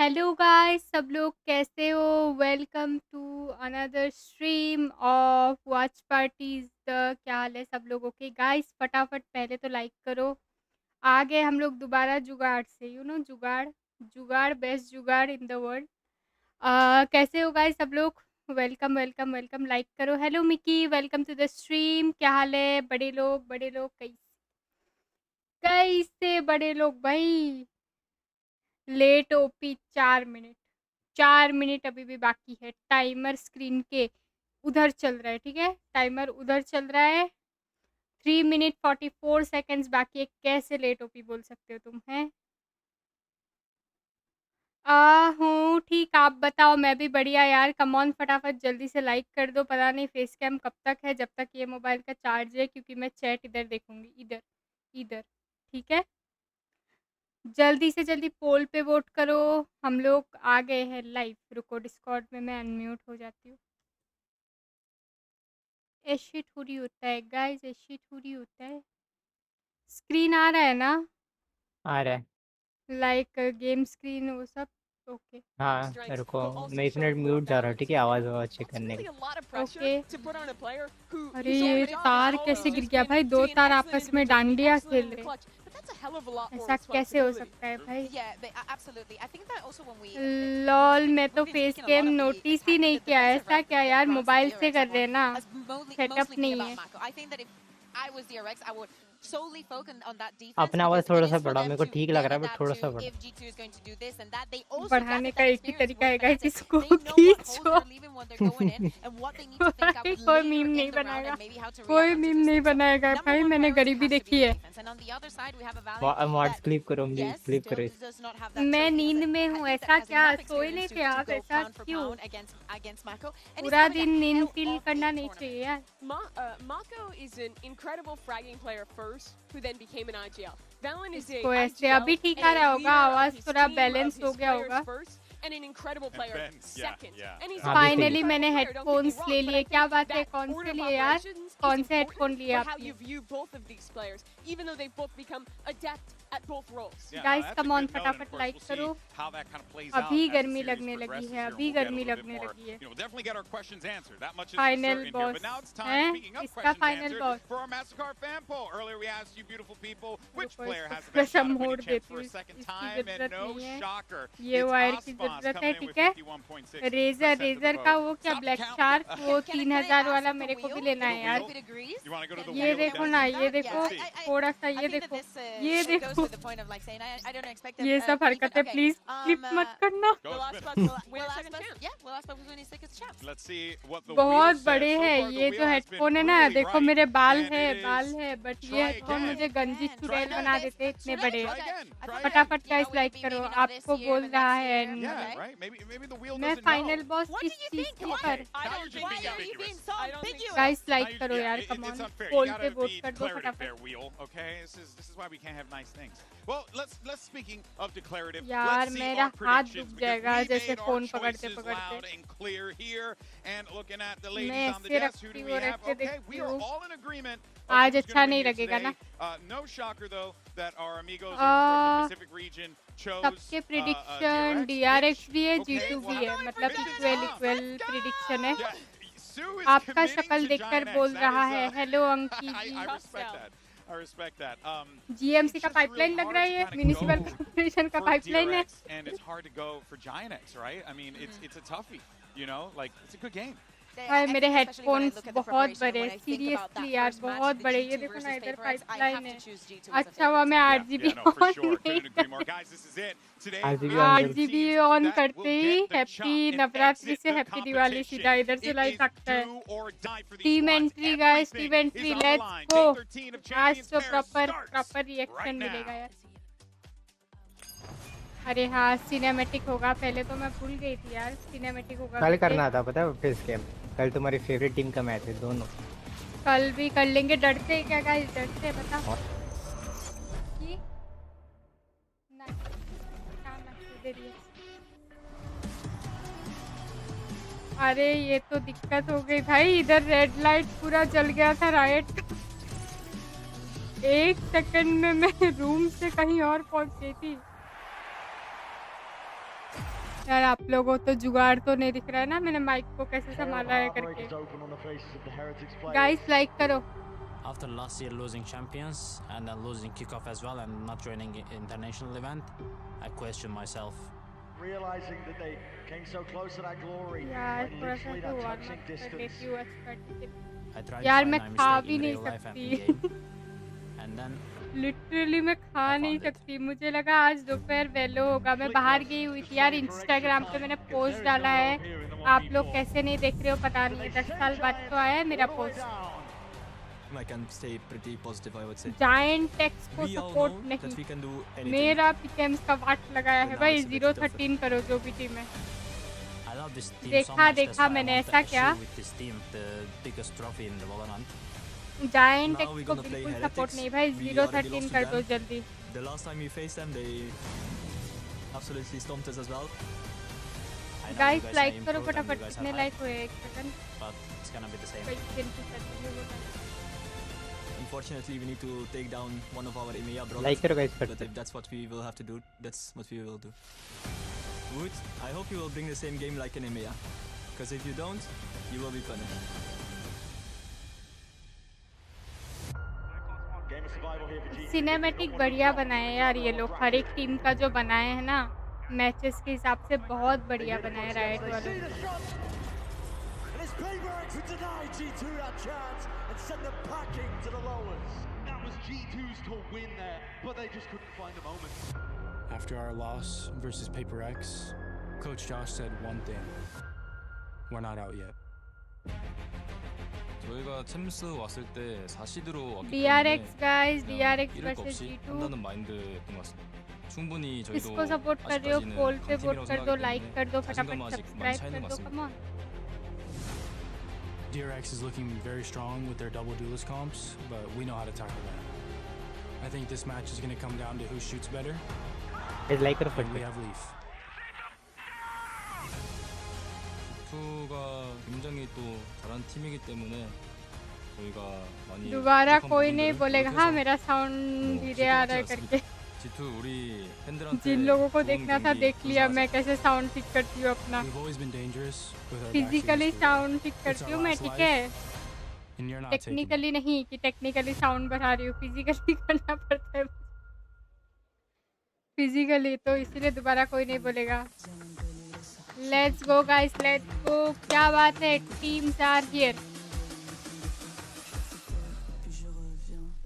Hello guys, सब लोग कैसे हो? Welcome to another stream of watch parties the. क्या हाल है सब लोगों के? गाइस फटाफट पहले तो लाइक करो। आ गए हम लोग दोबारा जुगाड़ से, जुगाड़। जुगाड़ बेस्ट जुगाड़ इन द वर्ल्ड। कैसे हो गाइस सब लोग? वेलकम वेलकम वेलकम, लाइक करो। Hello Mickey, welcome to the stream. क्या हाल है बड़े लोग कैसे? कैसे बड़े लोग भाई? Late OP 4 minute. 4 मिनट अभी भी बाकी है। टाइमर स्क्रीन के उधर चल रहा है, ठीक है, टाइमर उधर चल रहा है। 3 मिनट 44 सेकेंड्स बाकी है। कैसे लेट ओपी बोल सकते हो तुम? हैं? हूँ ठीक, आप बताओ। मैं भी बढ़िया यार। कम ऑन, फटाफट जल्दी से लाइक कर दो। पता नहीं फेस कैम कब तक है, जब तक ये मोबाइल का चार्ज है, क्योंकि मैं चैट इधर देखूंगी, इधर इधर। ठीक है, जल्दी से जल्दी पोल पे वोट करो। हम लोग आ गए हैं लाइव। रुको, डिस्कॉर्ड में मैं अनम्यूट हो जाती हूँ। ऐसे थोड़ी होता है गाइस, ऐसे थोड़ी होता है। स्क्रीन आ रहा है ना? आ रहा है। लाइक गेम स्क्रीन वो सब। ओके हाँ, रुको, मैं इस मिनट म्यूट जा रहा हूँ, ठीक है, आवाज़ आवाज़ चेक करने के ओके। अरे ये तार कैसे गिर गया भाई? दो तार आपस में डांडिया खेल रहे। ऐसा कैसे हो सकता है भाई? लॉल, मैं तो फेस कैम नोटिस ही नहीं किया। ऐसा क्या यार, मोबाइल से कर रहे हैं ना, सेटअप नहीं है। अपना आवाज़ थोड़ा सा बढ़ा, मेरे को ठीक लग रहा है, बट थोड़ा सा बढ़ा। बढ़ाने का एक ही तरीका है गाइस, इसको खींचो। कोई मीम नहीं बनाएगा, कोई मीम नहीं बनाएगा भाई। मैंने गरीबी देखी है। मॉड्स क्लिप करो, मुझे क्लिप करो मैं नींद में हूँ। ऐसा क्या, सोए नहीं थे आप? ऐसा क्यों? पूरा दिन नींद फील करना नहीं चाहिए यार। इसको ऐसे अभी ठीक आ रहा होगा, आवाज थोड़ा बैलेंस हो गया होगा। फाइनली मैंने हेडफोन्स ले लिए। क्या बात है? कौन से लिए यार? कौन से हेडफोन लिए आपने? गाइस कम ऑन, फटाफट लाइक करो। अभी गर्मी लगने लगी है, अभी गर्मी लगने लगी है। फाइनल बॉस है इसका, फाइनल बॉस। प्रशम मोड़ देती हूँ, इसकी जरूरत नहीं है। ये वायर की जरूरत है, ठीक है। रेजर, रेजर का वो क्या, ब्लैक शार्क, वो 3000 वाला मेरे को भी लेना है यार। ये देखो ना, ये देखो थोड़ा सा, ये देखो, ये देखो। ये सब हरकतें प्लीज क्लिप मत करना। बहुत बड़े हैं ये जो हेडफोन है ना। देखो मेरे बाल है, बट ये हेडफोन मुझे गंजी चुड़ैल बना देते इतने बड़े। फटाफट गाइस लाइक करो, आपको बोल रहा है। मैं फाइनल बॉस किस चीज की पर? गाइस लाइक करो यार, कम ऑन, पोल पे वोट कर दो फटाफट। यार मेरा हाथ दुख जाएगा जैसे फोन पकड़ते पकड़ते। मैं ऐसे रखती हूँ और ऐसे देखती हूँ। आज अच्छा नहीं लगेगा ना। सबके प्रिडिक्शन DRX भी है, G2 भी है, मतलब इक्वल प्रिडिक्शन है। आपका शक्ल देखकर बोल रहा है। हेलो अंकी जी। GMC का पाइपलाइन लग रहा है, ये म्युनिसिपल कॉर्पोरेशन का पाइपलाइन है। भाई मेरे हेडफोन्स बहुत बड़े, सीरियसली यार बहुत बड़े। ये देखो ना, इधर पाइपलाइन है। अच्छा हुआ मैं RGB ऑन नहीं करती। RGB ऑन करते ही हैप्पी नवरात्रि से हैप्पी दिवाली सीधा इधर से लाई सकता है। Team entry guys, team entry, let's go. आज तो प्रॉपर रिएक्शन मिलेगा यार। अरे हाँ, सिनेमैटिक होगा। पहले तो मैं भूल गई थी यार, सिनेमैटिक होगा। कल करना था, पता है, फेस कैम। कल तुम्हारी फेवरेट टीम का मैच है, दोनों। कल भी कर लेंगे। डरते हैं क्या गाइस? डरते हैं बता कि ना दे रही है। अरे ये तो दिक्कत हो गई भाई। इधर रेड लाइट पूरा जल गया था राइट। 1 सेकंड में मैं रूम से कहीं और पहुंच गई थी। यार आप लोगों को तो जुगाड़ तो नहीं दिख रहा है ना मैंने माइक को कैसे संभाला है करके। गाइस लाइक करो। After last year losing champions and then losing kickoff as well and not joining international event, I questioned myself. Realizing that they came so close to that glory यार by थोड़ा सा literally तो that warm touching up कर distance. लेती हूँ Watchparty के। I tried यार to मैं find my खा mistake भी in नहीं real life and सकती। in game. And then literally मैं खा I नहीं found it. सकती। मुझे लगा आज दोपहर वेलो होगा। मैं बाहर गई हुई थी यार। इंस्टाग्राम पे मैंने पोस्ट डाला है। आप लोग कैसे नहीं देख रहे हो पता नहीं है। 10 साल बाद तो आया है मेरा पोस्ट। I can stay pretty positive, I would say. Giant takes को We all support know that we नहीं। can do anything. मेरा पिकेम्स का वाट लगाया है But now भाई। it's a bit 0-13 करो जो भी टीम है। I love this team so देखा much. That's देखा why I मैंने want to ऐसा क्या? achieve with this team the biggest trophy in the Valorant. Giant Now टेक्स we're को gonna play बिल्कुल Heretics. सपोर्ट नहीं भाई। We 0-13 already lost to कर दो them. जल्दी। The last time we faced them, they absolutely stomped us as well. I know you guys guys like have करो improved and फटाफट। you guys कितने have like hype, हुए? 1 second. but it's gonna be the same. कई दिन की सर्दी हो गई। Unfortunately, we need to take down one of our EMEA brothers. Like करो गाइस But फटाफट। if that's what we will have to do, that's what we will do. Wood, I hope you will bring the same game like in EMEA. Because if you don't, you will be punished. Game of survival here for G2. Cinematic बढ़िया बनाए हैं यार ये लोग। हर एक team का जो बनाए हैं ना मैचेस के हिसाब से बहुत बढ़िया बनाए राइट वालों ने। And it's Payback to deny G2 that chance and send them packing to the lowers. That was G2's to win there, but they just couldn't find the moment. After our loss versus Paper X, Coach Josh said one thing. We're not out yet. 저희가 챔스 왔을 때 4시드로 왔기 DRX guys 때문에 DRX 이럴 거 versus 없이 G2। 한다는 마인드였던 것 같습니다. 충분히 저희도 किसको support कर रहे हो? 아직까지는 पोल पे vote 강팀이라고 कर दो, 생각하기 like 때문에 कर दो, 자신감은 फटाफट 아직 많이 सब्सक्राइब 차이는 कर 것 दो। 같습니다. Come on. DRX is looking very strong with their double duelist comps, but we know how to tackle that. I think this match is going to come down to who shoots better, guys like करो and we फटाफट। have Leaf. G2가 굉장히 또 잘하는 팀이기 때문에 저희가 많이 दोबारा 부족한 कोई नहीं 부분들을 बोलेगा 노력해서 हाँ मेरा sound धीरे आ रहा है करके। G2 우리 팬들한테 जिन लोगों को 좋은 देखना था 경기 देख लिया। मैं 선사하자. कैसे साउंड ठीक करती हूँ अपना। We've always been dangerous with our backs physically against the wall. Sound ठीक करती हूँ मैं ठीक है। And you're not taking it. Technically नहीं कि टेक्निकली साउंड बढ़ा रही हूँ। फिजिकली करना पड़ता है फिजिकली। तो इसीलिए दोबारा कोई नहीं बोलेगा। Let's go guys let's go. क्या बात है। Teams are here.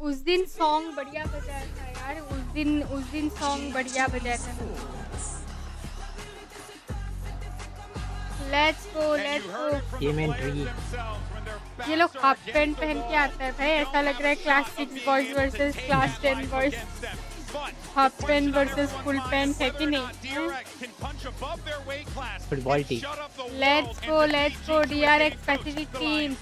उस दिन सॉन्ग बढ़िया बजाया था यार। उस दिन सॉन्ग बढ़िया बजाया था। Let's go. Team entry. ये लोग हाफ पैंट पहन के आता है भाई। ऐसा लग रहा है class 6 boys versus class 10 boys. Half pant versus full pant है कि नहीं? Football team. Let's go DRX Pacific team.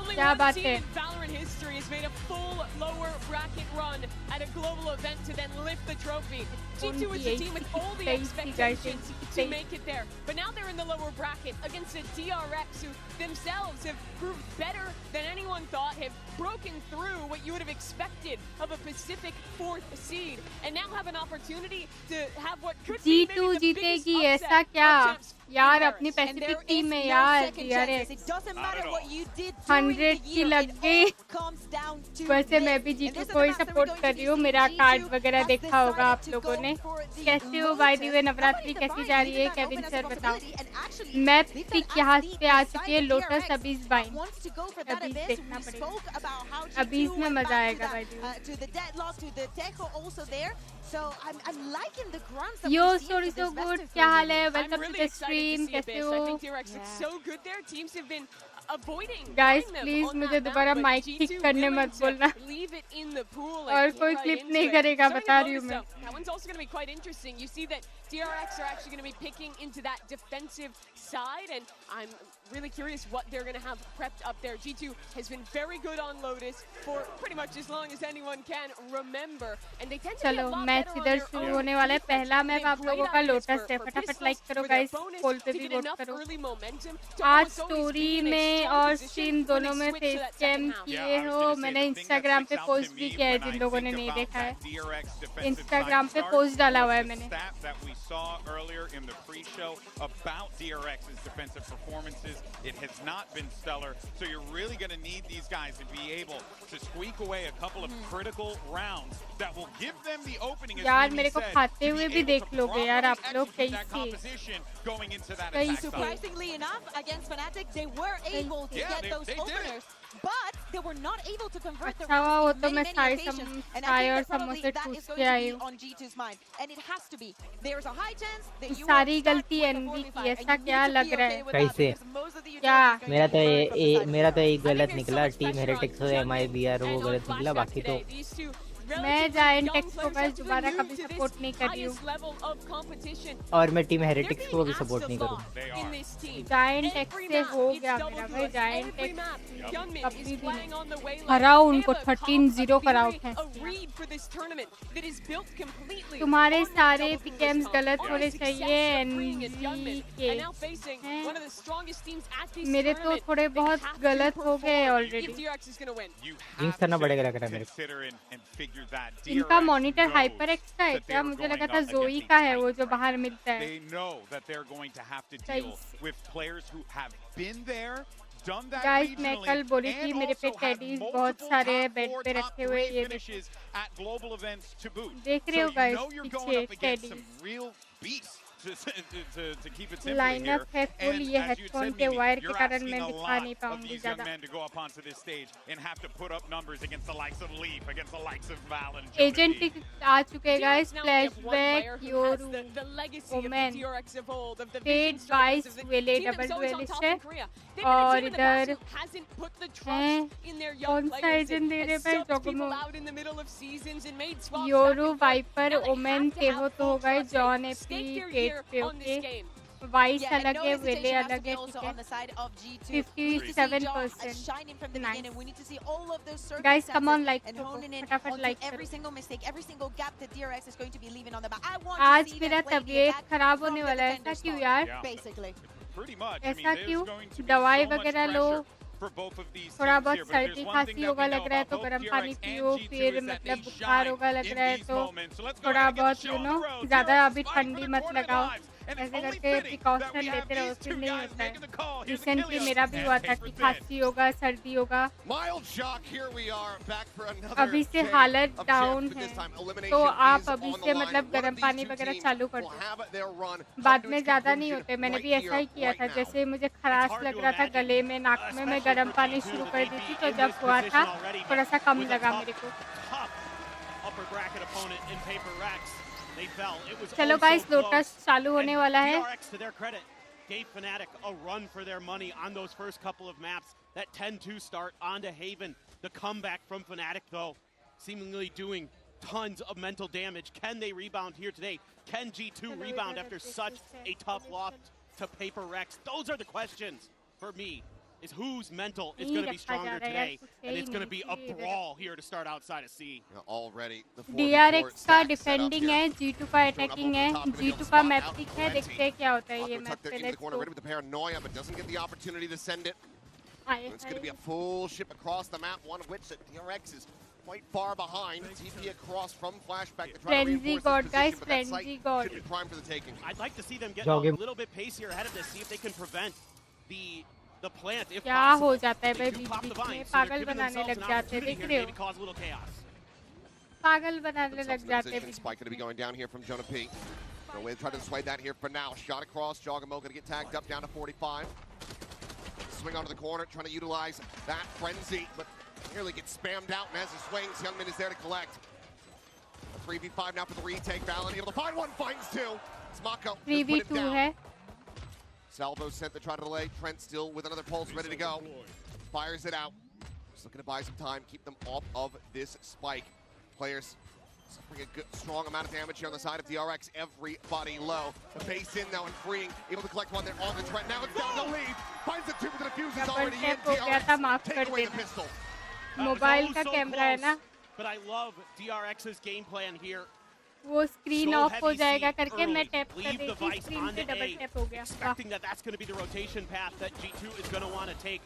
क्या बात है। Valorant history has made a full lower bracket run at a global event to then lift the trophy. G2 is a team with all the expectations to make it there, but now they're in the lower bracket against a DRX who themselves have proved better than anyone thought, have broken through what you would have expected of a Pacific 4th seed, and now have an opportunity to have what could be maybe G2 the biggest जीतेगी upset ऐसा क्या of champs यार? in अपनी Paris. Pacific team में यार DRX 100 की लग गई। वैसे मैं भी G2 को ही सपोर्ट कर रही हूँ। मेरा कार्ड वगैरह देखा होगा आप लोगों ने। कैसे हो बाय द वे? नवरात्रि कैसी जा रही है केविन सर बताओ। मैं पिक यहाँ पे आ चुकी है। लोटस अबीज बाइन। अबीज देखना पड़ेगा। अबीज में मजा आएगा by the way. Yo sorry so good. क्या हाल है? Welcome to the stream. कैसे हो गाइस? प्लीज मुझे दोबारा माइक ठीक करने मत बोलना। और कोई क्लिप नहीं करेगा बता रही हूँ मैं। That one's also going to be quite interesting. You see that DRX are actually going to be picking into that defensive side, and I'm really curious what they're going to have prepped up there. G2 has been very good on Lotus for pretty much as long as anyone can remember, and they tend to be a चलो lot match better on इधर their शुरू own. होने वाला है। पहला map आप लोगों का लोटस है। For फटाफट pistols, लाइक करो for their गाइस। bonus, पोल पे to भी get वोट enough करो। early momentum to आज almost always story be in a में में और स्ट्रीम दोनों में फेस कैम किए हो? मैंने इंस्टाग्राम पे पोस्ट भी किया है, जिन लोगों ने नहीं देखा है इंस्टाग्राम पे पोस्ट डाला हुआ है मैंने. That we saw earlier in the pre-show about DRX's defensive performances, it has not been stellar. So you're really going to need these guys to be able to squeak away a couple of critical rounds that will give them the opening. यार मेरे को खाते हुए भी देख लोगे यार आप लोग कैसे. Surprisingly enough, against Fnatic, they were able to get those openers, but they were not able to convert the rounds in many occasions. And I think that probably that is going to be on G2's mind, and it has to be. There's a high chance that you सारी गलती N V की. ऐसा क्या लग रहा है? कैसे? क्या? मेरा तो एक गलत निकला. टीम हेरेटिक्स और MIBR वो गलत निकला. बाकी तो मैं जायंट एक्स को बस दोबारा कभी सपोर्ट नहीं कर रही हूँ. और मैं टीम हेरेटिक्स को भी सपोर्ट नहीं करूँ. जायंट एक्स से हो गया मेरा भाई. जायंट एक्स कभी भी हराओ उनको. 13-0 कराओ. तुम्हारे सारे पिकेम्स गलत होने चाहिए एनवी के. मेरे तो थोड़े बहुत गलत हो गए ऑलरेडी. जिंक्स करना पड़ेगा लग रहा है मेरे को. इनका मॉनिटर हाइपर एक्स का है क्या? मुझे लगा था जोई का है वो जो बाहर मिलता है. गाइस मैं कल बोली थी मेरे पे टेडीज बहुत सारे बेड पे रखे हुए. ये देख रहे हो गाइस पीछे टेडीज. लाइनअप है फुल. ये हेडफोन के वायर के कारण मैं दिखा नहीं पाऊंगी ज्यादा. एजेंट आ चुके हैं guys. Flashback Yoru Omen Fade Vyse Waylay double duelist है. और इधर कौन सा एजेंट दे रहे भाई? जोगमो योरू वाइपर ओमेन तेहो तो होगा. जॉन एपी पे ओके. वाइस अलग है, वेले अलग है. ठीक है 57%. गाइस कम ऑन लाइक फटाफट लाइक करो. आज मेरा तबीयत खराब होने वाला है. ऐसा क्यों यार? ऐसा क्यों? दवाई वगैरह लो. थोड़ा बहुत सर्दी खांसी होगा लग रहा है तो गर्म पानी पियो. फिर मतलब बुखार होगा लग रहा है तो थोड़ा बहुत ज्यादा अभी ठंडी मत लगाओ. ऐसे करके प्रिकॉशन लेते रहो. फिर नहीं होता है. रिसेंटली मेरा भी हुआ था कि खांसी होगा सर्दी होगा. अभी से हालत डाउन है तो आप अभी से मतलब गर्म पानी वगैरह चालू कर दो. बाद में ज़्यादा नहीं होते. मैंने भी ऐसा ही किया था. जैसे मुझे खराश लग रहा था गले में नाक में, मैं गर्म पानी शुरू कर दी थी तो जब हुआ था थोड़ा सा कम लगा मेरे को. चलो गाइस लोटस चालू होने वाला है. Gave Fnatic a run for their money on those first couple of maps. That 10-2 start onto Haven. The comeback from Fnatic, though, seemingly doing tons of mental damage. Can they rebound here today? Can G2 rebound after such a tough loss to Paper Rex? Those are the questions for me. Is whose mental is going to be stronger today, and it's going to be a brawl here to start outside of C. Already, DRX का defending है, G2 का attacking है. G2 का map pick है. देखते हैं क्या होता है ये मैप पे. Let's go. With the paranoia, but doesn't get the opportunity to send it. It's going to be a full ship across the map, one of which that DRX is quite far behind. TP across from flashback to try to reinforce the position, but that site should be prime for the taking. I'd like to see them get a little bit pacier ahead of this, see if they can prevent the plant if क्या हो जाता है भाई बीच बीच में. पागल बनाने लग जाते हैं. देख रहे हो पागल बनाने लग जाते हैं. Spike going to be going down here from Jonah P. No way to try to dissuade that here for now. Shot across. Jogamo going to get tagged up down to 45. Swing onto the corner, trying to utilize that frenzy, but nearly gets spammed out. And as he swings, Youngman is there to collect. A 3v5 now for the retake. Valen able to find one, finds two. It's Mako. 3v2 है. Salvo sent to try to delay. Trent still with another pulse ready to go. Fires it out. Just looking to buy some time, keep them off of this spike. Players suffering a good, strong amount of damage here on the side of DRX. Everybody low. The base in now and freeing. Able to collect one there on the Trent. Now it's down to lead. Finds the two, but the defuse is already in. DRX take away the pistol. Mobile का camera है ना. But I love DRX's game plan here. वो screen of हो जाएगा करके मैं tap कर रही थी. स्क्रीन पे डबल टैप हो गया. Expecting that that's going to be the rotation path that G2 is going to want to take.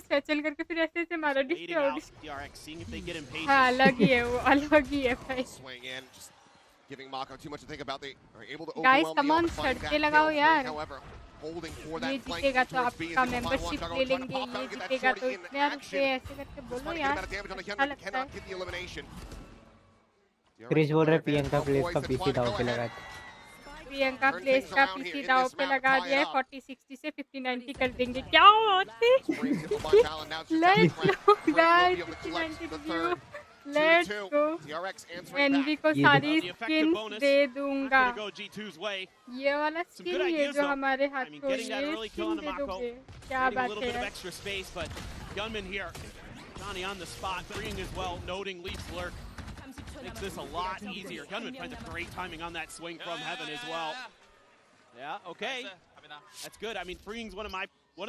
Special करके फिर ऐसे ऐसे मारा Waiting destroy out DRX, seeing if they get impatient. हाँ अलग ही है वो अलग ही है भाई Swing in, just giving Mako too much to think about. They are able to Guys, overwhelm come the on, find that सड़के लगाओ kill यार streak. However, holding for ये that flank जीतेगा तो towards B. आपका मेंबरशिप ले लेंगे, ये जीतेगा तो इतने यार रुपए ऐसे करके बोलो यार, अच्छा लगता है। क्रिश बोल रहे प्रियंका प्लेस का पीसी दाव पे लगा प्रियंका प्लेस का पीसी दाव पे लगा दिया है, 40-60 से 50-90 कर देंगे, क्या होते? Let's go guys, 50-90 review, let's go। N V को सारी स्किन्स दे दूंगा, ये वाला स्किन ये जो हमारे हाथ को ये स्किन दे दोगे, क्या बात है यार। Gunman here, Johnny on the spot, freeing as well, noting Leaf's lurk. Makes this a lot easier. Gunman finds a great timing on that swing from heaven as well. Yeah, okay. That's good. I mean, freeing's one of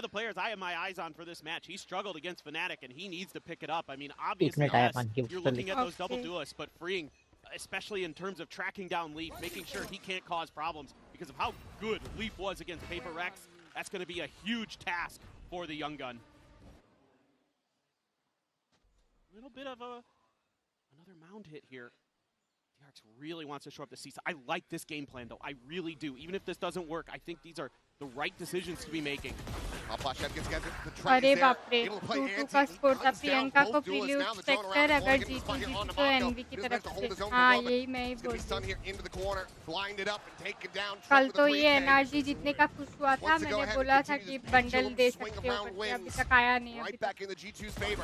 the players I have my eyes on for this match. He struggled against Fnatic, and he needs to pick it up. I mean, obviously, yes, you're looking at those double duelists, but freeing, especially in terms of tracking down Leaf, making sure he can't cause problems because of how good Leaf was against Paper Rex, that's going to be a huge task for the young gun. A little bit of another mound hit here. DRX really wants to show up the CISA. I like this game plan, though. I really do. Even if this doesn't work, I think these are the right decisions to be making. अरे बाप रे, 2-2 का score था। प्रियंका को prelude sector अगर जीती तो N V की तरफ से, हाँ यही मैं ही बोल रही हूँ। कल तो ये एनआरजी जीतने का खुश हुआ था, मैंने बोला था कि बंडल दे सकते हो, पर अभी तक आया नहीं। अभी तक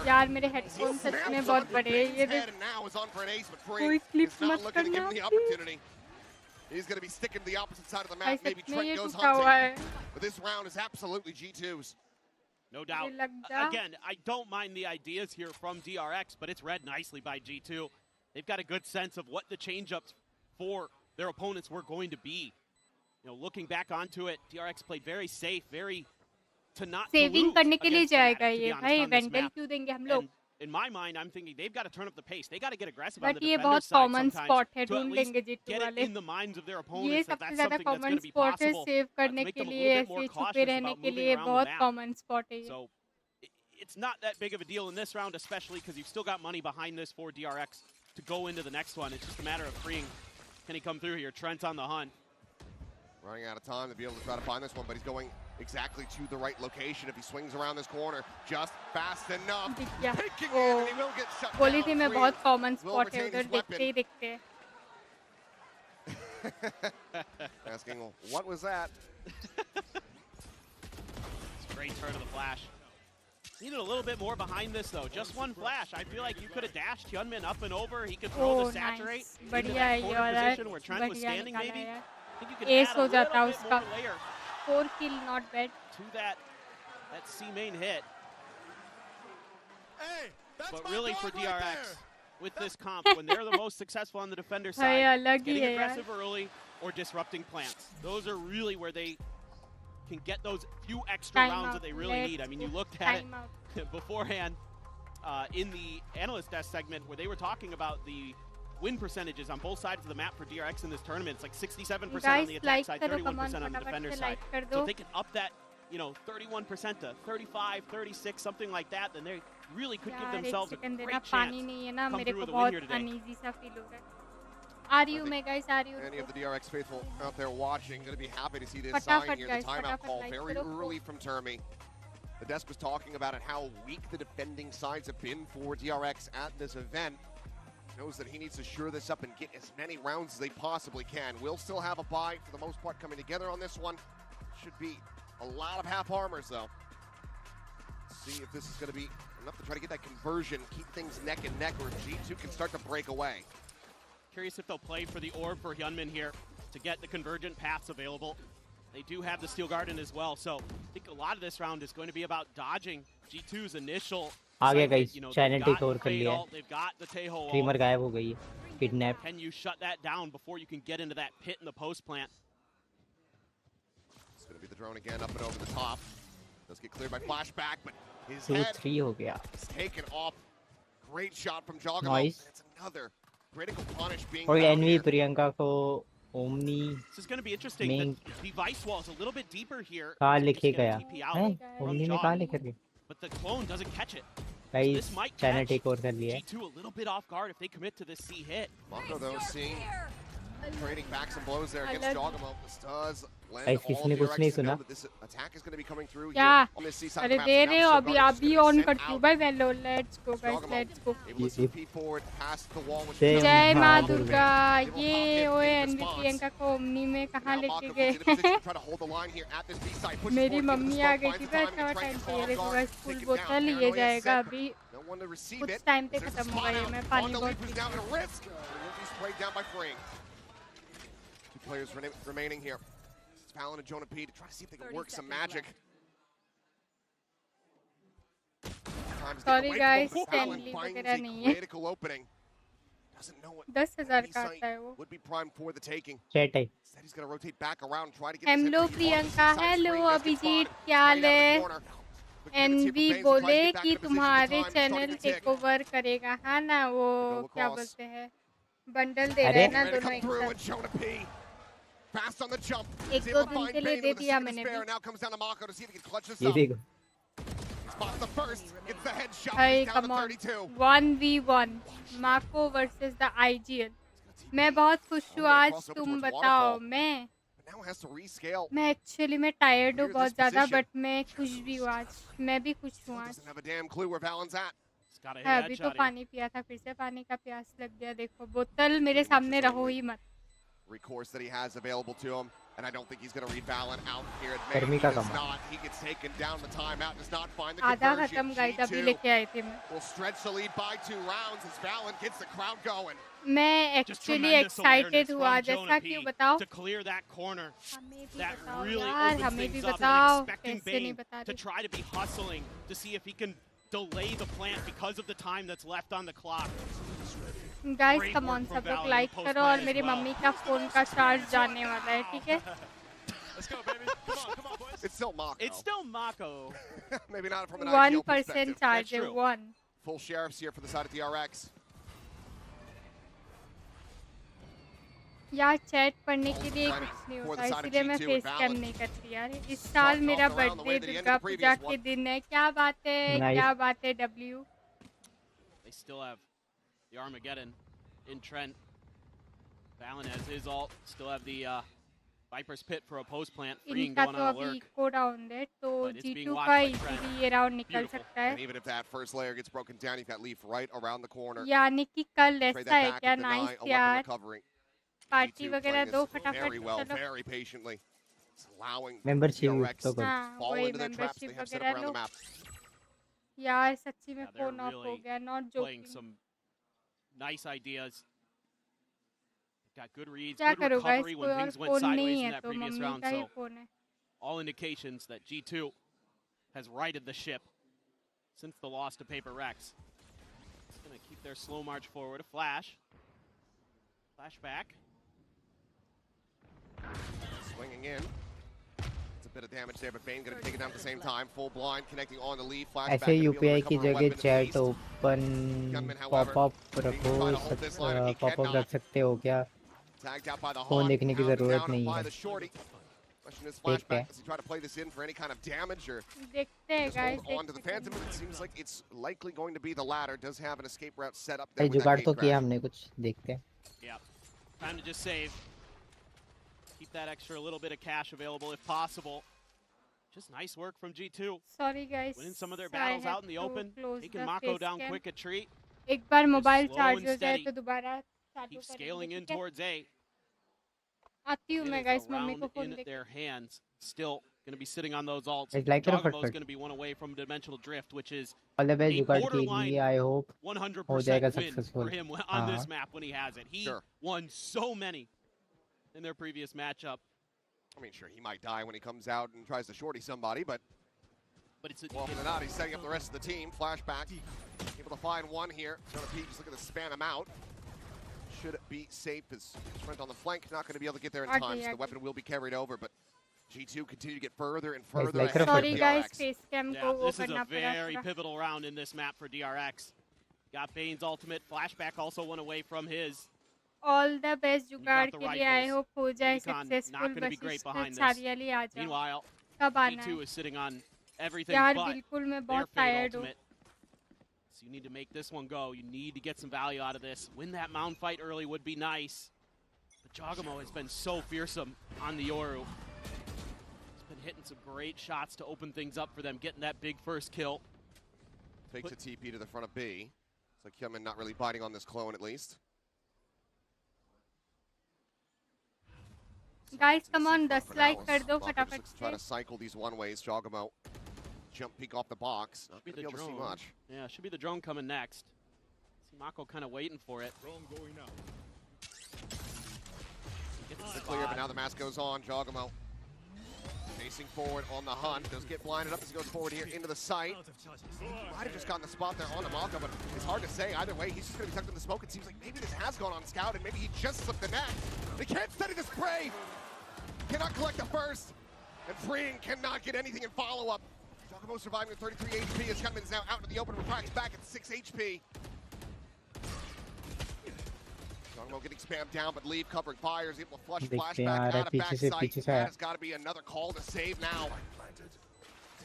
यार मेरे हेडफोन सच में बहुत बड़े हैं, ये देख कोई क्लिप मत करना please. He's going to be sticking to the opposite side of the map. Maybe Trent goes hunting. But this round is absolutely G2's. No doubt. Again, I don't mind the ideas here from DRX, but it's read nicely by G2. They've got a good sense of what the change-ups for their opponents were going to be. You know, looking back onto it, DRX played very safe, very to not saving करने के लिए जाएगा ये भाई, वेंडल क्यों देंगे हम लोग? In my mind, I'm thinking they've got to turn up the pace. They got to get aggressive on the ये defender बहुत side कॉमन sometimes स्पॉट है, to at ढूंढ least लेंगे जीतू get it वाले। in the minds of their ये opponents that सबसे that's ज्यादा something that's common going to be spot है, possible. सेव करने Make के them a लिए, little bit more ऐसे छुपे cautious रहने about के moving लिए around the बहुत map. कॉमन स्पॉट है ये। So it's not that big of a deal in this round, especially because you've still got money behind this for DRX to go into the next one. It's just a matter of freeing. Can he come through here? Trent's on the hunt. Running out of time to be able to try to find this one, but he's going exactly to the right location. If he swings around this corner just fast enough, picking in, and he will get shut down. बोली थी मैं बहुत common spot है उधर, देखते ही देखते हैं। Asking, well, what was that? It's a great turn of the flash. Needed a little bit more behind this, though. Just one flash. I feel like you could have dashed Hyunmin up and over. He could throw the saturate into that corner position where Trent was standing, maybe. I think you could add a little bit more layer 4 kill, not bad. To that C main hit. But really for DRX, with this comp, when they're the most successful on the defender side, getting aggressive early or disrupting plants. Those are really where they can get those few extra rounds that they really need. I mean, you looked at it beforehand in the analyst desk segment where they were talking about the win percentages on both sides of the map for DRX in this tournament. It's like 67% on the attack side, 31% on the defender side. So if they can up that, you know, 31% to 35, 36, something like that, then they really could give themselves a great chance to come through with a win here today. Are you, guys? Are you? Any of the DRX faithful out there watching, going to be happy to see this sign here. The timeout call very early from Termi. The desk was talking about it, how weak the defending sides have been for DRX at this event. Knows that he needs to shore this up and get as many rounds as they possibly can. We'll still have a bye for the most part coming together on this one. Should be a lot of half armors though. See if this is going to be enough to try to get that conversion, keep things neck and neck, or if G2 can start to break away. Curious if they'll play for the orb for Hyunmin here to get the convergent paths available. They do have the Steel Garden as well, so I think a lot of this round is going to be about dodging G2's initial. आगे guys channel take over कर लिया है, streamer गायब हो गई है, kidnap. Can you shut that down before you can get into that pit in the post plant? It's going to be the drone again up and over the top. Does get cleared by flashback, but his 2-3 हो गया। is taken off. Great shot from Jogamo. Nice. It's another critical punish being और found N V here. Priyanka को omni This is going to be interesting. The device wall is a little bit deeper here. कहाँ लिखे गया है? Omni में कहाँ लिखे गया? But the clone doesn't catch it. Guys channel take over कर लिया है। G2 a little bit off guard if they commit to this C hit. Mako though seeing Trading back some blows there against Jogamo. This does lend Guys, all किसी ने of कुछ नहीं DRX to know सुना? that this attack is going to be coming through क्या here on this seaside अरे map. दे So रहे now हो the अभी Guardians अभी are ऑन sent करती हूँ out. भाई वेलो let's go guys Jogamo let's go able to compete forward past the wall. which जय is जय now माँ open. दुर्गा They will ये pop in ओए in एनवी response. प्रियंका को ओमनी में कहाँ Now लेके Mako गए gets in a position to try to hold the line here at this B side. Pushes मेरी forward into the मम्मी आ smoke, गई finds थी the तो timing, अच्छा and टाइम tries to पे ये call देखो off guys guard. Full Take it down. बोतल ये Paranoia जाएगा set. अभी No one to receive कुछ it. टाइम पे There's a खत्म spot होगा ये out मैं on पानी the बहुत leap, who's पीती now हूँ going to risk. Will be sprayed down by Freeing. Two players remaining here. It's Fallon and Jonah P to try to see if they can work some magic. Sorry guys, Stanley वगैरह नहीं है। Critical opening. Doesn't know what 10,000 का आता है वो। would be prime for the taking. Chat है। Said he's going to rotate back around, try to get hello Priyanka hello Abhijeet क्या हाल है एनवी बोले कि तुम्हारे चैनल टेक ओवर करेगा है ना वो क्या बोलते हैं बंडल दे रहे हैं ना दोनों एक साथ Fast on the jump. एक दो दिन के लिए दे दिया मैंने भी Now comes down to Mako to see if he can clutch this ये up. देखो Spots the first, gets the headshot, Hey, down come to on. 32. 1v1 Mako versus the IGL मैं बहुत खुश हूँ आज तुम बताओ Now has to rescale. मैं एक्चुअली मैं टायर्ड हूँ Clear बहुत this ज़्यादा position. बट मैं खुश भी हूँ आज मैं भी खुश हूँ आज Doesn't have a damn clue where Valon's at. है अभी तो पानी पिया था फिर से पानी का प्यास लग गया देखो बोतल मेरे सामने रहो ही मत Recourse that he has available to him, and I don't think he's going to read Valon out here at गर्मी May. He का does कमाल। not. He gets taken down. The timeout does not find the आधा conversion. खत्म guys अभी G2 लेके आई थी मैं will stretch the lead by 2 rounds as Valon gets the crowd going. मैं एक्चुअली एक्साइटेड हुआ जैसा कि बताओ to clear that corner. हमें भी That बताओ really यार opens हमें भी things up, बताओ and expecting कैसे नहीं Bane बता to रही try to be hustling to see if he can delay the plant because of the time that's left on the clock. Guys come on सब लोग like करो और मेरी मम्मी का फोन का चार्ज जाने वाला है ठीक है Let's go, baby. Come on, boys. It's still Mako. It's still Mako. Maybe not from an IGL 1% perspective. charge है 1 Full sheriffs here for the side of DRX. यार चैट पढ़ने के लिए कुछ नहीं होता इसलिए मैं फेस कैम नहीं करती यार इस साल मेरा बर्थडे दुर्गा पूजा के दिन है क्या बात है W They still have the Armageddon in Trent. Valon has his ult. Still have the Viper's Pit for a post plant. Freeing इनका going तो on अभी alert. को डाउन है तो But it's being G2 watched का by easily Trent. ये round निकल Beautiful. सकता है And even if that first layer gets broken down, you've got Leaf right around the corner. यानी कि कल Trade ऐसा that है back क्या and deny nice a weapon यार recovery. पार्टी G2 वगैरह playing दो this फटाफट very well, चलो very patiently. It's allowing Membership DRX तो to कर हाँ fall वही into the traps they membership have set up वगैरह around लो the map. यार सच्ची में Yeah, they're फोन ऑफ हो really गया not Playing joking some nice ideas. Got good reads, क्या good करो गाइस recovery कोई when और things went फोन sideways नहीं in है that तो previous मम्मी round. का ही So फोन है all indications that G2 has righted the ship since the loss to Paper Rex. It's going to keep their slow march forward. A flash. Flashback. Swinging in. It's a bit of damage there, but Bane going to take it down at the same time. Full blind, connecting on the lead. Flashback. ऐसे gonna be able to UPI की recover a जगह weapon at chat least. Open Gunman, however, popup being रखो trying to hold this line, and he popup cannot. रख सकते हो क्या Tagged out by the phone Hawk, देखने की pounded जरूरत down नहीं by है the shorty. Question is ठीक है flashback. Does he try to play this in for any kind of damage or देखते हैं just guys hold on to the Phantom? It seems like it's likely going to be the latter. Does have an escape route set up there भाई with that जुगाड़ gate तो किया crash. हमने कुछ देखते हैं Yeah. Time to just save. Keep that extra little bit of cash available if possible. Just nice work from G2. Sorry guys Winning some of their battles out in the open. Taking Mako down quick a treat. एक बार mobile slow charge and हो जाए steady. तो दोबारा चालू Keep scaling in करेंगे towards A. आती हूँ It मैं is गाइस मम्मी around को फोन in देके their hands. Still going to be sitting on those ults. It's like a Jogamo's perfect. going to be one away from dimensional drift, which is all the best a जुगाड़ के borderline लिए I hope 100% हो जाएगा win for successful him on हाँ this map when he has it. He Sure. won so many in their previous matchup. I mean, sure, he might die when he comes out and tries to shorty somebody, but But it's well, for the not, he's setting up the rest of the team. Flashback. Able to find one here. Jonah P just looking to span him out. Should be safe as Trent on the flank. Not going to be able to get there in time, so the weapon will be carried over. But G2 continue to get further and further like ahead of sorry guys DRX. Face cam Yeah, को वो this is करना a पड़ा very थोड़ा pivotal round in this map for DRX. Got Bane's ultimate. Flashback also went away from his. All the best जुगाड़ the के लिए आई rifles. Hope हो जाए Recon not successful gonna be great Vashishtha behind this. छारियाली आ जाओ Meanwhile, कब आना G2 है is sitting on everything यार but बिल्कुल मैं their बहुत fate टायर्ड हूँ ultimate. So you need to make this one go. You need to get some value out of this. Win that mound fight early would be nice. But Jogamo has been so fearsome on the Yoru. He's been hitting some great shots to open things up for them, getting that big first kill. Takes a TP to the front of B. It's like Hyunmin not really biting on this clone at least. Guys, come on, 10 like कर दो फटाफट से. Try to cycle these one-ways. Jogamo jump peek off the box. Not going to be able to see much. Yeah, should be the drone coming next. See Mako kind of waiting for it. Drone going out. Gets the clear, but now the mask goes on. Jogamo chasing forward on the hunt. Does get blinded up as he goes forward here into the site. Might have just gotten the spot there on the Mako, but it's hard to say. Either way, he's just going to be tucked in the smoke. It seems like maybe this has gone on scout, and maybe he just slipped the net. They can't steady the spray. Cannot collect the first. And Freeing cannot get anything in follow-up. Jogamo surviving with 33 HP as Hyunmin's now out into the open. Refracts back at 6 HP. Jogamo getting spammed down, but leave covering fires, able to flush flashback out of backside. That has got to be another call to save now.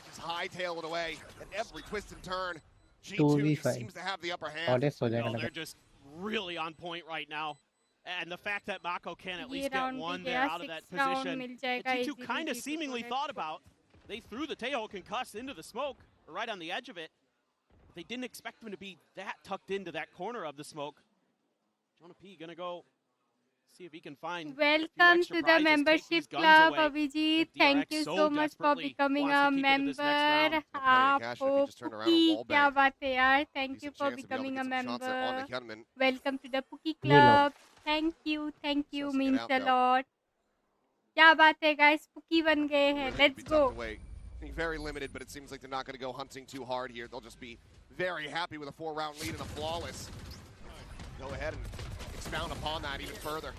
Just hightail it away at every twist and turn. G2 seems to have the upper hand. No, they're just really on point right now. And the fact that Mako can at least get one there out of that position, G2 kind of seemingly thought about. They threw the Teho concussed into the smoke, or right on the edge of it. They didn't expect him to be that tucked into that corner of the smoke. Jonah P gonna go see if he can find. Welcome to the membership club, Abhijit. Thank you so much for becoming a member. आपको पुकी क्या बात है यार? Thank you for becoming a member. Welcome to the Puki club. Thank you, means a lot. क्या बात है guys? Puki बन गए हैं. Let's go. Very limited, but it seems like they're not going to go hunting too hard here. They'll just be very happy with a 4-round lead and a flawless. Go ahead and expound upon that even further.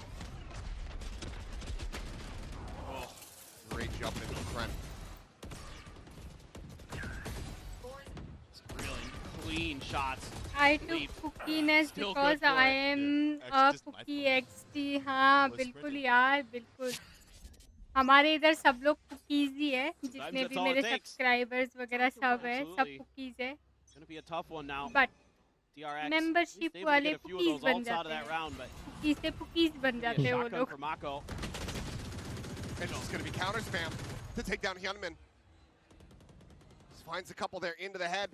Oh, great jump into the front. Really clean shots. I took Pukiness because I am a Puki XT. हाँ बिल्कुल यार बिल्कुल. हमारे इधर सब लोग पुकीज ही है, जितने भी मेरे सब्सक्राइबर्स वगैरह सब है, सब पुकीज है. But membership वाले पुकीज बन जाते हैं. पुकीज से पुकीज बन जाते हैं वो लोग. And it's going to be counter spam to take down Hyunmin. Finds a couple there into the head.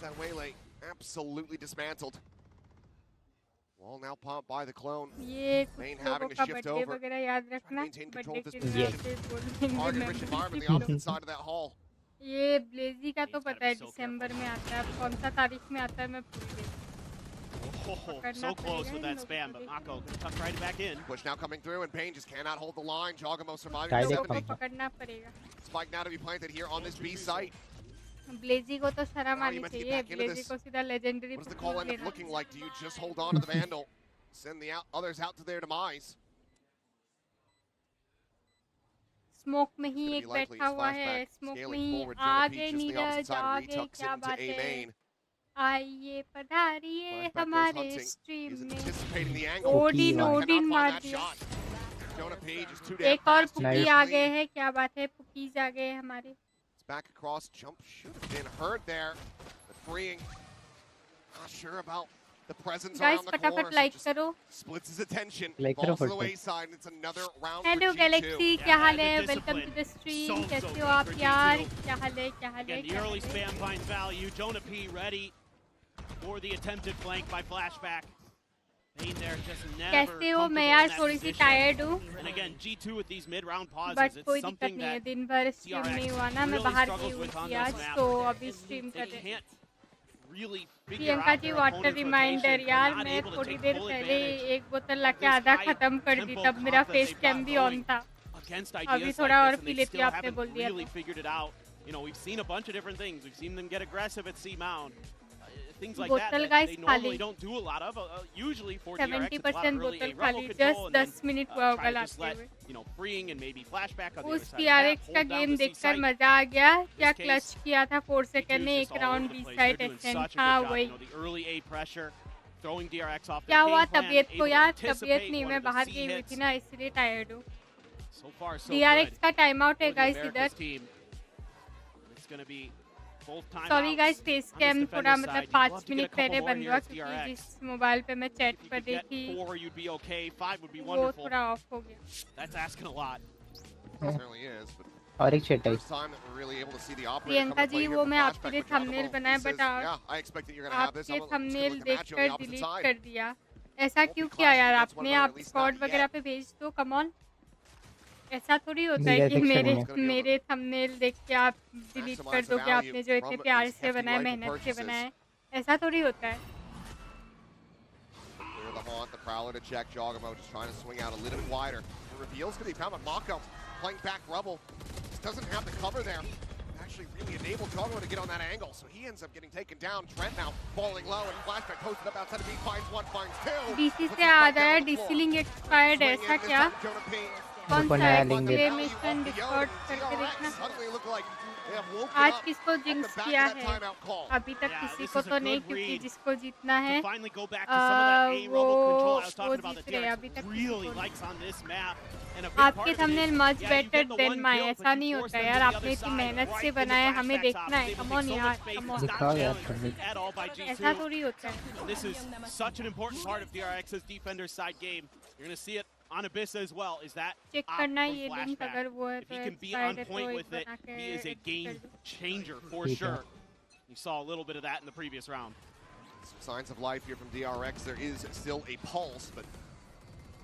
That Waylay absolutely dismantled. Wall now pumped by the clone. Main having to shift over. Maintain control of this position. Target rich environment on the opposite side of that hall. ये ब्लेजी का तो पता है दिसंबर में आता है. अब कौन सा तारीख में आता है मैं भूल गई. So close with that spam, but Mako gonna tuck right back in. Push now coming through, and Payne just cannot hold the line. Jogamo surviving. Spike now to be planted here on this B site. ब्लेजी को तो शर्म आनी चाहिए. ब्लेजी को सीधा legendary. What does the call end up looking like? Do you just hold on to the Vandal, send the others out to their demise? Smoke में ही एक बैठा हुआ है. स्मोक में ही आगे नीरज आगे क्या बात है. आइए पधारिए हमारे स्ट्रीम में. ओडिन मार दिया. एक और पुकी आ गए हैं. क्या बात है, पुकीज आ गए हमारे. Back across, jump should have been heard there, but Freeing not sure about the presence around the corner. Like karo. Splits his attention, falls to the wayside, and it's another round Hello for G2. Galaxy, क्या हाल है? Welcome to the stream. कैसे हो आप यार? क्या हाल है? क्या हाल है? The early spam finds value. Jonah P ready for the attempted flank by flashback. कैसे हो? मैं यार थोड़ी सी टायर्ड हूँ. बट कोई दिक्कत नहीं है. दिन भर स्ट्रीम नहीं हुआ ना, मैं बाहर गई हुई थी आज, तो अभी स्ट्रीम कर रहे हैं. प्रियंका जी वाटर रिमाइंडर यार, मैं थोड़ी देर पहले एक बोतल लाके आधा खत्म कर दी, तब मेरा फेस कैम भी ऑन था. अभी थोड़ा और पी लेती हूँ, आपने बोल दिया. Things like that, they normally don't do a lot of. Usually for DRX, it's a lot of early AGREXIO control, and then try to just let, freeing and maybe flashback on the other उस side. DRX का game देखकर मजा आ गया. क्या clutch किया था 4 second में, एक राउंड बी साइड एसेंट. हाँ वही. क्या हुआ तबीयत को यार? तबीयत नहीं, मैं बाहर गई हुई थी ना, इसलिए टायर्ड हूँ. DRX का टाइम आउट है गाइस इधर. सॉरी गाइस, फेस कैम थोड़ा मतलब 5 मिनट पहले बंद हुआ क्योंकि जिस मोबाइल पे मैं चैट कर रही थी वो थोड़ा ऑफ हो गया। और एक चैट है। प्रियंका जी, वो मैं आपके लिए थंबनेल बनाया बट आपके थंबनेल देखकर डिलीट कर दिया। ऐसा क्यों किया यार आपने? आप स्क्वाड वगैरह पे भेज दो, कम ऑन। ऐसा थोड़ी होता है कि मेरे थंबनेल देख के आप डिलीट कर दोगे, आपने जो इतने प्यार से बनाए, मेहनत से बनाए। ऐसा थोड़ी होता है। Actually really enabled Joggo to get on that angle, so he ends up getting taken down. Trent now falling low and flashback posted up outside of B, finds one, finds two. DC से आ जाए, DC link expired है, ऐसा क्या? कौन सा है? Intermission Discord करके देखना। आज किसको जिंक्स किया है? अभी तक किसी को तो नहीं, क्योंकि जिसको जीतना है वो जीत रहे। अभी तक आपके thumbnail much better than my. ऐसा नहीं होता यार, आपने इतनी मेहनत से बनाया, हमें देखना है। कम ऑन यार, कम ऑन। ऐसा थोड़ी होता है। This is such an important part of DRX's defender's side game. You're going to see it on Abyss as well. Is that check करना ये लिंक अगर वो है if तो he can be on point with it, he is a game changer for sure. You saw a little bit of that in the previous round. Some signs of life here from DRX. There is still a pulse, but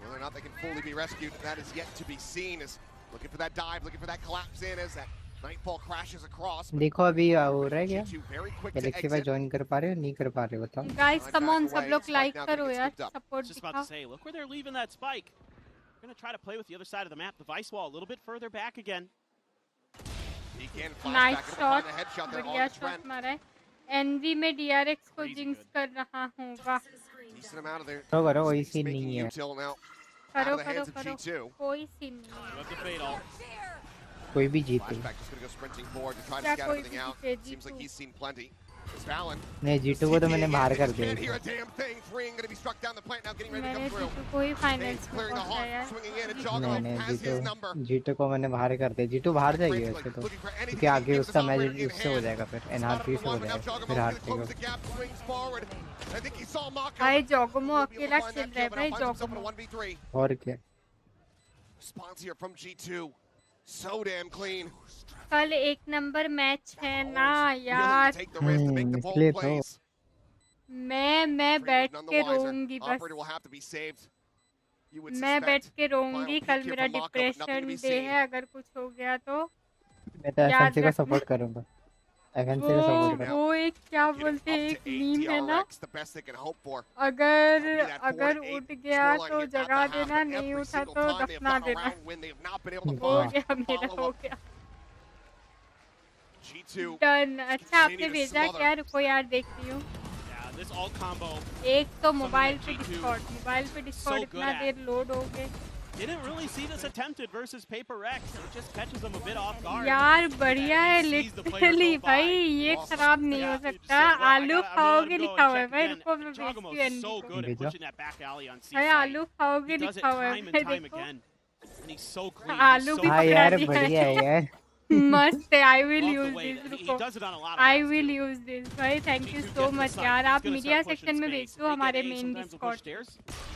whether or not they can fully be rescued, that is yet to be seen. Is looking for that dive, looking for that collapse in as that Nightfall crashes across. देखो अभी हो रहा है क्या? Galaxy पे join कर पा रहे हो नहीं कर पा रहे हो बताओ। गाइस कम ऑन, सब लोग लाइक करो यार, support Just about to say, look where they're leaving that spike. They're going to try to play with the other side of the map. The Vice wall a little bit further back again. Nice shot, बढ़िया shot मारा है। N V में DRX को jinx कर रहा हूँ। वाह, करो करो, कोई सीन नहीं है। करो करो करो, कोई सीन नहीं है। कोई भी जीते। क्या कोई भी जीते? जीतू नहीं, जीतू को तो मैंने बाहर कर दिया। मैंने जीतू को ही फाइनल्स में पहुंचाया। नहीं, जीतू को मैंने बाहर कर दिया। जीतू बाहर जाएगी वैसे तो, क्योंकि आगे उसका मैच उससे हो जाएगा, फिर एनआरपी से हो जाएगा, फिर हार जाएगा। भाई जोगमो अकेला खेल रहा है भाई, जोगमो। और क्या? So damn clean. कल 1 नंबर मैच है ना यार। इसलिए तो मैं बैठ के रोऊंगी बस। मैं बैठ के रोऊंगी। कल मेरा डिप्रेशन डे है, अगर कुछ हो गया तो मैं तो एफएनसी को सपोर्ट करूंगा। एफएनसी को सपोर्ट करूंगा। वो एक क्या बोलते हैं, एक मीम है ना, अगर उठ गया तो जगा देना, नहीं उठा तो दफना देना। हो गया मेरा, हो गया डन। अच्छा आपने भेजा क्या? रुको यार देखती हूँ। एक तो मोबाइल पे डिस्कॉर्ड इतना देर लोड हो गए। Didn't really see this attempted versus Paper X. It just catches them a bit off guard. यार बढ़िया है लिटरली भाई, ये खराब नहीं हो सकता। आलू खाओगे लिखा हुआ है भाई, रुको मैं भेजती हूँ एनडी को। भाई आलू खाओगे लिखा हुआ है भाई, देखो आलू भी यार बढ़िया है यार, मस्त है। आई विल यूज दिस, रुको आई विल यूज दिस भाई। थैंक यू सो मच यार। आप मीडिया सेक्शन में भेज दो हमारे मेन डिस्कॉर्ड,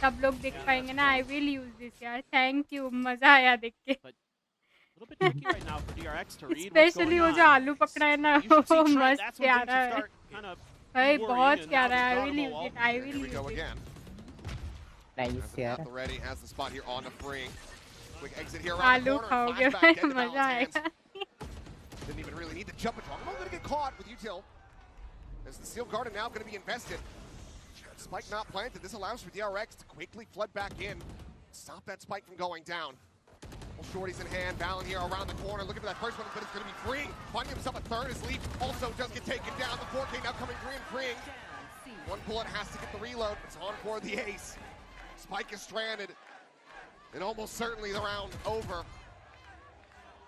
सब लोग देख पाएंगे ना। आई विल यूज दिस यार, थैंक यू, मजा आया देख के। स्पेशली वो जो आलू पकड़ा है ना, वो मस्त प्यारा है भाई, बहुत प्यारा है। I will use it, I will use it. Nice यार, आलू खाओगे भाई, मजा आएगा। Didn't even really need to jump it. I'm going to get caught with Util. As the Seal Garden now going to be invested. Spike not planted. This allows for DRX to quickly flood back in. Stop that spike from going down. Well, shorties in hand. Valen here around the corner. Looking for that first one, but it's going to be free. Finding himself a third as Leaf also does get taken down. The 4K now coming free and freeing. One bullet has to get the reload. It's on for the ace. Spike is stranded. And almost certainly the round over.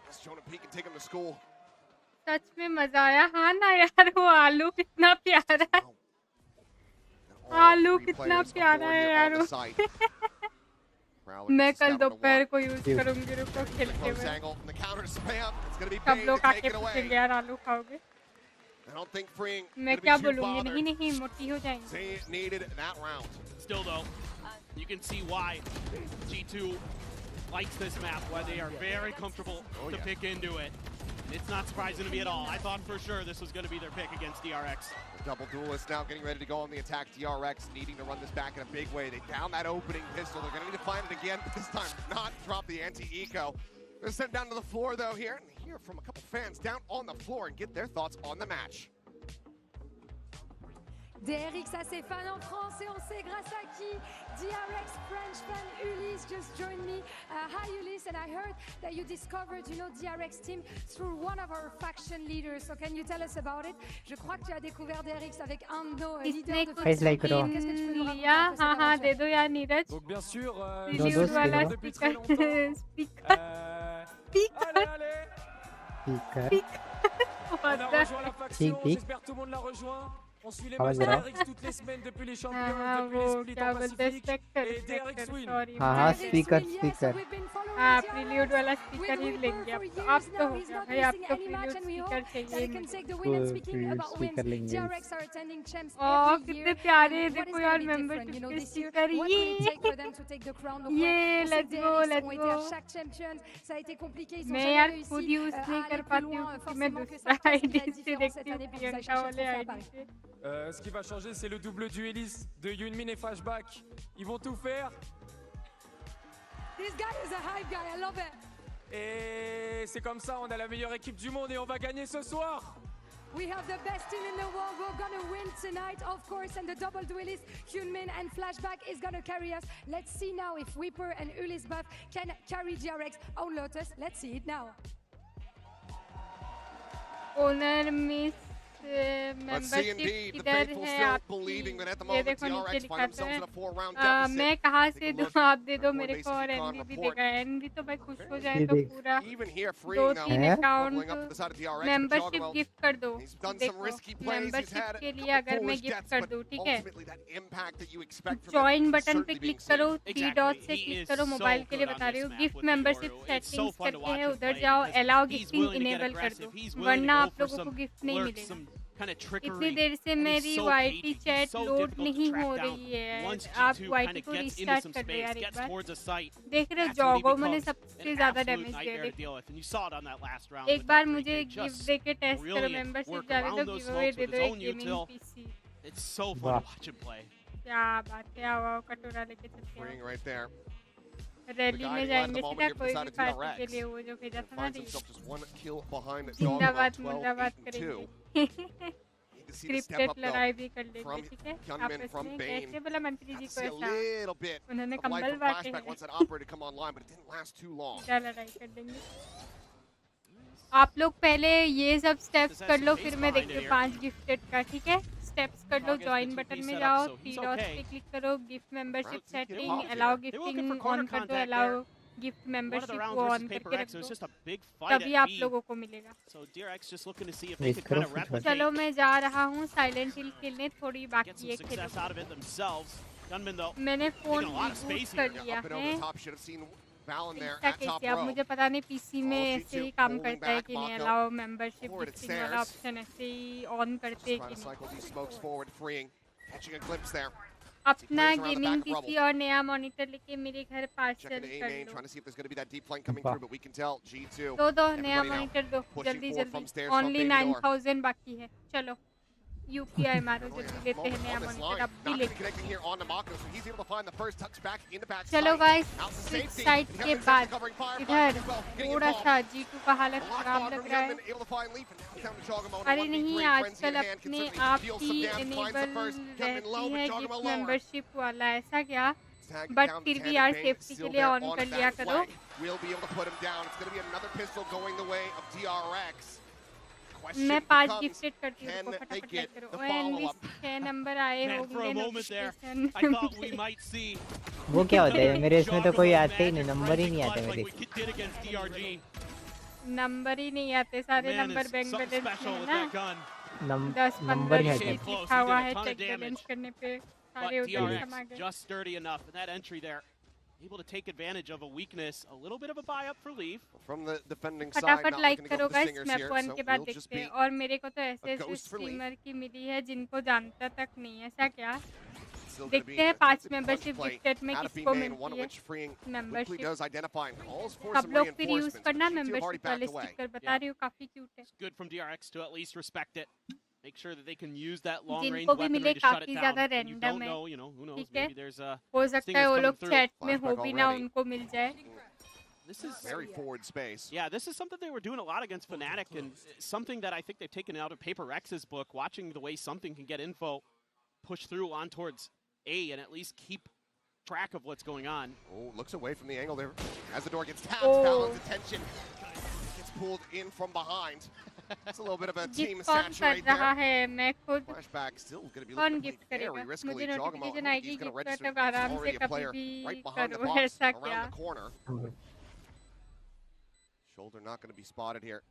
As Jonah P can take him to school. सच में मजा आया। हाँ ना यार, वो आलू कितना प्यारा है, आलू कितना प्यारा है यार। मैं कल दोपहर को यूज करूंगी, रुको खेलते हुए। सब लोग आके पूछेंगे यार आलू खाओगे। I don't think freeing मैं gonna क्या be too बोलूँगी bothered. नहीं मोटी हो जाएंगी They needed that round. Still though, you can see why G2 likes this map, why they are very comfortable to pick into it. And it's not surprising to me at all. I thought for sure this was going to be their pick against DRX. The double duelist now getting ready to go on the attack. DRX needing to run this back in a big way. They found that opening pistol. They're going to need to find it again. This time, not drop the anti-eco. They're sent down to the floor though here, and hear from a couple fans down on the floor and get their thoughts on the match. DRX a ses fans en France et on sait grâce à qui. DRX French fan Ulysse just joined me. Hi Ulysse, and I heard that you discovered, DRX team through one of our faction leaders. So can you tell us about it? Je crois que tu as découvert DRX avec un de nos leaders de faction. Qu'est-ce que tu peux nous raconter un peu cette हाँ दे दो यार Neeraj Donc bien sûr, Hollywood वाला depuis très longtemps. speaker Allez. On a rejoint la faction, j'espère que tout le monde l'a rejoint. On suit les matchs DRX toutes les semaines depuis les champions, depuis les splits en Pacifique et DRX win. हाँ speaker हाँ prelude वाला speaker ही लेंगे अब तो हो गया भाई अब तो prelude speaker चाहिए speaker लेंगे ओह कितने प्यारे देखो यार membership के speaker ये let's go मैं यार खुद यूज नहीं कर पाती हूँ क्योंकि मैं दूसरा आईडी से देखती हूँ प्रियंका वाले आईडी से Ce qui va changer, c'est le double dueliste de Yunmin et Flashback. Ils vont tout faire. This guy is a hype guy, I love it. Et c'est comme ça, on a la meilleure équipe du monde et on va gagner ce soir. We have the best team in the world. We're gonna win tonight, of course, and the double duelist Hyunmin and Flashback is gonna carry us. Let's see now if Whipper and Ulysse Buff can carry DRX on Lotus. Let's see it now. Owner miss Let's see indeed, the faithful still believing that at the moment DRX find themselves in a 4-round deficit. मैं कहाँ से दूँ आप दे दो मेरे को और N V भी देगा एनवी तो भाई खुश हो जाए तो पूरा दो तीन अकाउंट मेंबरशिप गिफ्ट कर दो देखो मेंबरशिप के लिए अगर मैं गिफ्ट कर दूँ ठीक है जॉइन बटन पे क्लिक करो 3 डॉट से क्लिक करो मोबाइल के लिए बता रही हूँ गिफ्ट मेंबरशिप सेटिंग्स करके है उधर जाओ अलाउ गिफ्टिंग इनेबल कर दो वरना आप लोगों को गिफ्ट नहीं मिलेगा इतनी देर से मेरी वाईटी चैट लोड नहीं हो रही है आप वाईटी को रिस्टार्ट कर दो यार एक बार देख रहे हो जॉगो मैंने सबसे ज्यादा डैमेज दिया एक बार मुझे गिफ्ट देके टेस्ट करो मेंबरशिप जाने दो गिवअवे दे दो एक गेमिंग पीसी क्या बात है आओ कटोरा लेके चलते हैं रैली में जाएंगे सीधा कोई भी पार्टी के लिए वो जो भेजा था ना जिंदाबाद करेंगे स्क्रिप्टेड लड़ाई भी कर लेंगे ठीक है आपस में कैसे बोला मंत्री जी को ऐसा उन्होंने कंबल बांटे क्या लड़ाई कर देंगे आप लोग पहले ये सब स्टेप्स कर लो फिर मैं देखती हूँ 5 गिफ्टेड का ठीक है स्टेप्स कर लो जॉइन बटन में जाओ 3 डॉट्स पे क्लिक करो gift membership setting allow gifting on कर दो अलाउ गिफ्ट मेंबरशिप को ऑन करके रख दो तभी आप लोगों को मिलेगा चलो मैं जा रहा हूँ साइलेंट हिल खेलने थोड़ी बाकी है खेलो मैंने फोन बूट कर लिया है अब मुझे पता नहीं पीसी में ऐसे ही काम करता है कि नहीं अलाउ मेंबरशिप गिफ्टिंग वाला ऑप्शन ऐसे ही ऑन करते हैं कि नहीं अपना गेमिंग पीसी और नया मॉनिटर लेके मेरे घर पार्सल कर लो दो नया मॉनिटर दो जल्दी जल्दी ओनली 9000 बाकी है चलो यूपीआई मारो जल्दी लेते हैं नया मॉनिटर अब भी लेते चलो गाइस स्विच साइड के बाद इधर थोड़ा सा G2 का हालत खराब लग रहा है अरे नहीं आजकल अपने आप ही इनेबल रहती है गिफ्ट मेंबरशिप वाला ऐसा क्या बट फिर भी यार सेफ्टी के लिए ऑन कर लिया करो मैं 5 गिफ्टेड करती हूँ फटाफट लाइक करो एनवी 6 नंबर आए होंगे नोटिफिकेशन वो क्या होता है मेरे इसमें तो कोई आते ही नहीं नंबर ही नहीं आते मेरे नंबर ही नहीं आते सारे नंबर बैंक बैलेंस में ना 10-15 लिखा हुआ है चेक बैलेंस करने पे सारे उधर समा गए able to take advantage of a weakness, a little bit of a buy up for Leaf. From the defending side, फटाफट not like looking to go करो for the guys, singers map here, 1 so के बाद we'll just देखते हैं। be और मेरे को तो ऐसे a ऐसे ghost for Leaf. स्ट्रीमर की मिली है जिनको जानता तक नहीं है, ऐसा क्या? Still gonna देखते be हैं a 5 good membership play gifted में out of B किसको main, one of मिलती है which freeing quickly membership. does identify and calls for सब some लोग फिर यूज reinforcements. करना But G2 have already membership backed वाले away. स्टिकर, बता रही हूँ काफी क्यूट है। It's good from DRX to at least respect it. Make sure that they can use that long range जिनको भी मिले weaponry to shut काफी it ज्यादा down. And you random don't है, know, you know, who knows, ठीक है? maybe there's a हो सकता है stingers वो coming लोग through. चैट में हो Flashback भी ना already. उनको मिल जाए। This is very forward space. Yeah, this is something they were doing a lot against Fnatic, and something that I think they've taken out of Paper Rex's book, watching the way something can get info, push through on towards A, and at least keep track of what's going on. Oh, looks away from the angle there. As the door gets tapped, Oh. Fallon's attention gets pulled in from behind. It's a little bit of a team gift कौन कर saturate रहा there. है? मैं खुद। Flashback still going to be कौन looking gift very करेगा? riskily. मुझे Jogamo, notification he's आएगी going to गिफ्ट register. तब आराम से Already a कभी player भी right behind the करो, box, ऐसा क्या? around the corner. Shoulder not going to be spotted here.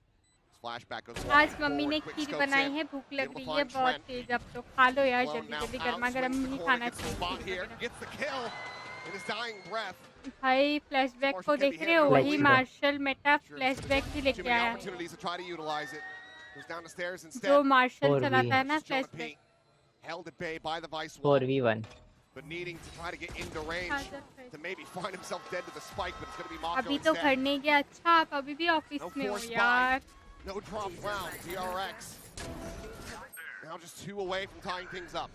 Flashback goes आज forward, मम्मी ने quick खीर scopes बनाई in. है, भूख लग Able to रही है find बहुत Trent. तेज। अब तो खा लो यार Blown जल्दी now जल्दी, out, गर्मा गर्म swings the नहीं corner, खाना gets the spot चाहिए। here, gets the kill in his dying breath. भाई फ्लैशबैक को देख रहे हो? वही मार्शल मेटा फ्लैशबैक ही Too लेके many आया है। opportunities to try to utilize it. Goes down the stairs instead. जो मार्शल चलाता है ना Jonah flashback. P. Held at bay by the vice wall. 4v1 But needing to try to get into range to maybe find himself dead to the spike, but it's going to be Mako अभी तो instead. घर नहीं गया। अच्छा आप अभी भी office No में हो force यार। No drop round, DRX. Now just 2 away from tying things up.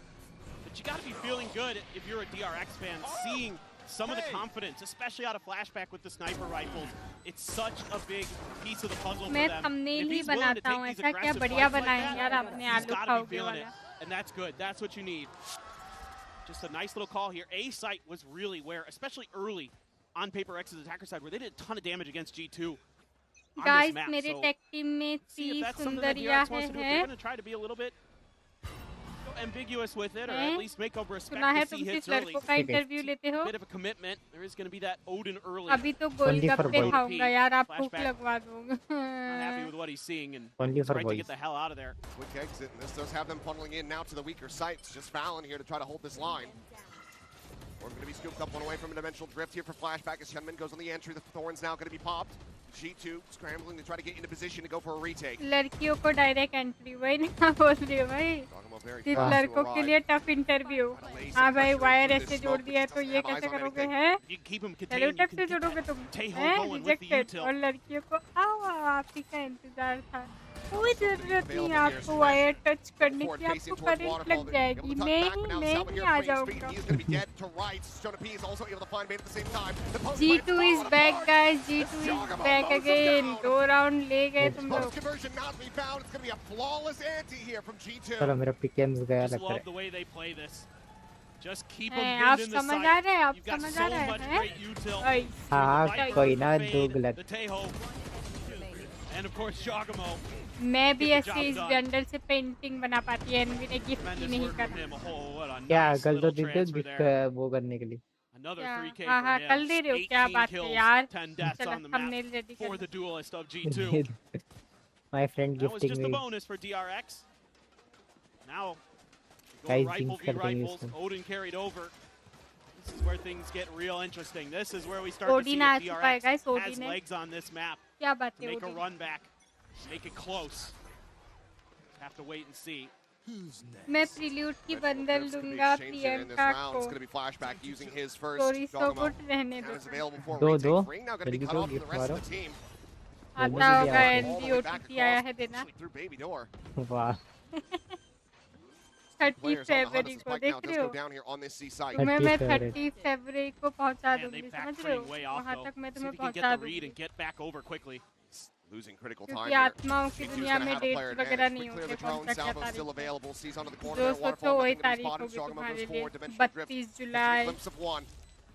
But you got to be feeling good if you're a DRX fan, seeing some of the confidence, especially out of Flashback with the sniper rifles. It's such a big piece of the puzzle for मैं them. Thumbnail If he he's willing to बनाता take हूँ, these ऐसा क्या aggressive बढ़िया fights like बनाए that, यार आपने he's आलू got to खाओगे be feeling it. वाला। And that's good. That's what you need. Just a nice little call here. A site was really where, especially early on Paper X's attacker side, where they did a ton of damage against G2 on guys this map. मेरे So tag team में see if 30 that's something that Sundariya DRX wants to do. If है। they're going to try to be a little bit ambiguous with it, or at least make up respect सुना है to तुम see सिर्फ hits early. लड़कों का interview लेते हो? Bit of a commitment. There is going to be that Odin early. अभी तो गोलगप्पे खाऊंगा यार, आप भूख Flashback. लगवा दोगे। Not happy with what he's seeing, and Only it's for right to boys. get the hell out of there. Quick exit, and this does have them funneling in now to the weaker sites. Just Fallon here to try to hold this line. We're going to be scooped up one away from a dimensional drift here for Flashback as Hyunmin goes on the entry. The Thorn's now going to be popped. G2 scrambling to try to get into position to go for a retake. लड़कियों को direct entry, वही ना बोल रही हो भाई। सिर्फ लड़कों के लिए टफ इंटरव्यू। हाँ भाई वायर ऐसे जोड़ दिया है तो ये कैसे करोगे हैं? सेलोटेप से जोड़ोगे तुम? हैं? रिजेक्टेड। और लड़कियों को आओ आप ही का इंतजार था। कोई जरूरत नहीं आपको वायर टच करने की, आपको करंट लग जाएगी। मैं ही आ जाऊंगा। G2 is back guys, G2 is back again. 2 round ले गए तुम लोग। चलो मेरा पिकेम्स गया Just लगता love है। the way they play this. Just keep हैं, them आप pinned in the समझ आ sight. रहे हैं? आप You've got समझ so आ रहे much हैं? great util. ओए। हाँ कोई ना दो गलत। The Tejo. And of course Jogamo. मैं भी ऐसे इस वेंडर से पेंटिंग बना पाती है, एनवी ने गिफ्ट ही नहीं करा। क्या कल तो दी थी गिफ्ट वो करने के लिए। Another क्या? 3K हाँ for हाँ him. कल दे रहे हो क्या 18 बात है kills, यार? 10 deaths चलो on the map thumbnail ready for कर। the duelist of G2. My friend That was gifting just a me. bonus for DRX. Now, Guys, rifle jinx v करते हैं rifles. इसमें। Odin carried over. This is where things get real interesting. This is where we start to see Odin uh if चुका है DRX guys, has Odin है। legs on this map क्या बात to है make a Odin? run back, make it close. Have to wait and see. मैं prelude की bundle दूंगा प्रियंका को। It's going to be Flashback using his first. Story so Jogamo good रहने दो। is available for a दो retake. दो Ring now going to be जल्दी cut दो off from the gift rest मारो। of the team. आता होगा All NV the way back OTP आया है across, देना। actually through baby door. वाह। 30 Players on the February Hudson को spike देख now रहे does हो? go down here on this C site. तुम्हें मैं 30 30 फरवरी को पहुंचा Man, they दूंगी, back समझ रहे हो? pretty way off वहाँ though. तक मैं See तुम्हें if he can get पहुंचा the read and दूंगी। get back over quickly. Losing critical time क्योंकि here. आत्माओं की G2's दुनिया gonna में have a डेट्स player वगैरह advantage. नहीं We clear होते। the कौन drone. सा क्या Salvo's तारीख? still available. Sees onto the corner जो there. सोचो Waterfall वही nothing gonna be तारीख spotted. होगी Jogamo तुम्हारे goes लिए। forward. Dimensional drift. 32 Gets a July, glimpse of one.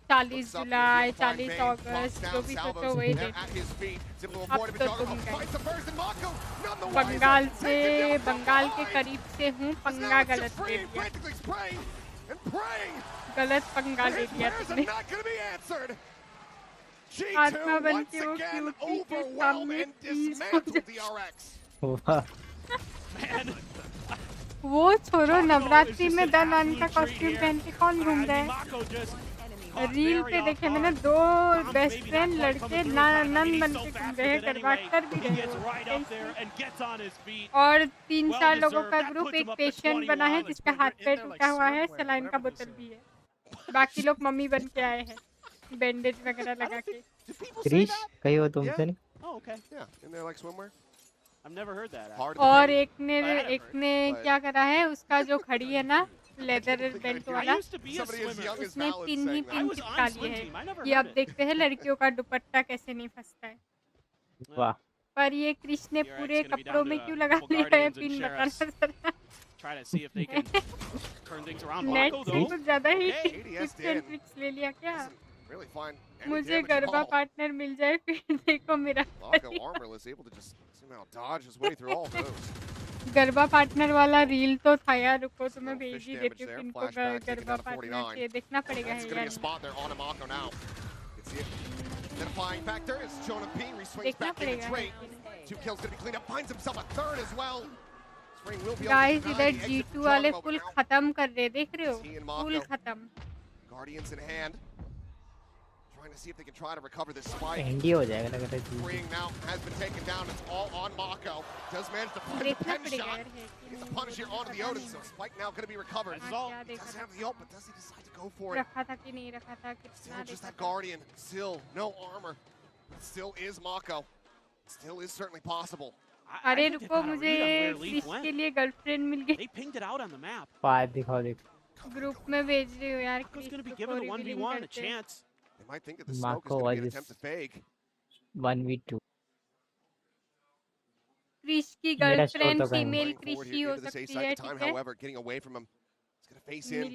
40 Looks up, July, he's able to 40 find Bane. August, Drops जो down. भी सोचो Salvo's वही there date. at his feet. It's able to अब avoid it, तो but तुम Jogamo गए। fights the first and Mako none the wiser. Bengal Takes से, it down from Bengal के behind. करीब से हूँ, Now पंगा it's गलत just दे free, दिया। frantically spraying and praying. गलत पंगा दे His दिया prayers are तुमने। not going to be answered. आत्मा G2 बन once के वो again क्यूटी के overwhelm सामने and प्लीज हो dismantle जाए। DRX. वाह। वो छोड़ो, नवरात्रि में दन का कॉस्ट्यूम पहन के कौन घूम रहा है? रील पे देखे मैंने दो बेस्ट फ्रेंड लड़के नन बन के घूम रहे हैं, गरबा कर भी रहे हैं। और 3-4 लोगों का ग्रुप, एक पेशेंट बना है जिसका हाथ पैर टूटा हुआ है, सलाइन का बोतल भी है, बाकी लोग मम्मी बन के आए हैं बैंडेज वगैरह लगा के। क्रिश कहीं हो तुमसे नहीं? Oh, okay. Yeah, in there like swimwear. I've never heard that. और एक ने क्या करा है, उसका जो खड़ी है ना लेदर बेल्ट वाला, उसने पिन ही पिन चिपका लिए है। ये अब देखते हैं लड़कियों का दुपट्टा कैसे नहीं फंसता है। वाह। पर ये कृष्ण ने पूरे कपड़ों में क्यों लगा लिया है पिन, बताना जरा। नेट से कुछ ज्यादा ही टिप्स एंड ट्रिक्स ले लिया क्या? मुझे गरबा पार्टनर मिल जाए फिर देखो मेरा। गरबा पार्टनर वाला रील तो था यार, रुको तो मैं भेज ही देती हूँ इनको गरबा पार्टनर से, देखना पड़ेगा है यार। देखना पड़ेगा। गाइस इधर G2 वाले फुल खत्म कर रहे, देख रहे हो, फुल खत्म। Guardians in hand. Trying to see if they can try to recover this spike. Andy हो जाएगा लग रहा है। Freeing now has been taken down. It's all on Mako. Does manage to find the pen shot. Gets the punish here onto the Odin. So spike now going to be recovered. Doesn't have the ult, but does he decide to go for it? रखा था कि नहीं रखा था, कितना Still just that Guardian. Still no armor. But still is Mako. Still is certainly possible. अरे रुको, मुझे क्रिश के लिए गर्लफ्रेंड मिल गई। They pinged it out on the map. पाँच दिखाओ देख। ग्रुप में भेज रही हूँ यार। Who's going to be given a 1v1 a chance? They might think that the smoke is going to be an attempt to fake. 1v2. Krrish की girlfriend female क्रिश ही हो सकती है, ठीक है? However, getting away from him. He's going to face in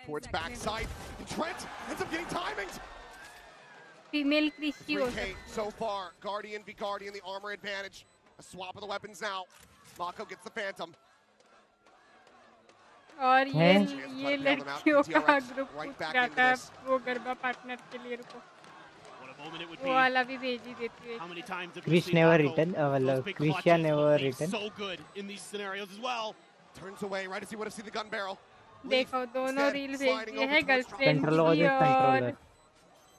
towards backside. And Trent ends up getting timings. Female क्रिश ही हो सकती है। So far, Guardian v Guardian, the armor advantage. A swap of the weapons now. Mako gets the Phantom. और ये लड़कियों का group पूछ रहा था वो गरबा पार्टनर के लिए, रुको वो वाला भी भेज ही देती है। क्रिश नेवर रिटर्न, मतलब क्रिशिया नेवर रिटर्न। देखो दोनों रील भेज दिए हैं, गर्लफ्रेंड की और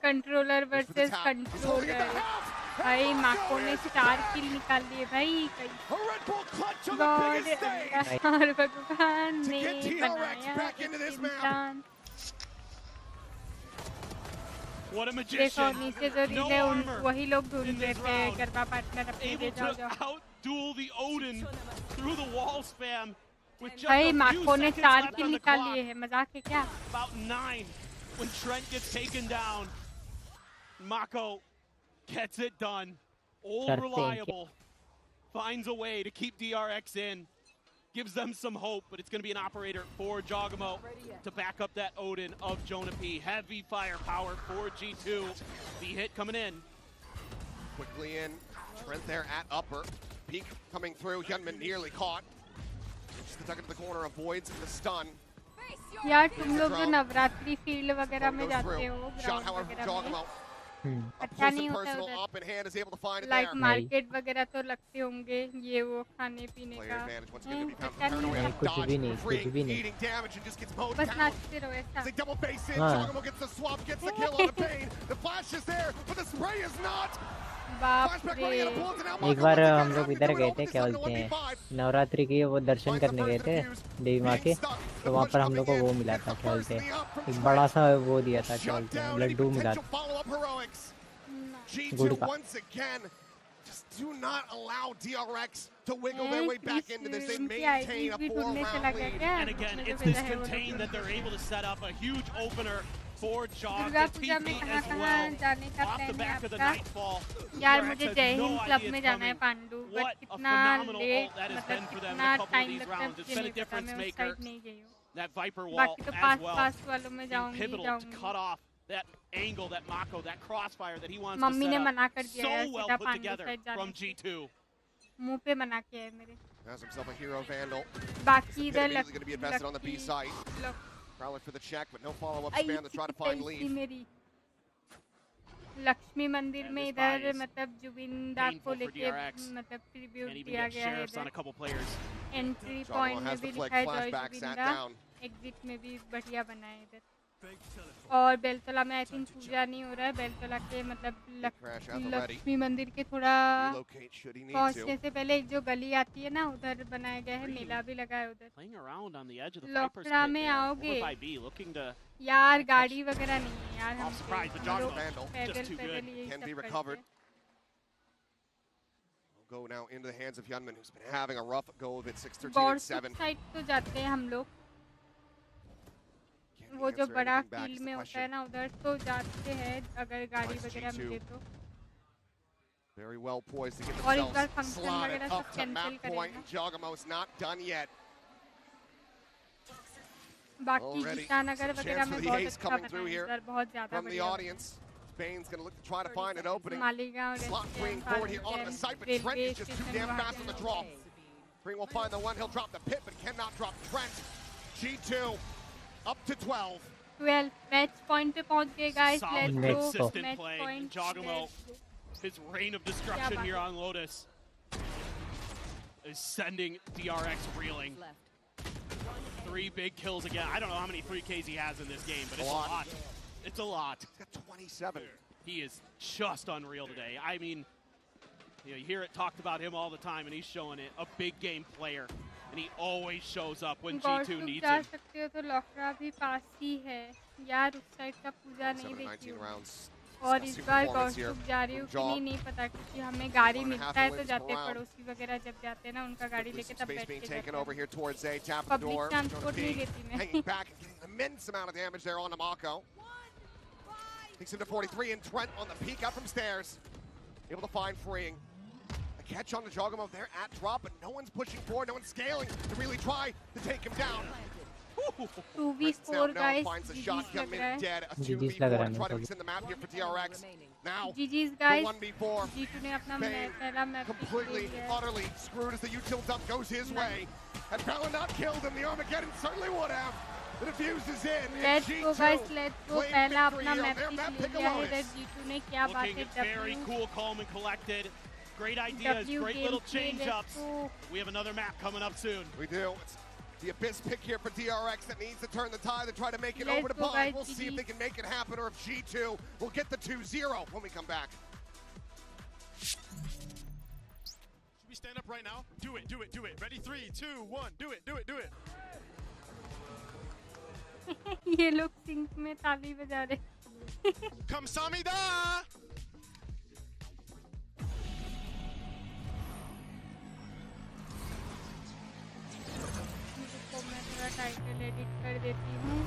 कंट्रोलर वर्सेस कंट्रोलर। भाई माको ने 4 किल निकाल लिए भाई। गॉड और भगवान ने बनाया इंसान। देखो नीचे जो रील है वही लोग ढूंढ रहे थे गरबा पार्टनर अपने लिए। जाओ जाओ भाई, माको ने 4 किल निकाल लिए हैं, मजाक है क्या? Mako gets it done. All reliable. Finds a way to keep DRX in. Gives them some hope, but it's going to be an operator for Jogamo to back up that Odin of Jonah P. Heavy firepower for G2. The hit coming in. Quickly in. Trent there at upper. Peek coming through. Hyunmin nearly caught. Just the duck into the corner, avoids the stun. यार तुम लोग जो Navratri field वगैरह में जाते हो, ground वगैरह में, अच्छा नहीं होता उधर? लाइक मार्केट वगैरह तो लगते होंगे, ये वो खाने पीने का अच्छा नहीं होता? कुछ भी नहीं, कुछ भी नहीं, बस नाचते रहो ऐसा। बाप रे। एक बार हम लोग इधर गए थे, क्या बोलते हैं, नवरात्रि के वो दर्शन करने गए थे देवी माँ के, तो वहाँ पर हम लोग को वो मिला था, क्या बोलते हैं, एक बड़ा सा वो दिया था, क्या बोलते हैं, लड्डू मिला था गुड़ का। Do not allow DRX to wiggle their way back into this. They maintain a 4-round lead. And again, it's this contain that they're able to set up a huge opener for Jog. Durga Puja में कहाँ जाने का plan है आपका? यार मुझे जय Hind club में जाना है पांडु, बट कितना लेट, मतलब कितना टाइम लगता है मुझे नहीं पता, मैं उस साइड नहीं गई हूँ। बाकी तो पास वालों में जाऊँगी। That angle, that Mako, that crossfire that he wants to set up, मना कर दिया so well put together from G2. मुंह पे मना किया है मेरे। Has himself a hero vandal. बाकी इधर going to be invested on the B side. Prowler for the check, but no follow-up spam to try to find lead. मेरी लक्ष्मी मंदिर में इधर मतलब जुबिंदा को लेके मतलब ट्रिब्यूट दिया गया है इधर। एंट्री पॉइंट में भी लिखा है जॉय जुबिंदा, एग्जिट में भी बढ़िया बना है इधर। और बेलतला में आई थिंक पूजा नहीं हो रहा है। बेलतला के मतलब लक्ष्मी मंदिर के थोड़ा पहुंचने से पहले एक जो गली आती है ना, उधर बनाया गया है, मेला भी लगा है उधर। लोकड़ा में आओगे यार? गाड़ी वगैरह नहीं है यार, हम लोग पैदल पैदल यही सब करते हैं। Go now into the hands of Hyunmin, who's been having a rough go of it. 6-13-7. Side तो जाते हैं हम लोग, वो जो बड़ा फील्ड में होता है ना, उधर तो जाते हैं अगर गाड़ी वगैरह मिले तो। Very well poised to get themselves slotted up to map point. Jagamo's not done yet. बाकी गीतानगर वगैरह में बहुत अच्छा बना है सर, बहुत ज़्यादा from the audience. Spain's going to look to try to find an opening. Slot Green forward here onto the site, but Trent is just too damn fast on the draw. Green will find the one. He'll drop the pit, but cannot drop Trent. G2 up to 12. 12 match point पे पहुंच गए guys. Solid, Let's go. consistent Match play. point. Jagamo, his reign of destruction here on Lotus is sending DRX reeling. 3 big kills again. I don't know how many 3Ks he has in this game, but it's a lot. It's a lot. He's got 27. He is just unreal today. I mean, you hear it talked about him all the time, and he's showing it. A big game player, and he always shows up when G2 needs him. सकते हो तो लॉकड़ा भी पास ही है यार, उस side का पूजा नहीं देखी और इस बार गौरव जा रही हूँ कि नहीं पता, क्योंकि हमें गाड़ी मिलता है तो जाते पड़ोसी वगैरह जब जाते हैं ना, उनका गाड़ी लेके तब बैठ के जाते हैं। पब्लिक ट्रांसपोर्ट नहीं लेती मैं। Immense amount of damage there on Namako. Takes him to 43, and Trent on the peek out from stairs. Able to find freeing. A catch on the Jogamo there at drop, but no one's pushing forward, no one's scaling to really try to take him down. 2v4 guys, finds the shot, Hyunmin dead. A GG's 2v4 to try to extend the map here for DRX. Now, GG's the guys, 1v4. G2 ने अपना पहला match Completely, utterly screwed as the util dump goes his way. Had Bella not killed him, the Armageddon certainly would have. The diffuse is in. Let's go guys, let's go. पहला अपना map ले लिया है इधर G2 ने, क्या बात है। Very cool, calm and collected. Great ideas, great little change-ups. We have another map coming up soon. We do. It's the Abyss pick here for DRX that needs to turn the tide and try to make it over to Bond. We'll see if they can make it happen or if G2 will get the 2-0 when we come back. Should we stand up right now? Do it, do it, do it. Ready? 3, 2, 1. Do it, do it, do it. ये लोग sink में ताली बजा रहे। Kamsamida! मैं थोड़ा title edit कर देती हूँ।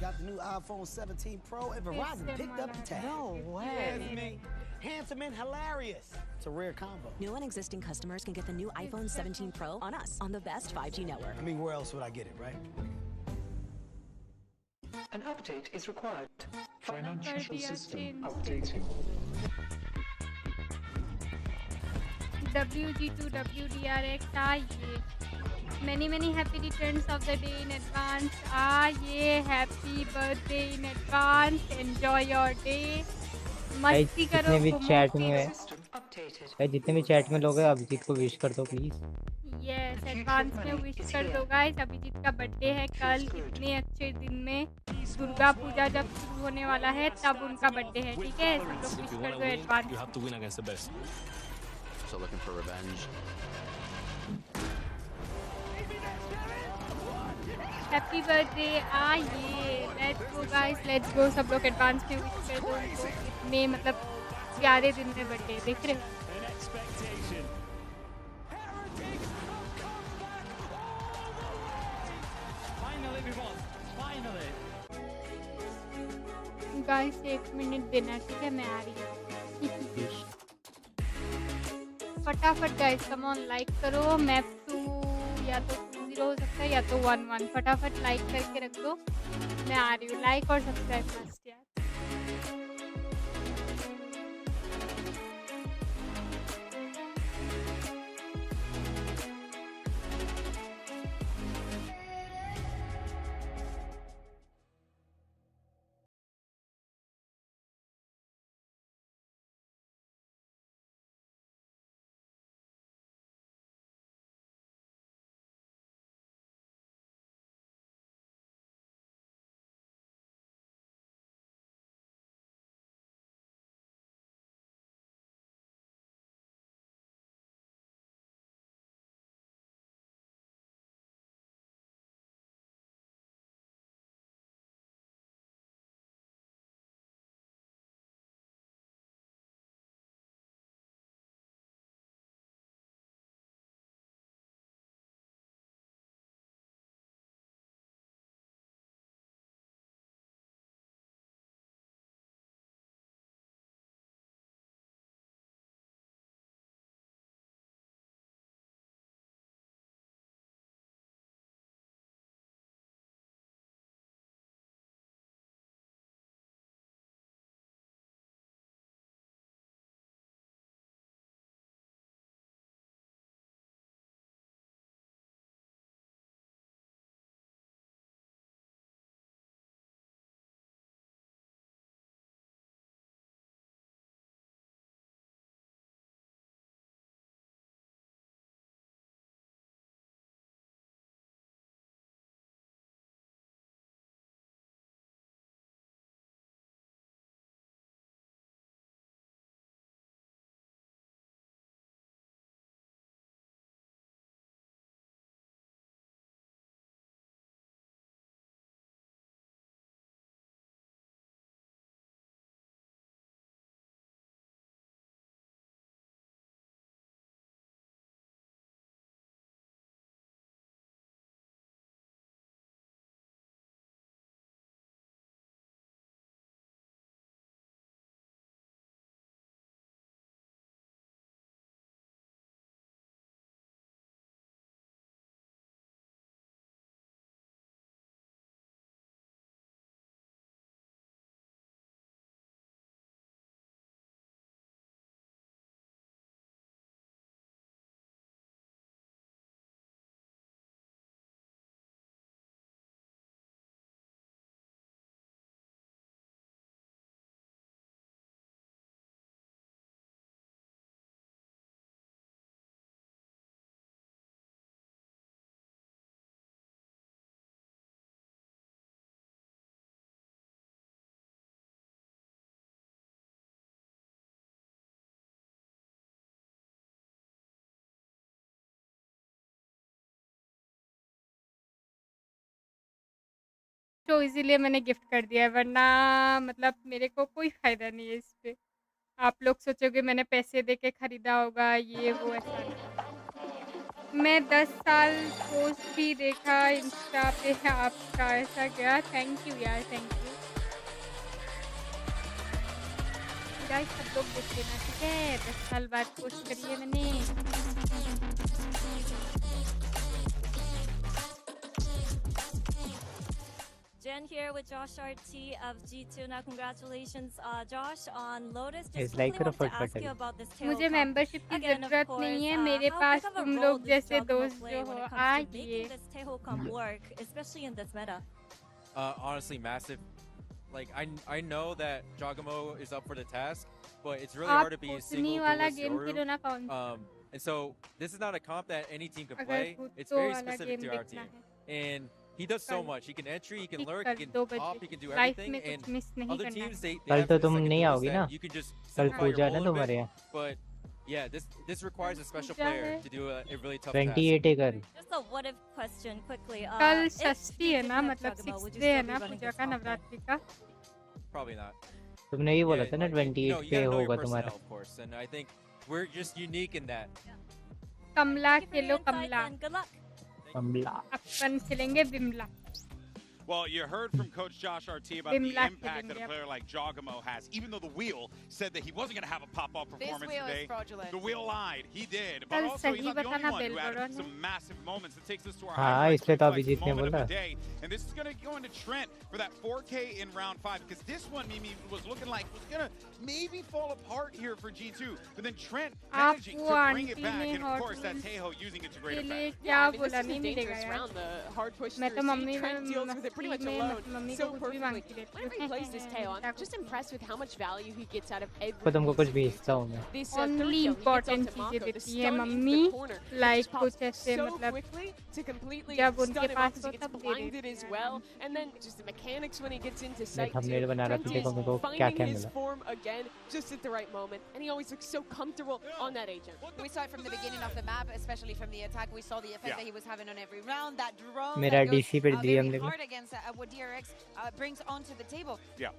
Got the new iPhone 17 Pro and Verizon picked up the tab. No way. Handsome and hilarious. It's a rare combo. New and existing customers can get the new iPhone 17 Pro on us on the best 5G network. I mean, where else would I get it, right? An update is required. Financial system updating. WG2 WDRX आइए। Many happy returns of the day in advance। आइए, happy birthday in advance। Enjoy your day। मस्ती करो। जितने भी chat में भाई, जितने भी चैट में लोग हैं, अभिजीत को विश कर दो प्लीज। यस, एडवांस में विश कर दो गाइस। अभिजीत का बर्थडे है कल, इतने अच्छे दिन में। दुर्गा पूजा जब शुरू होने वाला है तब उनका बर्थडे है, ठीक है? सब लोग विश कर दो advance. You have to win against the best. So looking for revenge. Happy birthday आइए। Let's go guys, let's go. सब लोग एडवांस में विश कर दो उनको। इतने मतलब प्यारे दिन में बर्थडे देख रहे हो। गाइस 1 मिनट देना, ठीक है? मैं आ रही हूँ। फटाफट गाइस, कम ऑन लाइक करो। मैप 2 या तो 2-0 हो सकता है या तो 1-1। फटाफट लाइक करके रख दो, मैं आ रही हूँ। लाइक और सब्सक्राइब मस्ट यार। तो इसीलिए मैंने गिफ्ट कर दिया है, वरना मतलब मेरे को कोई फ़ायदा नहीं है इस पे। आप लोग सोचोगे मैंने पैसे दे के खरीदा होगा ये वो, ऐसा नहीं। मैं 10 साल पोस्ट भी देखा इंस्टा पे आपका, ऐसा क्या? थैंक यू यार, थैंक यू। गाइस सब लोग देख लेना, ठीक है? 10 साल बाद पोस्ट करी है मैंने। Jen here with Josh RT of G2. Now, congratulations, Josh, on Lotus. It's Just like quickly a wanted to ask football. you about this tail मुझे comp. मेंबरशिप की Again, of ज़रूरत course, नहीं है, मेरे how pass big of a तुम role लोग does जैसे Giacomo दोस्त play जो when हो it comes to आइए। making this tail comp work, especially in this meta? Honestly, massive. Like I know that Giacomo is up for the task, but it's really आप hard to be a उतनी single वाला duelist game खेलो ना कौन? and so this is not a comp that any team can अगर play. It's कुत्तों very वाला specific game to our देखना team, है। and he does so कल much. He can entry, he can ठीक lurk, कर he can 2 top, बजे। he can do life everything. में कुछ And मिस नहीं other करना teams है। they कल have तो the तुम second नहीं duelist आओगी ना? that you can just कल simplify your पूजा है role ना a bit. तुम्हारे यहाँ? But yeah, this requires a special Puja player है। to do a really tough task. 28 है कल। Just a what if question quickly. कल If षष्ठी you है didn't ना, have मतलब Giacomo, would 6th you day है still be ना running Puja this का, comp then? नवरात्रि का। Probably not. तुमने ही बोला Yeah, था ना like, you 28 पे gotta know your होगा personnel, तुम्हारा। of course, and I think we're just unique in that. Kamala Thank you for Khelo your insights Kamala. and good luck. कमला। अपन खेलेंगे Bimla. Well, you heard from Coach Josh RT about the Bimla impact that a खेलेंगे। player like Giacomo has, even though the wheel said that he wasn't going to have a pop-off performance wheel is today. fraudulent. The wheel lied. He did. But कल also, he's सही not the only बताना one who had बेलबरन है। some massive moments. That takes us to our हाँ highlights इसलिए तो reflex Abhijit ने moment of बोला। the day. And this is going to go into Trent for that 4K in round 5. Because this one, Mimi, was looking like was going to maybe fall apart here for G2. But then Trent managing वो to bring it aunty back. ने And of hot course, that wheels Tejo using it to great के लिए effect. क्या Yeah, I mean, this बोला is a नहीं मिलेगा dangerous यार। round. The hard push मैं through. तो See, mummy Trent deals with it pretty much में alone मम्मी so को कुछ भी perfectly. मांगती रहती Whenever he plays this tail, I'm just impressed with how much value he gets out of every को तुमको कुछ piece of use. भेजता हूँ मैं। This Only third kill, he gets important onto चीजें Mako, the देती है stun mummy, into the corner. It like just pops कुछ ऐसे so मतलब quickly to completely जब stun उनके him पास off because हो he gets तब दे blinded देती as है। well. And then just the mechanics when he gets into मैं sight थंबनेल too. बना रहा था, Trent देखो is मेरे को क्या finding क्या his मिला। form again just at the right moment. And he always looks so comfortable on that agent. We saw it from the beginning of the map, especially from the attack. We saw the effect that he was having on every round. That drone मेरा that goes DC पे very DM लेना। hard against what DRX brings onto the table. Yeah.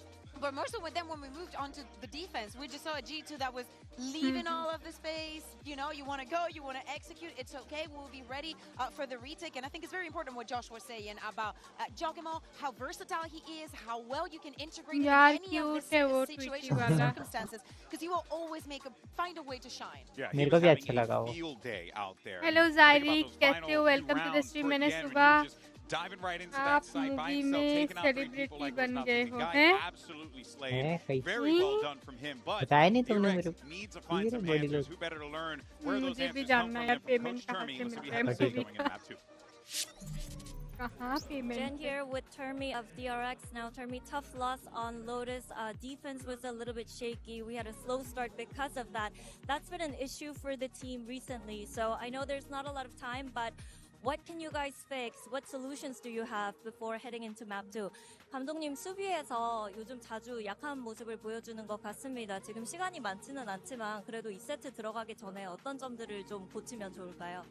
But more so with them when we moved on to the defense, we just saw a G2 that was leaving all of the space. You know, you want to go, you want to execute, it's okay. We'll be ready for the retake. And I think it's very important what Josh was saying about Giacomo, how versatile he is, how well you can integrate in यार any of cute है वो the ट्विटी situations and वाला। circumstances, because he will always find a way to shine. Yeah, मेरे he को was भी having अच्छा a लगा वो। field day out there. Hello And think जायरी, about those कैसे final हो? few welcome to the rounds stream. toward मैंने the end when सुबह he was just diving right into आप that site by movie himself, में taking out 3 people celebrity like बन was गए nothing. हो The guy हैं? absolutely हैं, slayed. कैसे? Very well done from him. But बताया नहीं तुमने मेरे DRX को। needs to find ये some बड़ी answers. लोग। Who better to learn where those मुझे भी answers come जानना from है यार than from पेमेंट Coach कहाँ Termy. से So we मिलता है have to see movie going in का। map 2. कहाँ Jen payment here with Termy of DRX. Now, Termy, tough loss on Lotus. Defense was a little bit shaky. We had a slow start because of that. That's been an issue for the team recently. So I know there's not a lot of time, but what can you guys fix? What solutions do you have before heading into map 2? 감독님 수비에서 요즘 자주 약한 모습을 보여주는 것 같습니다. 지금 시간이 많지는 않지만 그래도 2세트 들어가기 전에 어떤 점들을 좀 고치면 좋을까요?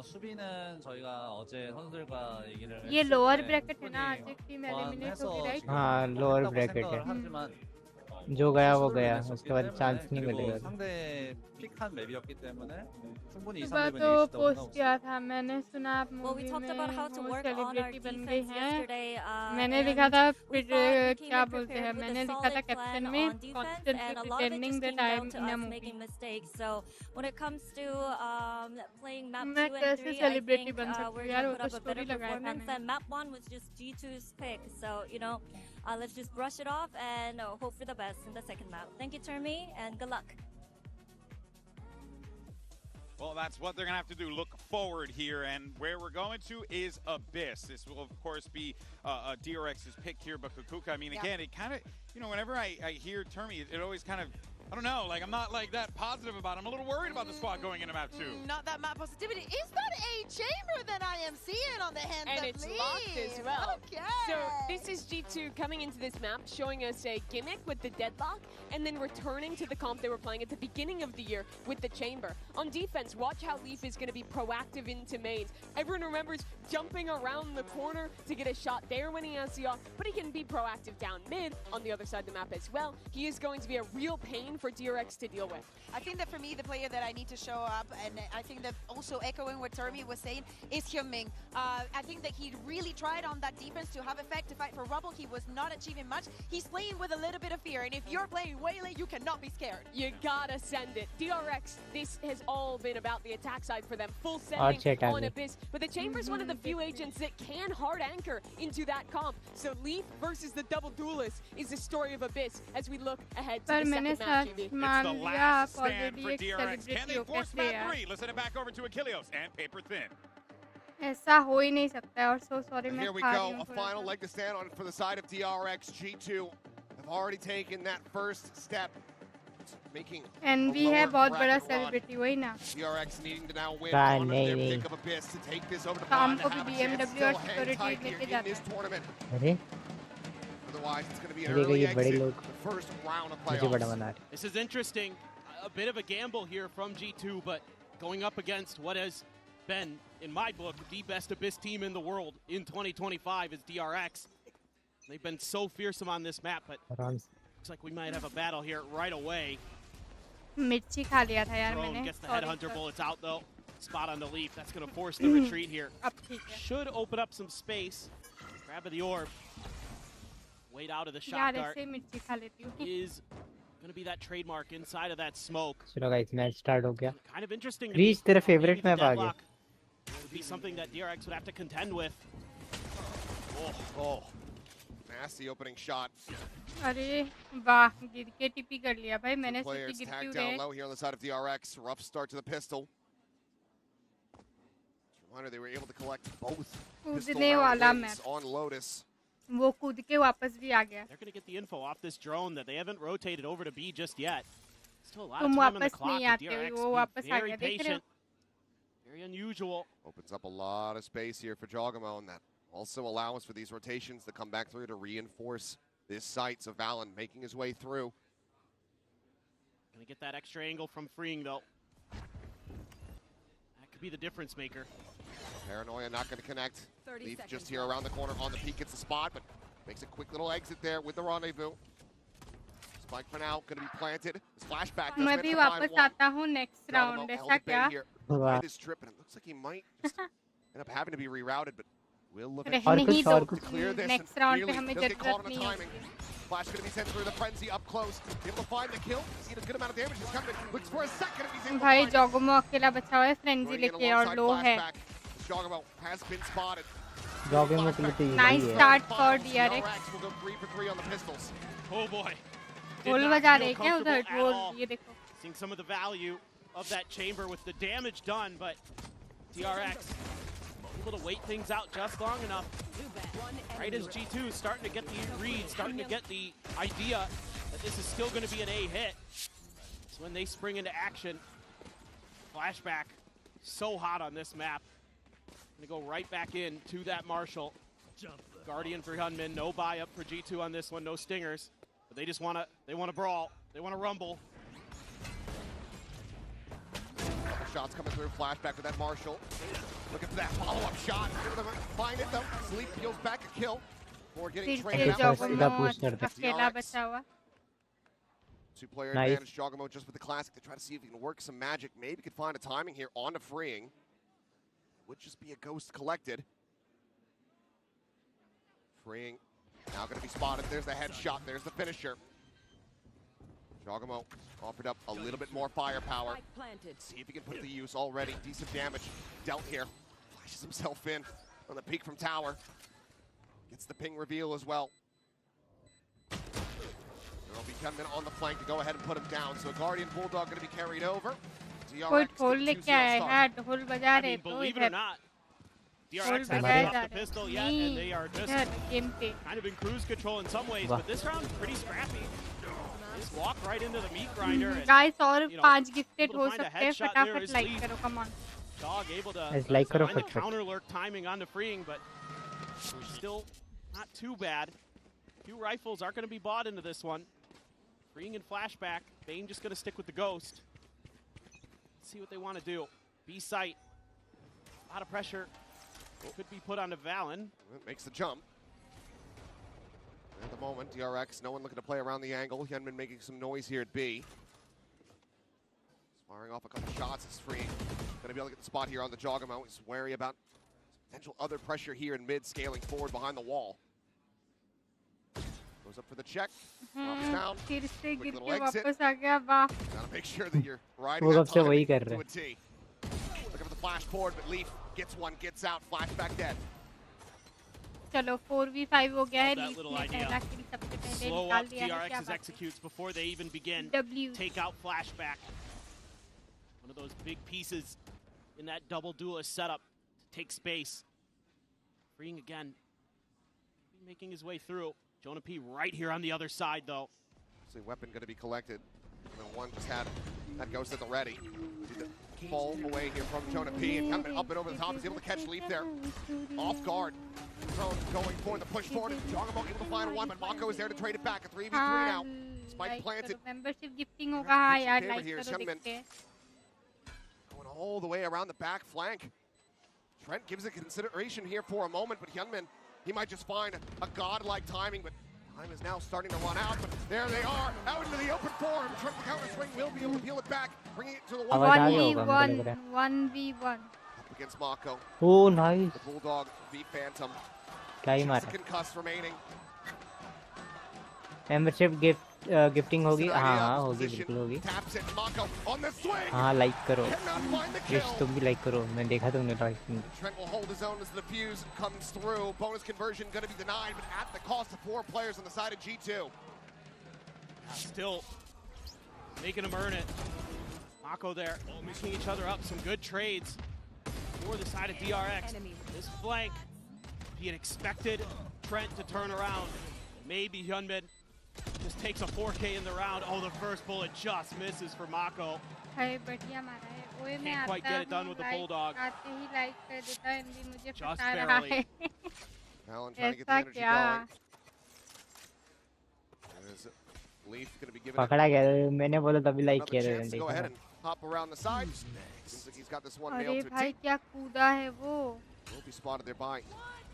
수비는 저희가 어제 선수들과 얘기를 ये 했을 lower 때 bracket है ना, आज 충분히 एक team eliminate 보완해서 होगी right? 지금 हाँ lower 한다고 bracket 생각을 है। 하지만 जो गया वो 시도를 गया, 해냈었기 उसके बाद चांस 때문에 नहीं 그리고 मिलेगा। 상대 픽한 맵이었기 때문에 충분히 2, सुबह 3렙은 तो 이길 수 있다고 पोस्ट 생각하고 किया था मैंने, सुना आप Well, we मूवी talked में about how to वो work on our सेलिब्रिटी बन गई defense हैं। yesterday. मैंने And लिखा था we फिर thought we came क्या in बोलते हैं, prepared with मैंने a लिखा था solid कैप्शन plan में on defense, constantly and a lot of it pretending just that came I down am to in a us movie. making mistakes. So when it comes to playing map 2 मैं and कैसे 3, I celebrity think बन सकती we're हूँ यार, going वो to put तो up a better story लगाया था performance. मैंने। And map 1 was just G2's pick. So, you know, let's just brush it off and hope for the best in the second map. Thank you, Termy, and good luck. Well, that's what they're going to have to do. Look forward here, and where we're going to is Abyss. This will, of course, be DRX's pick here, but Kukuka, I mean, again, it kind of, you know, whenever I hear Termy, it always kind of I don't know, like I'm not like that positive about it. I'm a little worried about the squad going into map 2. Not that map positivity. Is that a chamber that I am seeing on the hand? And it's locked as well. Okay. So this is G2 coming into this map, showing us a gimmick with the deadlock, and then returning to the comp they were playing at the beginning of the year with the chamber. On defense, watch how Leaf is going to be proactive into mains. Everyone remembers jumping around the corner to get a shot there when he has the off, but he can be proactive down mid on the other side of the map as well. He is going to be a real pain for DRX to deal with. I think that for me, the player that I need to show up, and I think that also echoing what Termi was saying, is Hyunmin. I think that he really tried on that defense to have effect to fight for Rubble. He was not achieving much. He's playing with a little bit of fear, and if you're playing Waylay, you cannot be scared. You gotta send it. DRX, this has all been about the attack side for them. Full sending on Abyss. But the Chamber's one of the few agents that can hard anchor into that comp. So Leaf versus the double duelist is the story of Abyss as we look ahead to the second match. It's the last stand for DRX. Can they force map 3? Let's send it back over to Achilles and Paper Thin. ऐसा हो ही नहीं सकता है और so sorry मैं Here we खा go, रही हूँ a final leg to stand on for the side of DRX. G2 have already taken that first step, making and we have बहुत बड़ा celebrity वही ना DRX needing to now win on their pick of Abyss to take this over the pond to have a chance still hang tight here in this tournament. Otherwise, it's going to be an early exit, the first round of playoffs. This is interesting. A bit of a gamble here from G2, but going up against what has been, in my book, the best Abyss team in the world in 2025 is DRX. They've been so fearsome on this map, but looks like we might have a battle here right away. मिर्ची खा लिया था यार Drone मैंने gets the headhunter bullets out though. Spot on the Leaf. That's going to force the retreat here. Should open up some space. Grab of the orb. Wait out of the shot dart. Is going to be that trademark inside of that smoke. चलो guys, match start हो गया. Kind of interesting. Reach तेरा favorite map आ गया. Would be something that DRX would have to contend with. Oh, nasty opening shot. अरे वाह गिर के टिपी कर लिया भाई मैंने Players सोची गिर tagged क्यों down रहे low here on the side of DRX. Rough start to the pistol. Reminder, they were able to collect both pistol rounds on Lotus. वो कूद के वापस भी आ गया They're going to get the info off this drone that they haven't rotated over to B just yet. Still a lot तुम of time on the वापस clock. नहीं but आते DRX वो वापस being आ very गया देख रहे हो patient. Very unusual. Opens up a lot of space here for Jogamo, and that also allows for these rotations to come back through to reinforce this site. So Valen making his way through. Going to get that extra angle from Freeing though. That could be the difference maker. Paranoia not going to connect. Leaf just here around the corner on the peak, gets the spot, but makes a quick little exit there with the rendezvous. Spike for now, going to be planted. This flashback does मैं भी वापस आता हूँ next round ऐसा क्या Wow. This trip, and it looks like he might just end up having to be rerouted, but we'll look at नहीं दो to clear this. next round पे Clearly, हमें he'll get caught जरूरत on the नहीं timing. Flash going to be sent through the frenzy up close. Able to find the kill. Seen a good amount of damage. He's coming. Looks for a second if he's able to भाई find it. जोगोमो अकेला बचा हुआ है frenzy लेके और लो है Jogamo has been spotted. Jogamo के लिए तो nice start for DRX will go 3 for 3 on the pistols. Oh boy. ढोल बजा रहे क्या उधर ढोल ये देखो Seeing some of the value of that chamber with the damage done, but DRX able to wait things out just long enough. Right as G2 is starting to get the read, starting to get the idea that this is still going to be an A hit. So when they spring into action, flashback, so hot on this map. Gonna go right back in to that Marshall. Guardian for Hyunmin, no buy up for G2 on this one, no stingers. But they just wanna brawl, they wanna rumble. Shots coming through, flashback with that Marshall. Looking for that follow-up shot. Find it though. Sleep peels back a kill. Before getting trained out. Two-player advantage. Jogamo just with the classic to try to see if he can work some magic. Maybe could find a timing here on the freeing. Would just be a ghost collected. Freeing. Now going to be spotted. There's the headshot. There's the finisher. Jogamo offered up a little bit more firepower. See if he can put it to use already. Decent damage dealt here. Flashes himself in on the peak from tower. Gets the ping reveal as well. There'll be 10 minutes on the flank to go ahead and put him down. So Guardian Bulldog going to be carried over. कोई ढोल लेके आया है ढोल बजा रहे तो believe it or not, DRX hasn't dropped the pistol yet, and they are just kind of in cruise control in some ways, but this round pretty scrappy. Just walk right into the meat grinder. Guys, और 5 gifted हो सकते हैं, फटाफट like करो, come on. Dog able to like करो find the फटाफट. counter lurk timing on the freeing, but still not too bad. Few rifles are going to be bought into this one. Freeing and flashback. Bane just going to stick with the ghost. Let's see what they want to do. B site. A lot of pressure could be put onto Valen. It makes the jump. At the moment, DRX, no one looking to play around the angle. Hyunmin making some noise here at B. Firing off a couple shots is free. Going to be able to get the spot here on the Jogamo. He's wary about potential other pressure here in mid, scaling forward behind the wall. Goes up for the check. Drops down. फिर से Quick गिर little के exit. वापस आ गया, वाह. Gotta make sure that you're riding वो that कब से वही timing कर रहे to a T. Looking for the flash forward, but Leaf gets one, gets out, flashback dead. चलो 4v5 हो गया है. That लीफ little ने idea. पहला किल सबसे पहले Slow निकाल up दिया है. क्या DRX's बात है. executes before they even begin. W. Take out flashback. One of those big pieces in that double duelist setup to take space. Freeing again. Making his way through. Jonah P right here on the other side though. So weapon going to be collected. And then one just had that ghost at the ready. See the fall away here from Jonah P. And Hyunmin up and over the top. He's able to catch Leaf there. Off guard. Drone going for the push forward. Jogamo able to find one, but Mako is there to trade it back. A 3v3 now. Spike planted. Membership gifting होगा, हाँ यार, like here, करो Hyunmin. देखते हैं. Going all the way around the back flank. Trent gives it consideration here for a moment, but Hyunmin, he might just find a godlike timing, but time is now starting to run out, but there they are, out into the open forum. Trent the counter swing will be able to peel it back, bringing it to the 1v1, 1v1. Up against Mako. Oh, nice. The Bulldog v Phantom. क्या ही मारा. Concussed remaining. Membership gifting होगी. हाँ होगी, बिल्कुल होगी. हाँ like करो. Wish तुम भी लाइक करो. मैं देखा तुमने like. Trent will hold his own as the defuse comes through. Bonus conversion going to be denied, but at the cost of 4 players on the side of G2. Still making them earn it. Mako there, mixing each other up. Some good trades for the side of DRX. This flank, he had expected Trent to turn around. Maybe Hyunmin just takes a 4K in the round. Oh, the first bullet just misses for Mako. है बढ़िया मारा है. ओए मैं Can't quite get it done with the Bulldog. आते ही like कर देता है, इनकी मुझे Just फंसा रहा barely. है. Alan trying to get the ऐसा energy क्या? going. There's Leaf going to be given पकड़ा गया. मैंने बोला तभी लाइक another किया chance to go ahead था. and hop around the side. Seems like he's got this one अरे nailed to a भाई T. क्या कूदा है वो. Will be spotted there by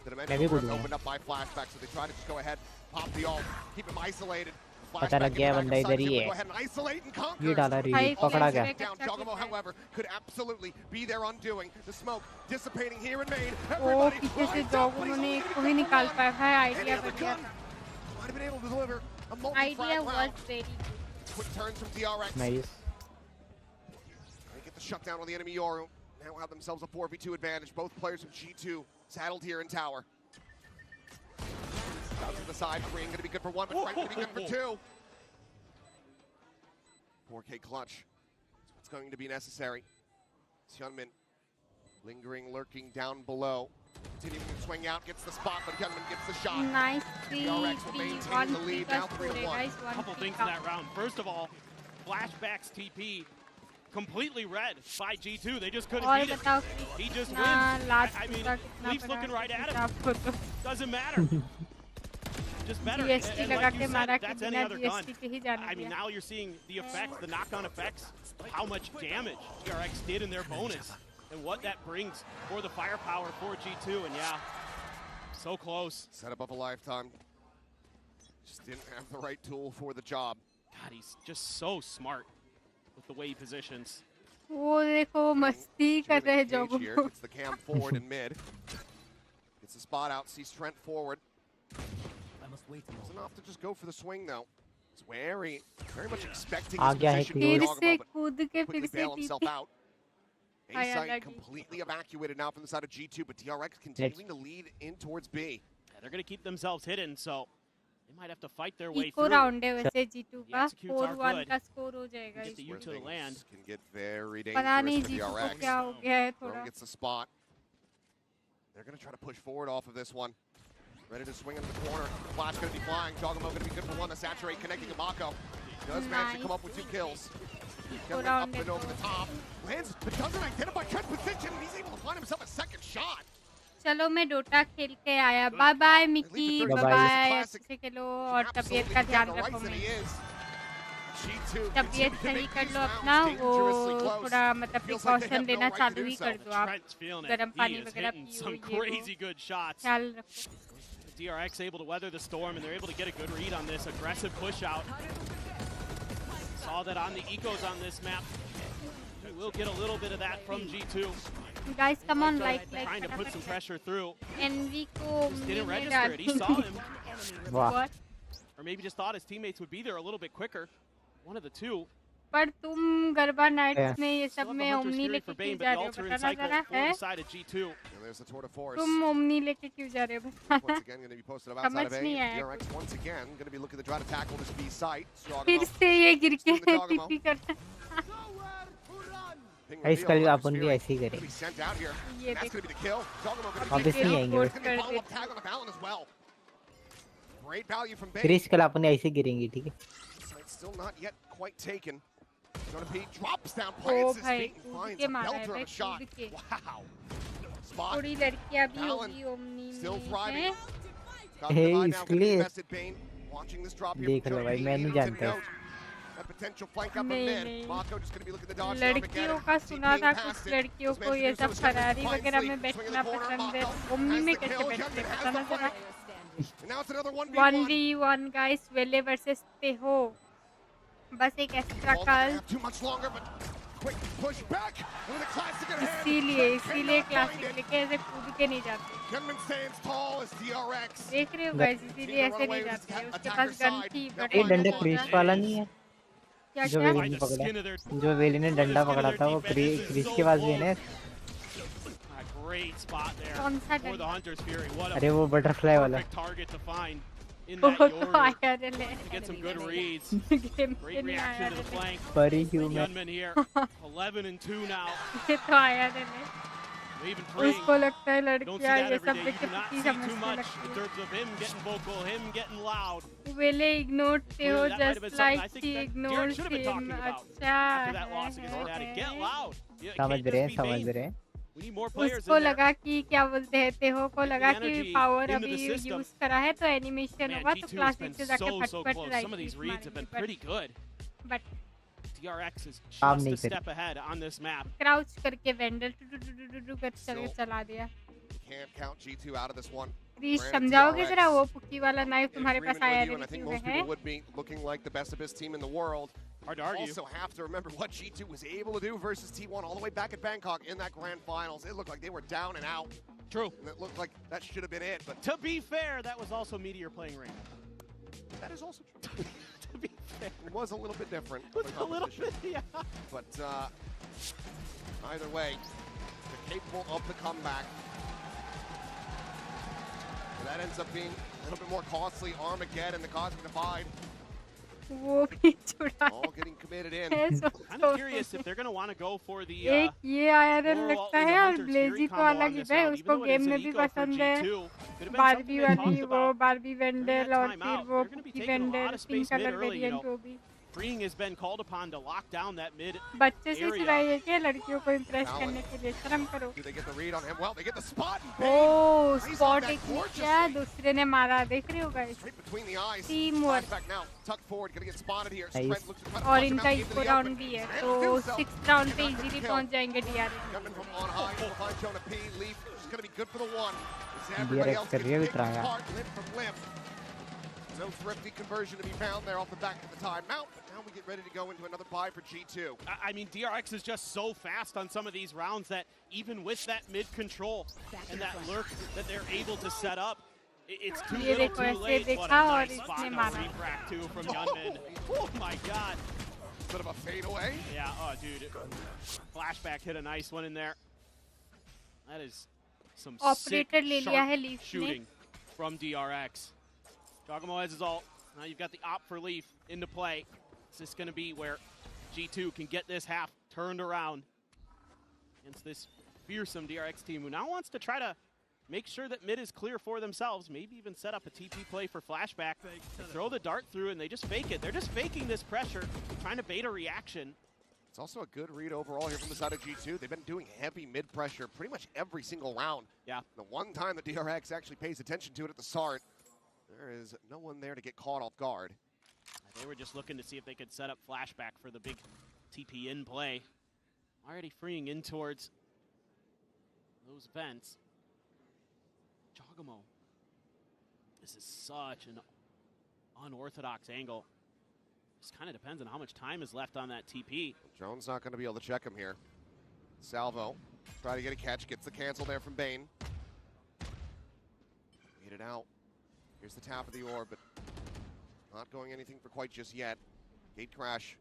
the मैं भी dimensional कूदूंगा. opened up by flashback, so they try to just go ahead, pop the ult, keep him isolated. पता लग गया बंदा इधर ही है. Go ahead and isolate and conquer. ये डाला री. पकड़ा गया. Down. Jogamo, however, could absolutely be their undoing. The smoke dissipating here in main. ओ पीछे से Jogamo ने एक को ही निकाल पाया है. आइडिया बढ़िया था. Might have been able to deliver a Idea multi-frag was round. very good. Quick turns from DRX. Nice. They get the shutdown on the enemy Yoru. Now have themselves a 4v2 advantage. Both players from G2 saddled here in tower. Out to the side, Green going to be good for 1, but Frank going to be good for 2. 4K clutch. That's what's going to be necessary. Hyunmin lingering, lurking down below. Continuing to swing out, gets the spot, but Hyunmin gets the shot. Nice DRX will maintain the lead now 3-1. A couple things in that round. First of all, Flashback's TP completely read by G2. They just couldn't beat it. He just wins. I mean, Leaf's looking right at him. Doesn't matter. Just better. And like you said, that's any other gun. I mean, now you're seeing the effects, the knock-on effects, how much damage DRX did in their bonus, and what that brings for the firepower for G2. And yeah, so close. Set up of a lifetime. Just didn't have the right tool for the job. God, he's just so smart with the way he positions. वो देखो मस्ती कर रहे हैं Jogamo. Gets the cam forward in mid. Gets the spot out, sees Trent forward. It's enough to just go for the swing though. It's wary, very much expecting his position to फिर से कूद के फिर quickly से bail himself TP. out. A-site completely evacuated now from the side of G2, but DRX continuing to lead in towards B. Yeah, they're going to keep themselves hidden, so they might have to fight their way Eco through. round है वैसे G2 The का. executes are 4-1 good. का score हो जाएगा Get the इस. U to the land. Can get very पता नहीं dangerous for G2 को DRX. क्या हो गया है थोड़ा. Drone gets the spot. They're going to try to push forward off of this one. Ready to swing into the corner. Flash going to be flying. Jogamo going to be good for 1 to saturate, connecting to Mako. Does manage to come up with 2 kills. Getting up and over the top. Lands, but doesn't identify Trent's position, and he's able to find himself a second shot. चलो मैं Dota खेल के आया. Bye bye Mickey, bye bye. अच्छे से खेलो और तबीयत का ध्यान रखो. तबीयत सही कर लो अपना. वो थोड़ा मतलब प्रिकॉशन लेना चालू ही कर दो आप. गर्म पानी वगैरह पियो. ख्याल रखो. DRX able to weather the storm, and they're able to get a good read on this aggressive push out. Saw that on the ecos on this map. We will get a little bit of that from G2. Guys, come on, like. Trying to put some pressure through. Enrico just didn't register it. He saw him. What? Or maybe just thought his teammates would be there a little bit quicker. One of the two. पर तुम garba nights में ये सब में omni लेके क्यों जा रहे हो बताना जरा है. तुम ओमनी लेके क्यों जा रहे हो बताना. समझ नहीं आया. फिर से ये गिर के टीपी कर रहा है. इस कल अपन भी ऐसे ही करें. ये देखो वापस नहीं आएंगे. फिर इस कल अपन ऐसे गिरेंगे. ठीक है. Still not yet quite taken. Gonna be drops down, plants his feet, and finds a belter of a shot. Wow. Spot. थोड़ी लड़कियां भी होगी ओमनी Still thriving. इसलिए Watching this drop here. देख लो भाई, मैं नहीं जानता. That potential flank up a mid. Mako just gonna be looking to dodge. लड़कियों का सुना था कुछ लड़कियों को ये सब फरारी वगैरह में बैठना पसंद है. ओमनी में कैसे बैठते हैं बताना जरा. 1v1 guys, वेले वर्सेस पे हो. बस एक एक्स्ट्रा कल. इसीलिए क्लासिक लेके ऐसे कूद के नहीं जाते. देख रहे हो गाइस, इसीलिए ऐसे नहीं जाते. उसके पास गन थी बट ये डंडा क्रिश वाला नहीं है. क्या जो वेली ने पकड़ा, जो वेली ने डंडा पकड़ा था वो क्रिश के पास भी है ना. कौन सा डंडा? अरे वो बटरफ्लाई वाला. In that Yori's. Get some good reads. Great reaction to the flank. Very human. Gunman here. 11 and 2 now. ये तो आया देने. उसको लगता है लड़कियां ये सब देख के पीछे समझने लगती in terms of him getting vocal, him getting loud. वेले इग्नोर थे हो just like she ignores him. अच्छा. Get loud. समझ रहे हैं. उसको लगा कि क्या बोलते हैं तेहो को लगा कि पावर अभी यूज करा है तो एनिमेशन होगा तो क्लासिक से जाके फटफट right. But DRX is just a step ahead on this map. Crouch करके वेंडर कर चला दिया. Can't count G2 out of this one. Please समझाओगे जरा वो पुकी वाला नाइफ तुम्हारे पास आया है. Would be looking like the best of his team in the world. Hard to argue. Also have to remember what G2 was able to do versus T1 all the way back at Bangkok in that grand finals. It looked like they were down and out. True. And it looked like that should have been it. But to be fair, that was also Meteor playing Rain. That is also true. To be fair, it was a little bit different. It was a little bit, yeah. But either way, they're capable of the comeback. And that ends up being a little bit more costly. Armageddon, the Cosmic Divide. वो भी छुड़ा. All getting committed in. Kind of curious if they're going to want to go for the एक ये आया लगता है और ब्लेजी को अलग ही है. उसको गेम में भी पसंद है. बारबी वाली वो बारबी वेंडल और फिर वो पुकी वेंडल पिंक कलर वेरिएंट वो भी. Freeing has been called upon to lock down that mid बच्चे से चुराइए क्या लड़कियों को इम्प्रेस करने के लिए. शर्म करो. Do they get the read on him? Well, they get the spot. Oh, spot एक किया दूसरे ने मारा. देख रहे हो guys. Between the eyes. Team work. Back now. Tuck forward, gonna get spotted here. और इनका इको राउंड भी है तो 6th राउंड पे इजीली पहुंच जाएंगे DRX. Coming from on high, will find Jonah P. Leaf is gonna be good for the one. DRX कर रही है वित्राया. No thrifty conversion to be found there off the back of the timeout. But now we get ready to go into another buy for G2. I mean, DRX is just so fast on some of these rounds that even with that mid control and that lurk that they're able to set up, it's too little too late. What a nice spot to refract too from Gunman. Oh my god. Bit of a fadeaway. Yeah, oh dude. Flashback hit a nice one in there. That is some sick, sharp shooting from DRX. Jogamo has his ult. Now you've got the op for Leaf into play. Is this going to be where G2 can get this half turned around against this fearsome DRX team who now wants to try to make sure that mid is clear for themselves, maybe even set up a TP play for flashback. They throw the dart through and they just fake it. They're just faking this pressure, trying to bait a reaction. It's also a good read overall here from the side of G2. They've been doing heavy mid pressure pretty much every single round. Yeah. The one time the DRX actually pays attention to it at the start, there is no one there to get caught off guard. They were just looking to see if they could set up flashback for the big TP in play. Already freeing in towards those vents. Jogamo. This is such an unorthodox angle. Just kind of depends on how much time is left on that TP. Jones not going to be able to check him here. Salvo, try to get a catch, gets the cancel there from Bane. Made it out. Here's the tap of the orb, but not going anything for quite just yet. Gate crash.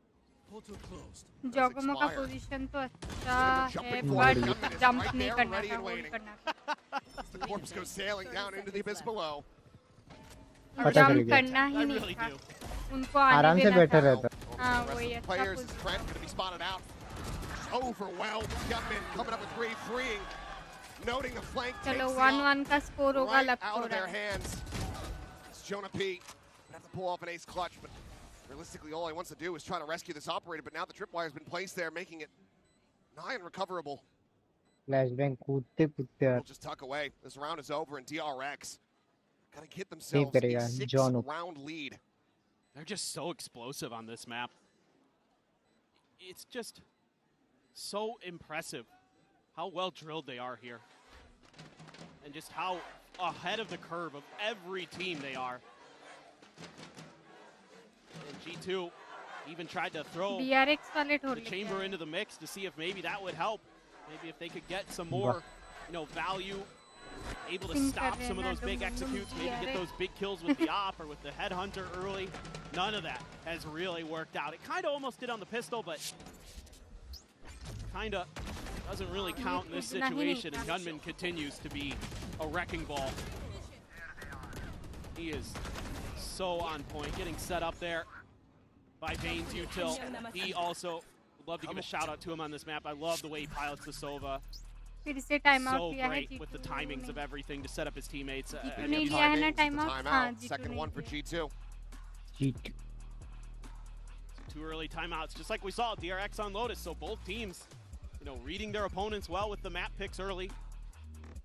Jogamo का position तो अच्छा है, but jump नहीं करना था, hold करना था. The corpse goes sailing down into the abyss below. Jump करना ही नहीं था. उनको आने देना था. हाँ वही अच्छा players. Trent going to be spotted out. Overwhelmed. Gunman coming up with freeing. Noting the flank. चलो 1-1 का स्कोर होगा right लग out तो of their रहा है. hands. It's Jonah P. Have to pull off an ace clutch, but realistically all he wants to do is try to rescue this operator, but now the tripwire has been placed there, making it nigh unrecoverable. Flashbang कूदते We'll just tuck away. This round is over, and DRX gotta get themselves a 6-round lead. They're just so explosive on this map. It's just so impressive how well drilled they are here. And just how ahead of the curve of every team they are. And G2 even tried to throw DRX वाले the chamber into the mix to see if maybe that would help. Maybe if they could get some more, value, able to stop some of those big executes, maybe get those big kills with the op or with the headhunter early. None of that has really worked out. It kind of almost did on the pistol, but kind of doesn't really count in this situation, and Gunman continues to be a wrecking ball. He is so on point, getting set up there by Bane's util. He also would love to give a shout out to him on this map. I love the way he pilots the Sova. So great with the timings of everything to set up his teammates. Second one for G2. Two early timeouts, just like we saw DRX on Lotus. So both teams, reading their opponents well with the map picks early,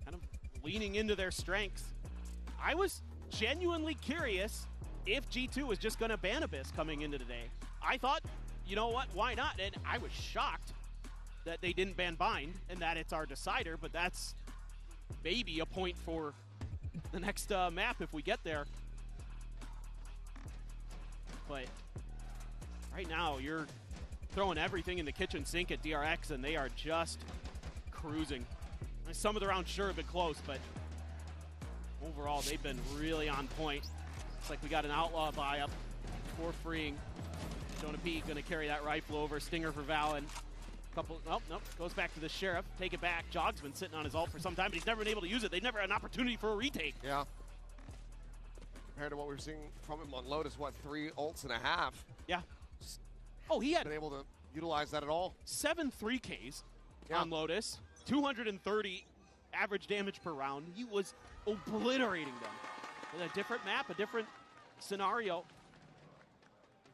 kind of leaning into their strengths. I was genuinely curious if G2 was just going to ban Abyss coming into today. I thought, you know what, why not? And I was shocked that they didn't ban Bind and that it's our decider, but that's maybe a point for the next map if we get there. But right now, you're throwing everything in the kitchen sink at DRX, and they are just cruising. Some of the rounds sure have been close, but overall, they've been really on point. Looks like we got an outlaw buy up for freeing. Jonah P gonna carry that rifle over. Stinger for Valen. Nope, goes back to the Sheriff. Take it back. Jog's been sitting on his ult for some time, but he's never been able to use it. They've never had an opportunity for a retake. Yeah. Compared to what we were seeing from him on Lotus, 3 ults and a half? Yeah. Oh, he had been able to utilize that at all. 7 3Ks on Lotus, 230 average damage per round. He was obliterating them. With a different map, a different scenario.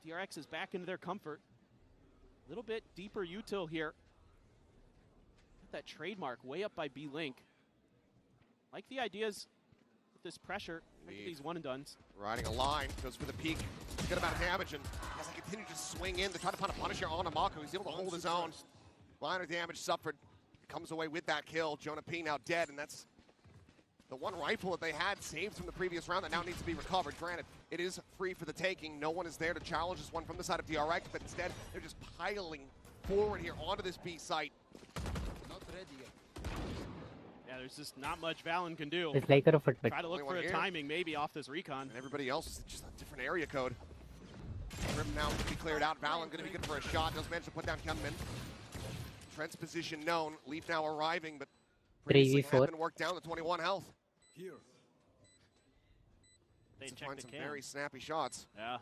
DRX is back into their comfort. A little bit deeper util here. Got that trademark way up by B-Link. Like the ideas with this pressure, these one and dones. Riding a line, goes for the peak. Good amount of damage, and as they continue to swing in to try to find a punisher on Amako, he's able to hold his own. Minor damage suffered. Comes away with that kill. Jonah P now dead, and that's the one rifle that they had saved from the previous round that now needs to be recovered. Granted, it is free for the taking. No one is there to challenge this one from the side of DRX, but instead they're just piling forward here onto this B site. Not ready yet. Yeah, there's just not much Valen can do. It's like a footprint. Try to look for a timing maybe off this recon. And everybody else is just a different area code. Grim now to be cleared out. Valen going to be good for a shot. Does manage to put down Gunman. Trent's position known. Leaf now arriving, but previously had been worked down to 21 health. Here. They find some very snappy shots. Yeah.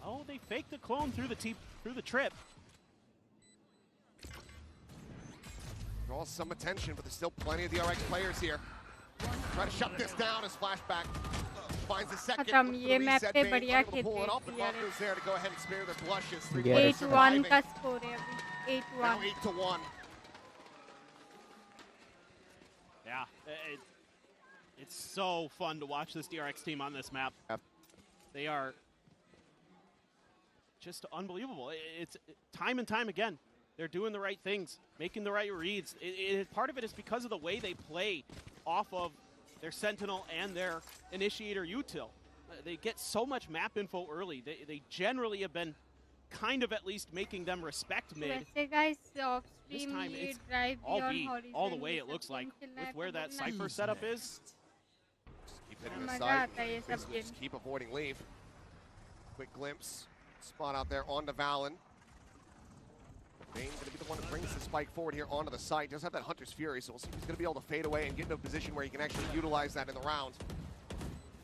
Oh, they faked the clone through the trip. Draws some attention, but there's still plenty of DRX players here. Try to shut this down as flashback finds the second. ये map पे बढ़िया खेलते हैं Broncos there to go ahead and spare their blushes. 8-1 का score है अभी 8-1. Now 8-1. Yeah, it's so fun to watch this DRX team on this map. They are just unbelievable. It's time and time again. They're doing the right things, making the right reads. Part of it is because of the way they play off of their Sentinel and their Initiator util. They get so much map info early. They generally have been kind of at least making them respect mid. Guys, this time it's all B, all the way it looks like, with where that Cypher setup is. Keep hitting the side. Just keep avoiding leave. Quick glimpse. Spot out there on the Valen. Bane's going to be the one that brings the spike forward here onto the site. Does have that Hunter's Fury, so we'll see if he's going to be able to fade away and get into a position where he can actually utilize that in the round.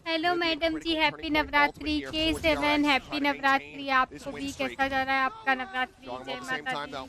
Hello madam ji, happy Navratri K7, happy Navratri आपको भी. कैसा जा रहा है आपका नवरात्रि? जय माता दी.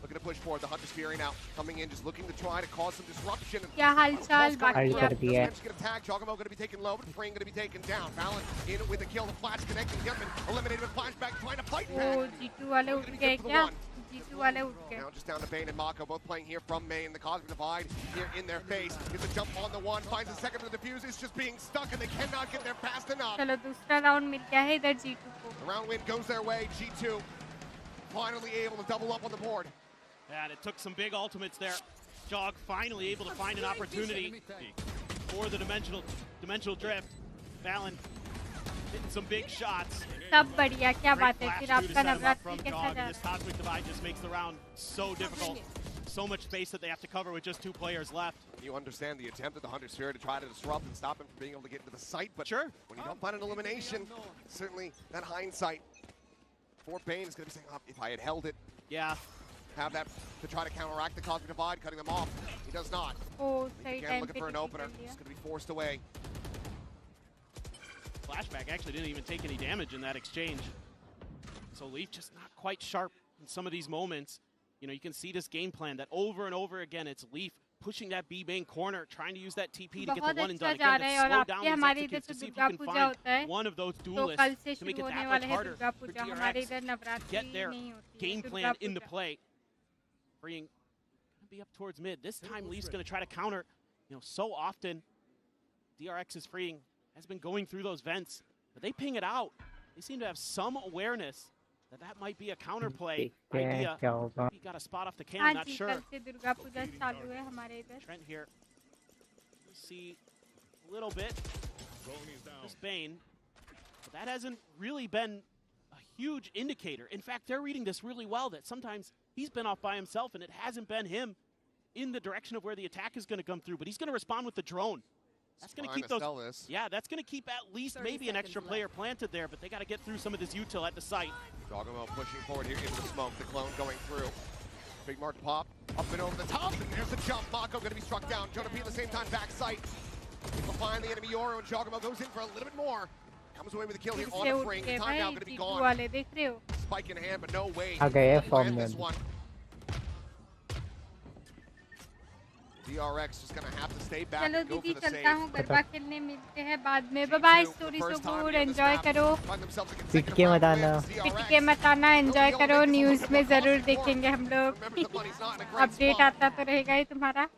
Looking to push forward, the Hunter's Fury now coming in, just looking to try to cause some disruption. क्या हालचाल बाकी आप? Just gonna tag. Jogamo going to be taken low, but Frame going to be taken down. Valen in with a kill, the flash connecting. Gutman eliminated with flashback, trying to fight back. Oh, G2 वाले उठ गए क्या? G2 वाले उठ गए. Now just down to Bane and Mako, both playing here from main. The Cosmic Divide here in their face. Gets a jump on the one, finds a second for the defuse. It's just being stuck, and they cannot get there fast enough. चलो दूसरा round मिल गया है इधर G2 को. The round win goes their way. G2 finally able to double up on the board. And it took some big ultimates there. Jog finally able to find an opportunity for the dimensional drift. Valen hitting some big shots. सब बढ़िया, क्या बात है? फिर आपका नवरात्रि कैसा जा रहा है? This Cosmic Divide just makes the round so difficult. So much space that they have to cover with just 2 players left. You understand the attempt at the Hunter's Fury to try to disrupt and stop him from being able to get into the site, but sure, when you don't find an elimination, certainly that hindsight for Bane is going to be saying, oh, if I had held it. Yeah. Have that to try to counteract the Cosmic Divide, cutting them off. He does not. Oh, again, looking for an opener. He's going to be forced away. Flashback actually didn't even take any damage in that exchange. So Leaf just not quite sharp in some of these moments. You know, you can see this game plan that over and over again, it's Leaf pushing that B main corner, trying to use that TP to get the one and done. Again, to slow down these executes to see if you can find one of those duelists to make it that much harder for DRX to get their game plan into play. Freeing gonna be up towards mid. This time Leaf's gonna try to counter. You know, so often DRX is freeing, has been going through those vents, but they ping it out. They seem to have some awareness that that might be a counterplay idea. He got a spot off the cam, not sure. Trent here. You see a little bit. This Bane, but that hasn't really been a huge indicator. In fact, they're reading this really well, that sometimes he's been off by himself and it hasn't been him in the direction of where the attack is going to come through, but he's going to respond with the drone. That's going to keep those. Yeah, that's going to keep at least maybe an extra player planted there, but they got to get through some of this util at the site. Jogamo pushing forward here into the smoke. The clone going through. Big mark pop up and over the top, and there's the jump. Mako going to be struck down. Jonah P at the same time back site. He'll find the enemy Yoro, and Jogamo goes in for a little bit more. Comes away with a kill here on the frame. Time now going to be gone. Spike in hand, but no way. Okay, this one. DRX just gonna have to stay back and go for the save. चलता हूँ गरबा खेलने मिलते हैं बाद में. Bye story so good, enjoy करो. पिटके मत आना. पिटके मत आना, एंजॉय करो. न्यूज़ में जरूर देखेंगे हम लोग. अपडेट आता तो रहेगा ही तुम्हारा.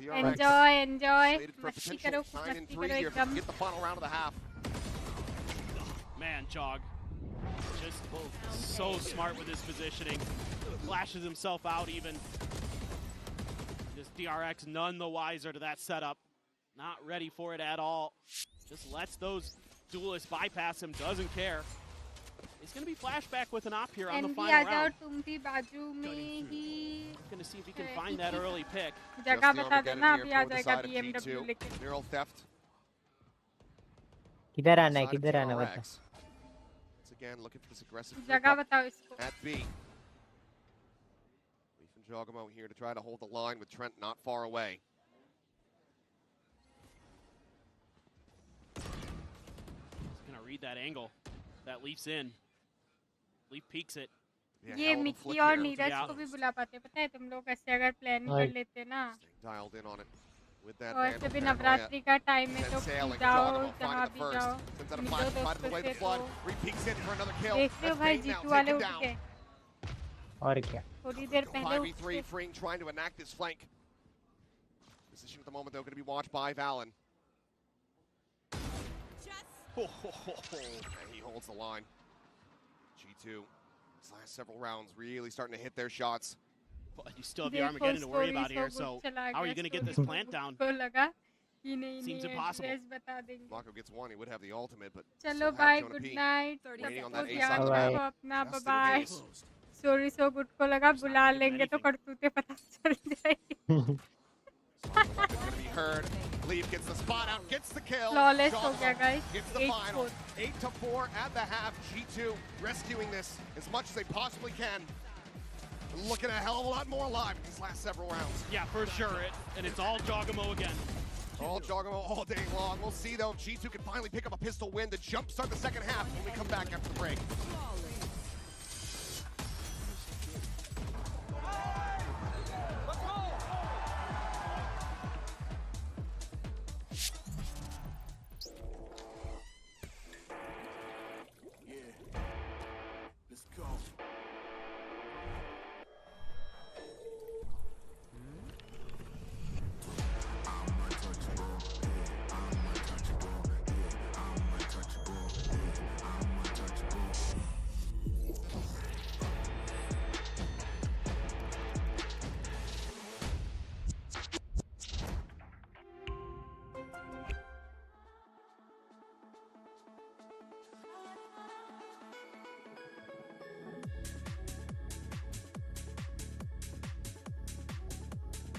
एंजॉय मस्ती करो एकदम. Get the final round of the half. Man, Jog just so smart with his positioning. Flashes himself out even. Just DRX none the wiser to that setup. Not ready for it at all. Just lets those duelists bypass him, doesn't care. He's going to be flashback with an op here on the final round. Going to see if he can find that early pick. Mural theft. किधर आना है, किधर आना बता. Once again, looking for this aggressive at B. Jogamo here to try to hold the line with Trent not far away. He's going to read that angle. That Leaf's in. Leaf peeks it. ये Mickey और नीरज को भी बुला पाते, पता है तुम लोग ऐसे अगर प्लान कर लेते ना। और ऐसे भी नवरात्रि का टाइम है तो जाओ जहाँ भी जाओ, मिलो दोस्तों से। तो देख रहे हो भाई जीतू वाले उठ गए और क्या, थोड़ी देर पहले उठ गए। Position at the moment though going to be watched by Valen. And he holds the line. G2 these last several rounds really starting to hit their shots. Well, you still have the Armageddon to worry about here, so how are you going to get this plant down? Seems impossible. Mako gets one, he would have the ultimate, but चलो bye, good night. waiting on that A ध्यान side. रखो अपना, bye. Sorry so good को लगा बुला लेंगे तो करतूते पता चल जाएगी। Gonna be heard. Leaf gets the spot out, gets the kill. Flawless हो गया guys. Gets the final. 8-4 at the half. G2 rescuing this as much as they possibly can. Looking a hell of a lot more alive in these last several rounds. Yeah, for sure. And it's all Jogamo again. All Jogamo all day long. We'll see though if G2 can finally pick up a pistol win to jumpstart the second half when we come back after the break.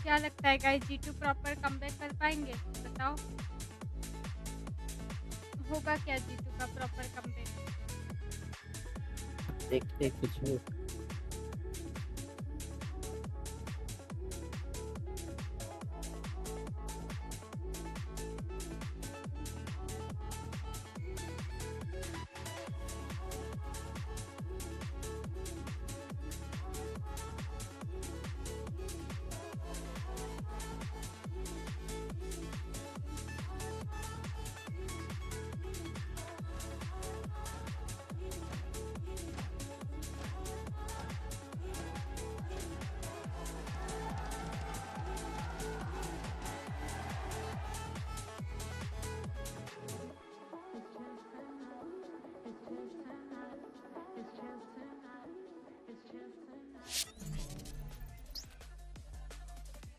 क्या लगता है guys G2 proper comeback कर पाएंगे, बताओ होगा क्या G2 का proper comeback? देखते कुछ भी।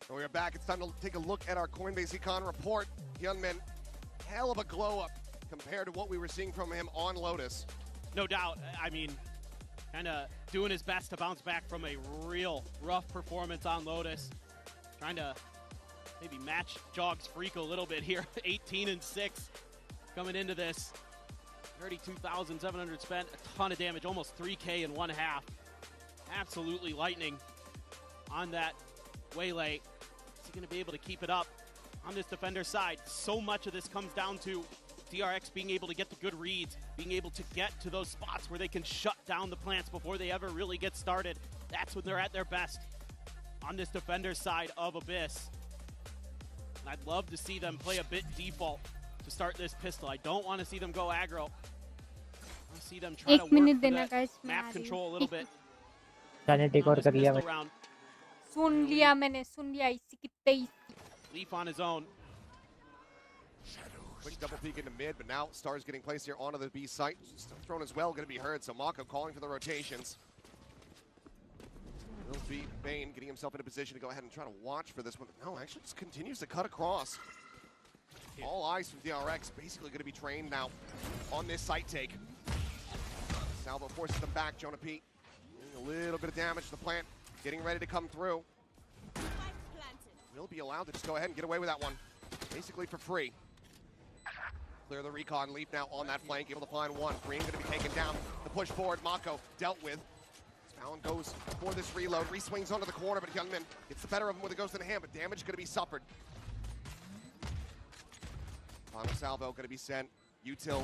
So we are back. It's time to take a look at our Coinbase Econ report. Hyunmin, hell of a glow up compared to what we were seeing from him on Lotus. No doubt. I mean, kind of doing his best to bounce back from a real rough performance on Lotus. Trying to maybe match Jog's freak a little bit here. 18-6 coming into this. 32,700 spent, a ton of damage, almost 3K in one half. Absolutely lightning on that waylay. Is he going to be able to keep it up on this defender side? So much of this comes down to DRX being able to get the good reads, being able to get to those spots where they can shut down the plants before they ever really get started. That's when they're at their best on this defender side of Abyss. And I'd love to see them play a bit default to start this pistol. I don't want to see them go aggro. I want to see them try to work for that map control a little bit. सुन लिया मैंने, सुन लिया इसी की 23। Leaf on his own. Quick double peek into mid, but now Star's getting placed here onto the B site. Still thrown as well, going to be heard. So Mako calling for the rotations. Will be Bane getting himself in a position to go ahead and try to watch for this one. No, actually just continues to cut across. All eyes from DRX, basically going to be trained now on this site take. Salvo forces them back. Jonah P doing a little bit of damage to the plant. Getting ready to come through. Will be allowed to just go ahead and get away with that one. Basically for free. Clear the recon. Leaf now on that flank, able to find one. Green going to be taken down. The push forward, Mako dealt with. Fallon goes for this reload. Re-swings onto the corner, but Hyunmin gets the better of him with a ghost in the hand, but damage going to be suffered. Final salvo going to be sent. Util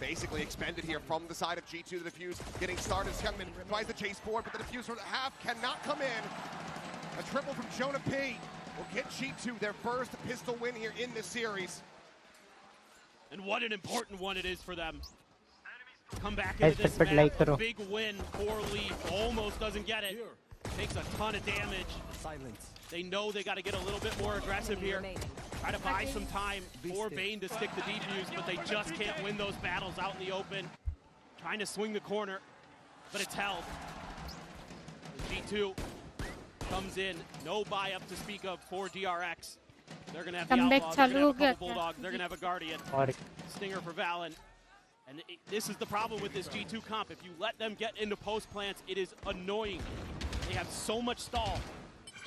basically expended here from the side of G2. The defuse getting started. Scutman tries to chase forward, but the defuse from the half cannot come in. A triple from Jonah P will get G2 their first pistol win here in this series. And what an important one it is for them. Come back into this match, a big win for Leaf. Almost doesn't get it. Takes a ton of damage. Silence. They know they got to get a little bit more aggressive here. Try to buy some time for Bane to stick the defuse, but they just can't win those battles out in the open. Trying to swing the corner, but it's held. G2 comes in, no buy up to speak of for DRX. They're going to have the Outlaws, they're going to have a couple Bulldogs, they're going to have a Guardian. Stinger for Valen. And this is the problem with this G2 comp. If you let them get into post plants, it is annoying. They have so much stall.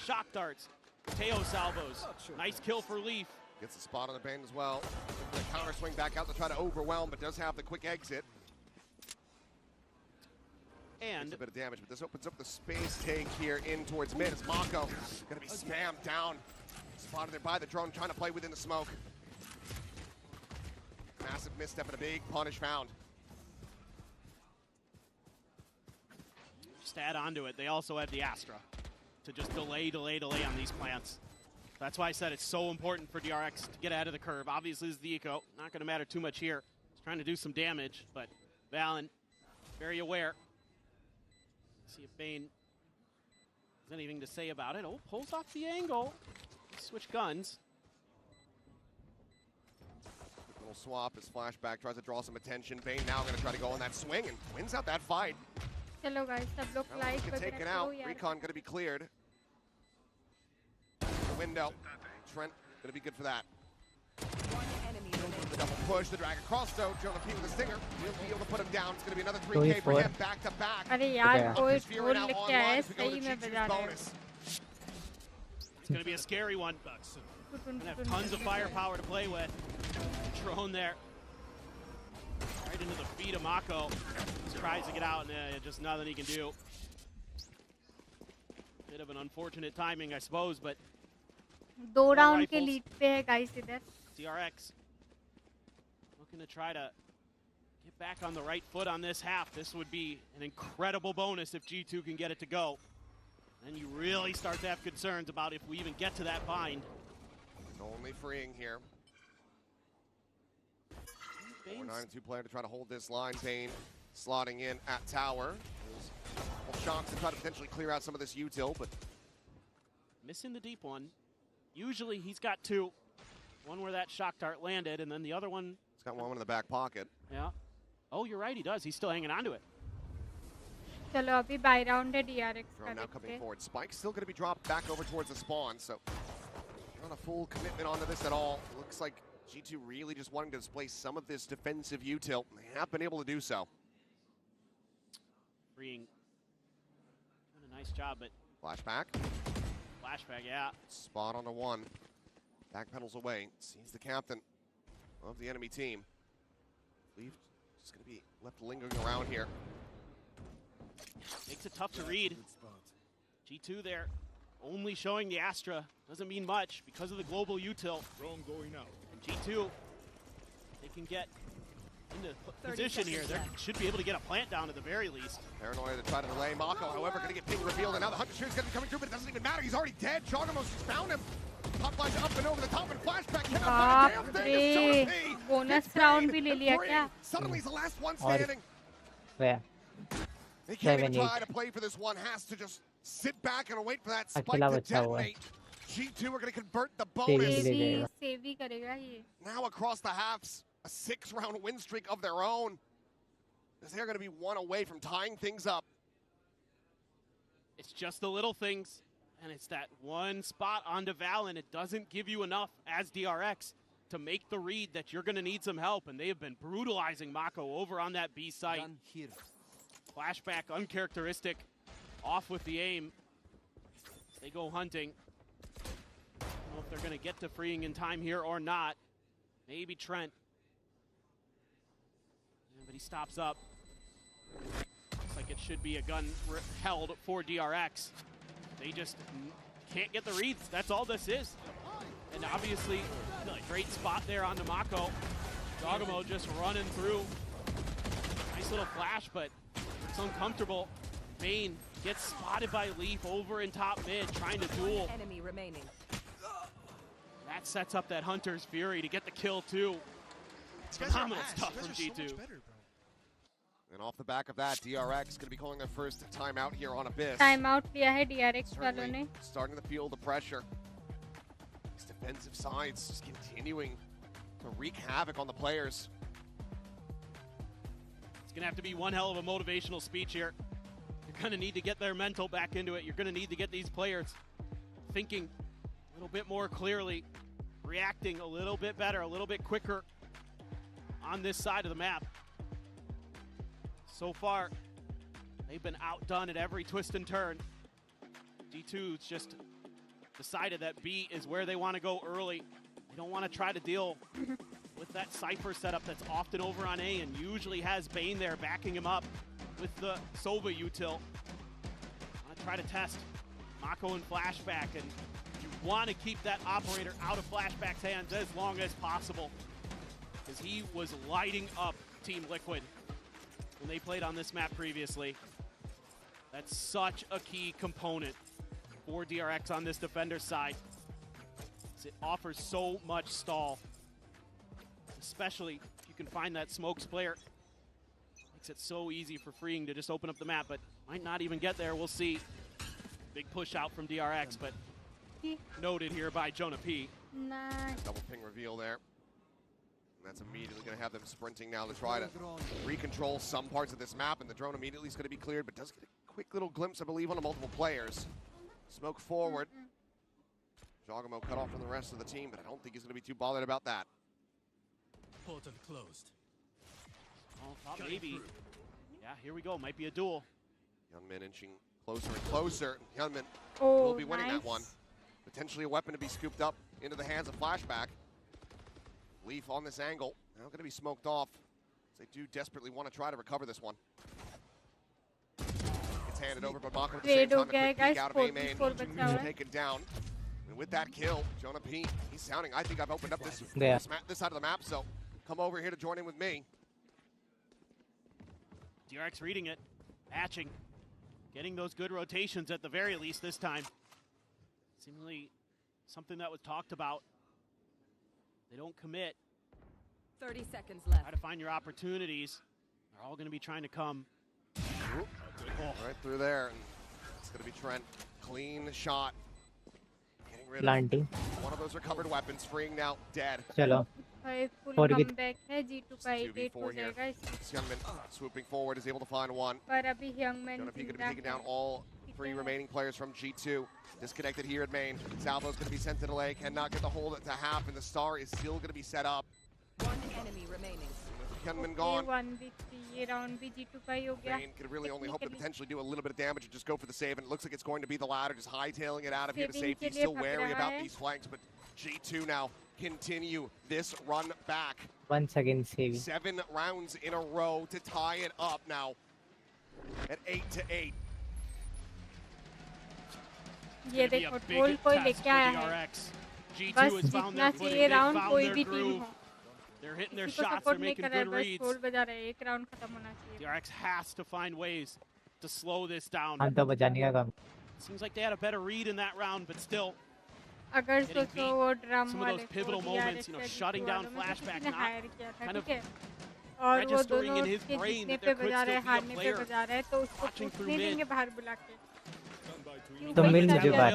Shock darts, Teo salvos. Nice kill for Leaf. Gets the spot on the Bane as well. The counter swing back out to try to overwhelm, but does have the quick exit. And a bit of damage, but this opens up the space take here in towards mid. As Mako gonna be spammed down. Spotted there by the drone, trying to play within the smoke. Massive misstep and a big punish found. Just add on to it, they also have the Astra to just delay on these plants. That's why I said it's so important for DRX to get ahead of the curve. Obviously, this is the eco. Not going to matter too much here. He's trying to do some damage, but Valen, very aware. See if Bane has anything to say about it. Oh, pulls off the angle. Switch guns. Little swap as Flashback tries to draw some attention. Bane now going to try to go on that swing and wins out that fight. Hello guys, सब लोग like taken out. Recon going to be cleared. The window. Trent going to be good for that. The double push, the drag across though. Jonah P with the stinger. He'll be able to put him down. It's going to be another 3K for him back to back. अरे यार कोई गोल लेके आया सही में बजा रहे हैं. It's going to be a scary one. Gonna have tons of firepower to play with. Drone there. Right into the feet of Mako. Just tries to get out and just nothing he can do. Bit of an unfortunate timing, I suppose, but 2 round के lead पे है guys इधर. DRX looking to try to get back on the right foot on this half. This would be an incredible bonus if G2 can get it to go. Then you really start to have concerns about if we even get to that bind. Only freeing here. 4-9-2 player to try to hold this line. Bane slotting in at tower. There's shots to try to potentially clear out some of this util, but missing the deep one. Usually he's got 2. One where that shock dart landed, and then the other one. He's got one in the back pocket. Yeah. Oh, you're right, he does. He's still hanging on to it. चलो अभी buy round है DRX का. Now coming forward. Spike's still going to be dropped back over towards the spawn, so not a full commitment onto this at all. Looks like G2 really just wanting to display some of this defensive util. They have been able to do so. Freeing. Doing a nice job, but flashback. Flashback, yeah. Spot on the 1. Back pedals away. Sees the captain of the enemy team. Leaf just going to be left lingering around here. Makes it tough to read. G2 there, only showing the Astra. Doesn't mean much because of the global util. Drone going out. And G2, they can get into position here. They should be able to get a plant down at the very least. Paranoia to try to delay. Mako, however, going to get ping revealed, and now the Hunter Spear is going to be coming through, but it doesn't even matter. He's already dead. Chogamo's just found him. Top lines up and over the top, and flashback cannot find a damn thing. Bonus round भी ले लिया क्या? Suddenly he's the last one standing. Where? They can't even try to play for this one. Has to just sit back and wait for that spike to detonate. G2 are going to convert the bonus. Save भी करेगा ये. Now across the halves, a 6-round win streak of their own. They're going to be 1 away from tying things up. It's just the little things, and it's that one spot onto Valen. It doesn't give you enough as DRX to make the read that you're going to need some help, and they have been brutalizing Mako over on that B site. Flashback, uncharacteristic, off with the aim. They go hunting. I don't know if they're going to get to freeing in time here or not. Maybe Trent. Yeah, but he stops up. Looks like it should be a gun held for DRX. They just can't get the reads. That's all this is. And obviously, a great spot there on Mako. Dogamo just running through. Nice little flash, but it's uncomfortable. Bane gets spotted by Leaf over in top mid, trying to duel. Enemy remaining. That sets up that Hunter's Fury to get the kill too. Phenomenal stuff from G2. And off the back of that, DRX going to be calling their first timeout here on Abyss. Timeout लिया है DRX वालों ने. Starting to feel the pressure. These defensive sides just continuing to wreak havoc on the players. It's going to have to be one hell of a motivational speech here. You're going to need to get their mental back into it. You're going to need to get these players thinking a little bit more clearly, reacting a little bit better, a little bit quicker on this side of the map. So far, they've been outdone at every twist and turn. G2's just decided that B is where they want to go early. They don't want to try to deal with that Cypher setup that's often over on A and usually has Bane there backing him up with the Sova util. Want to try to test Mako in flashback, and you want to keep that operator out of flashback's hands as long as possible, because he was lighting up Team Liquid when they played on this map previously. That's such a key component for DRX on this defender side. It offers so much stall, especially if you can find that smokes player. Makes it so easy for Freeing to just open up the map, but might not even get there. We'll see. Big push out from DRX, but noted here by Jonah P. Nice. Double ping reveal there. And that's immediately going to have them sprinting now to try to recontrol some parts of this map, and the drone immediately is going to be cleared, but does get a quick little glimpse, I believe, on multiple players. Smoke forward. Jogamo cut off from the rest of the team, but I don't think he's going to be too bothered about that. Portal closed. Oh, thought maybe. Yeah, here we go. Might be a duel. Hyunmin inching closer and closer. Hyunmin Oh, will be winning nice. that one. Potentially a weapon to be scooped up into the hands of Flashback. Leaf on this angle. Now going to be smoked off. They do desperately want to try to recover this one. It's handed over, but Mako at the same time, a quick peek out of A main. Taken down. And with that kill, Jonah P, he's sounding, I think I've opened up this side of the map, so come over here to join in with me. DRX reading it, matching, getting those good rotations at the very least this time. Seemingly something that was talked about. They don't commit. 30 seconds left. Try to find your opportunities. They're all going to be trying to come. Right through there, and it's going to be Trent. Clean shot. Getting rid Planting. of one of those recovered weapons, freeing now dead. Chalo. Full Forget. comeback है G2 का 8 हो जाएगा इसमें. Hyunmin swooping forward is able to find one. पर अभी Hyunmin Jonah P going to be taking down all three remaining players from G2. Disconnected here at main. Salvo's going to be sent to the lake, cannot get the hold to half, and the star is still going to be set up. One enemy remaining. Hyunmin gone. 1v3 ये round भी G2 का ही हो गया. Bane could really only hope to potentially do a little bit of damage and just go for the save, and it looks like it's going to be the latter, just hightailing it out of here to safety. Still wary about these flanks, but G2 now continue this run back. Once again saving. 7 rounds in a row to tie it up now at 8-8. ये देखो ढोल कोई लेके आया है. बस जितना चाहिए राउंड कोई भी टीम हो. They're hitting their किसी को shots, support they're नहीं making कर रहा है, good बस reads. ढोल बजा रहे हैं. एक राउंड खत्म होना चाहिए. DRX has to find ways to slow this down. हम तो बचाने का काम. Seems like they had a better read in that round, but still. अगर सोचो वो ड्रम Some of वाले those pivotal moments, you know, shutting down flashback, not kind of और वो registering दोनों in his के brain जीतने that पे there could बजा रहे still हैं, be a हारने पे player बजा रहे हैं, तो उसको watching through पूछने mid. देंगे बाहर बुला के. तो मिल मुझे बाहर.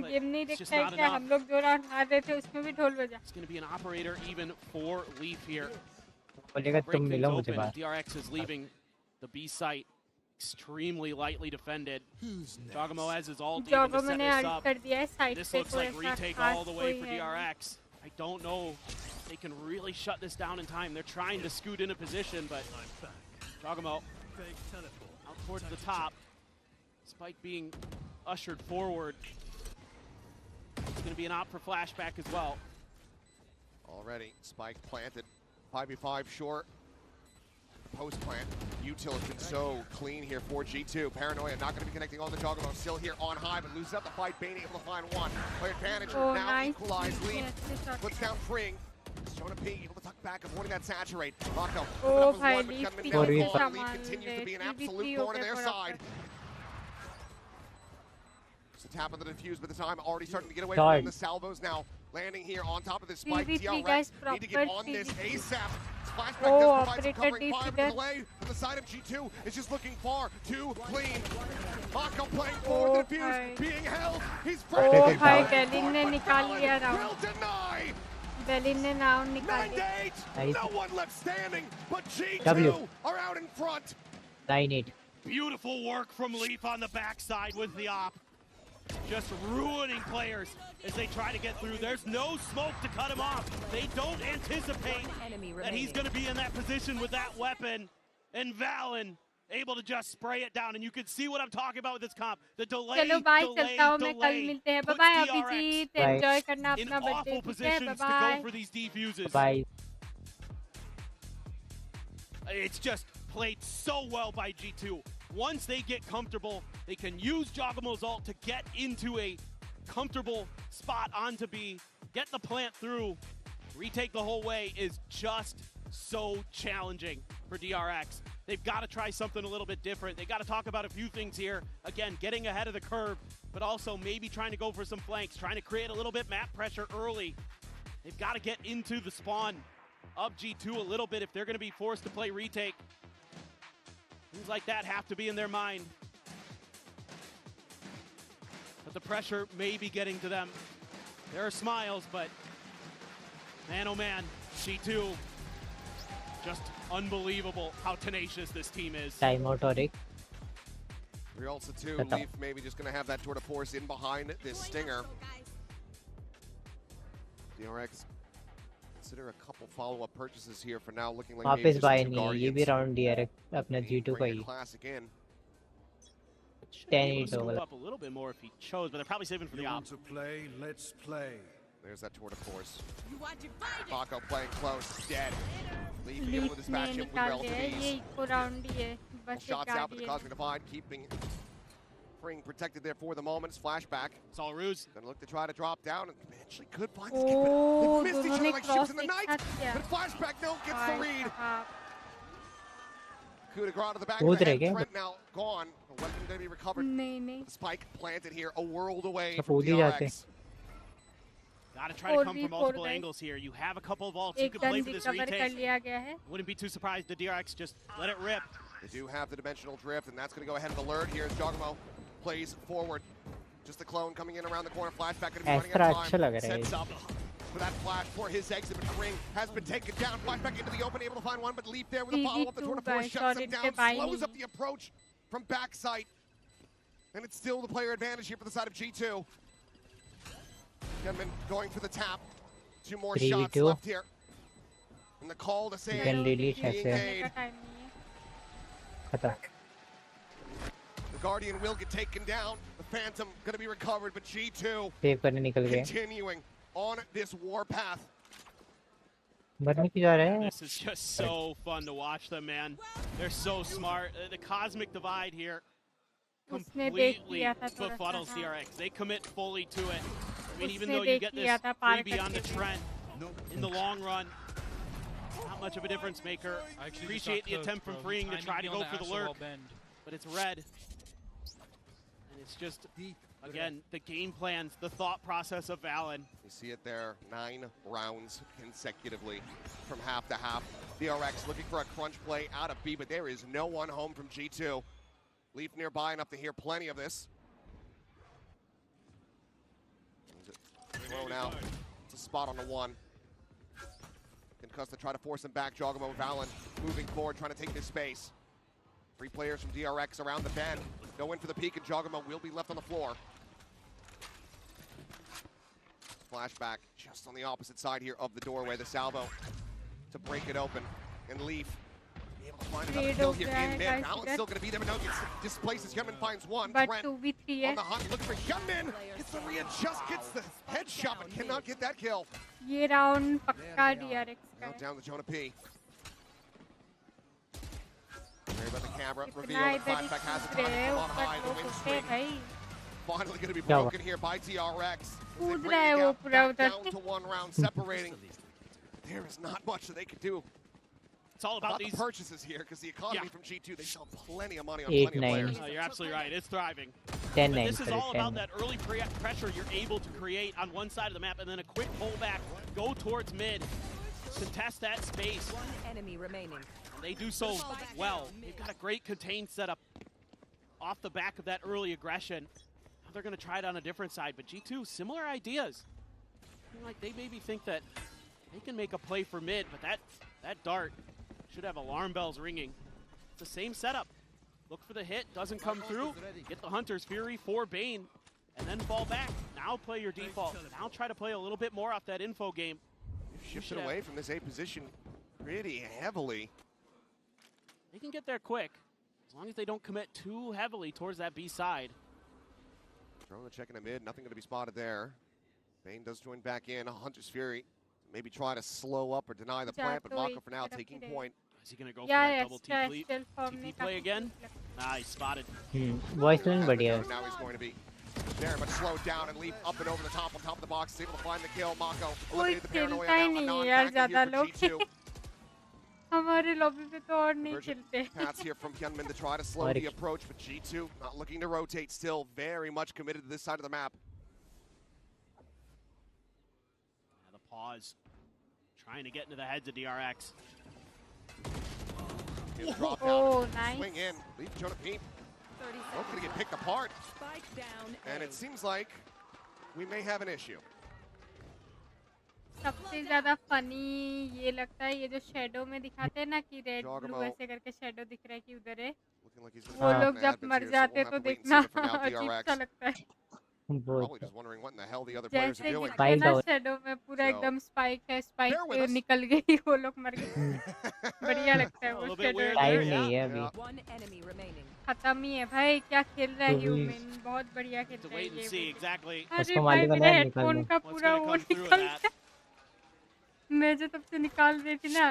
गेम नहीं देखता है क्या? हम लोग जो राउंड हार रहे थे उसमें भी ढोल बजा. It's going to be an operator even for Leaf here. बोलेगा तुम मिलो मुझे Open. बाहर. DRX is leaving the B site extremely lightly defended. Jogamo has his ult even to Jogamo set ने this ult up. कर दिया है side This पे, looks कोई like ऐसा retake खास all the way कोई for है. DRX. I don't know if they can really shut this down in time. They're trying to scoot into position, but Jogamo out towards the top. Spike being ushered forward. It's going to be an op for flashback as well. Already, Spike planted. 5v5 short. Post plant. Util has been so clean here for G2. Paranoia not going to be connecting on the Jogamo. Still here on high, but loses out the fight. Bane able to find one. Player advantage now nice. equalized. Lead. Puts down Freeing. Jonah P able to tuck back, avoiding that saturate. Rocco. Oh, भाई Leaf leaf continues पीछे to सामान be an ले absolute thorn in their side. Just a tap on the defuse, but the time already starting to get away from the salvos now. Landing here on top of this spike. DRX need to get on this ASAP. Flashback does provide some covering fire, but the delay from the side of G2 is just looking far too clean. Rocco playing forward, the defuse being held. He's free. Oh भाई बेलिन ने निकाल लिया round. Will deny. बेलिन ने round निकाल लिया. No one left standing, but G2 are out in front. 9-8. Beautiful work from Leaf on the backside with the op. Just ruining players as they try to get through. There's no smoke to cut him off. They don't anticipate that he's going to be in that position with that weapon. And Valen able to just spray it down. And you can see what I'm talking about with this comp. The delay, चलो bye चलता हूँ मैं कल मिलते हैं. Bye bye Abhijit. Enjoy करना अपना birthday. positions to go for these defuses. Bye. It's just played so well by G2. Once they get comfortable, they can use Jogamo's ult to get into a comfortable spot onto B, get the plant through, retake the whole way is just so challenging for DRX. They've got to try something a little bit different. They've got to talk about a few things here. Again, getting ahead of the curve, but also maybe trying to go for some flanks, trying to create a little bit map pressure early. They've got to get into the spawn of G2 a little bit if they're going to be forced to play retake. Things like that have to be in their mind. But the pressure may be getting to them. There are smiles, but man, oh man, G2, just unbelievable how tenacious this team is. Timeout Tarik. We're also too, Leaf maybe just going to have that tour de force in behind this Stinger. DRX consider a couple follow-up purchases here for now, looking like maybe वापस just bye two नहीं है. ये Guardians. भी round DRX अपना G2 का ही. Classic in. 10-8 Scoop होगा. up a little bit more if he chose, but they're probably saving for the op. To play, let's play. There's that tour de force. Paco playing close, dead. Leaf able to leaf dispatch ने him with निकाल relative लिया है. ease. ये eco round ही है. बस एक Shots out, but the गाड़ी है. Cosmic Divide keeping Spring protected there for the moment. It's flashback. It's all ruse. Gonna look to try to drop down and eventually could find Oh, They missed each दोनों other ने like cross ships in the एक night. साथ किया. But flashback no gets the read. Coup de grace to the back कूद of the रहे head. क्या? Trent now gone. The weapon gonna be recovered. नहीं नहीं. The spike planted here, a world away सब from कूद ही जाते. DRX. Got to try to come from multiple angles here. You have a couple of ults. You एक can play gun for this recover कर retake. लिया गया है. Wouldn't be too surprised the DRX just let it rip. They do have the dimensional drift, and that's going to go ahead of alert here as Jogamo plays forward. Just the clone coming in around the corner. Flashback going to be running out of time. Sets up for that flash for his exit, but Ring has been taken down. Flashback into the open, able to find one, but Leap there with a follow-up. The tour de force shuts him down, slows up the approach from backside. And it's still the player advantage here for the side of G2. Gunman going for the tap. 2 more shots left here. And the call to say release the Guardian will get taken down. The Phantom going to be recovered, but G2 save करने निकल गए. continuing on this war path. मरने की जा रहा है. This is just so fun to watch them, man. They're so smart. The Cosmic Divide here completely befuddles DRX. They commit fully to it. I mean, even though you get this freebie on the trend, in the long run, not much of a difference maker. I appreciate the attempt from Freeing to try to go for the lurk, but it's red. And it's just, again, the game plans, the thought process of Valen. You see it there, 9 rounds consecutively from half to half. DRX looking for a crunch play out of B, but there is no one home from G2. Leaf nearby enough to hear plenty of this. Thrown out. It's a spot on the 1. Concuss to try to force him back. Jogamo Valen moving forward, trying to take this space. 3 players from DRX around the bend. Go in for the peek, and Jogamo will be left on the floor. Flashback just on the opposite side here of the doorway. The salvo to break it open. And Leaf able to find another kill here in mid. Valen's still going to be there, but no, gets displaces. Gunman finds one. But Trent 2v3 on the hunt, looking for Gunman. Gets the readjust, gets the headshot, but cannot get that kill. ये round पक्का DRX का है. Down to Jonah P. Worry about the camera. Reveal इतना the इधर flashback has the he time रहे on high. The ऊपर win तो streak भाई. finally going to be broken here by DRX. They कूद bring रहा है the वो gap पूरा back उधर down से. to 1 round, separating there is not much that they can do. It's all about these purchases here, because the economy from G2, they sell plenty of money on 8, plenty of 9. players. You're absolutely right. It's thriving. 10, But 9. this is Sorry, all 10. about that early pressure you're able to create on one side of the map, and then a quick pullback, go towards mid, contest that space. One enemy remaining. And they do so well. They've got a great contained setup off the back of that early aggression. Now they're going to try it on a different side, but G2, similar ideas. Like they maybe think that they can make a play for mid, but that dart should have alarm bells ringing. It's the same setup. Look for the hit, doesn't come through. Get the Hunter's Fury for Bane, and then fall back. Now play your default. Now try to play a little bit more off that info game. Shifted away from this A position pretty heavily. They can get there quick, as long as they don't commit too heavily towards that B side. Throwing the check in the mid, nothing going to be spotted there. Bane does join back in. Hunter's Fury. Maybe try to slow up or deny the plant, but Mako for now taking point. Is he going to go for that double TP play again? Nah, he's spotted. Voice line बढ़िया. Now he's going to be very much slowed down and leap up and over the top, on top of the box. Is able to find the kill. Mako eliminated the paranoia. Now a non-factor here for G2. हमारे lobby पे तो और नहीं खेलते. Pass here from Hyunmin to try to slow the approach, but G2 not looking to rotate. Still very much committed to this side of the map. The pause. Trying to get into the heads of DRX. Oh, nice. Swing in. Leave Jonah Peep. Both going to get picked apart. And it seems like we may have an issue. सबसे ज़्यादा funny ये लगता है ये जो shadow में दिखाते हैं ना कि red blue ऐसे करके shadow दिख रहा है कि उधर है वो लोग जब मर जाते तो देखना अजीब सा लगता है Probably just wondering what in the hell the other players are doing. जैसे ना shadow में पूरा एकदम spike है spike निकल गई वो लोग मर गए बढ़िया लगता है वो shadow टाइम नहीं है अभी खत्म ही है भाई क्या खेल रहा है ह्यूमन बहुत बढ़िया खेल रहा है ये अरे भाई मेरे हेडफोन का पूरा वो निकल गया मैं जो तब से निकाल रही थी ना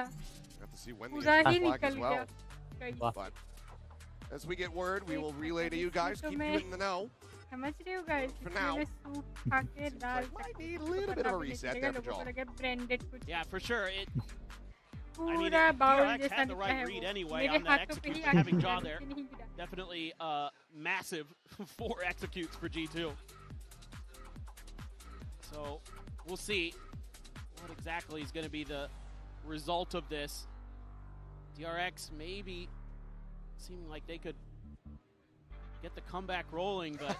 पूरा ही निकल गया As we get word, we will relay to you guys. Keep you in the know. समझ रहे हो गाइस For now, सूप खा के दाल might need a little bit of a reset there for Joel. Branded कुछ Yeah, for sure. पूरा bowl DRX जैसा had the निकला right है read वो anyway मेरे on that हाथों पे execute ही for having आके jaw गिरा, there. नहीं गिरा Definitely massive 4 executes for G2. So we'll see what exactly is going to be the result of this. DRX maybe seeming like they could get the comeback rolling, but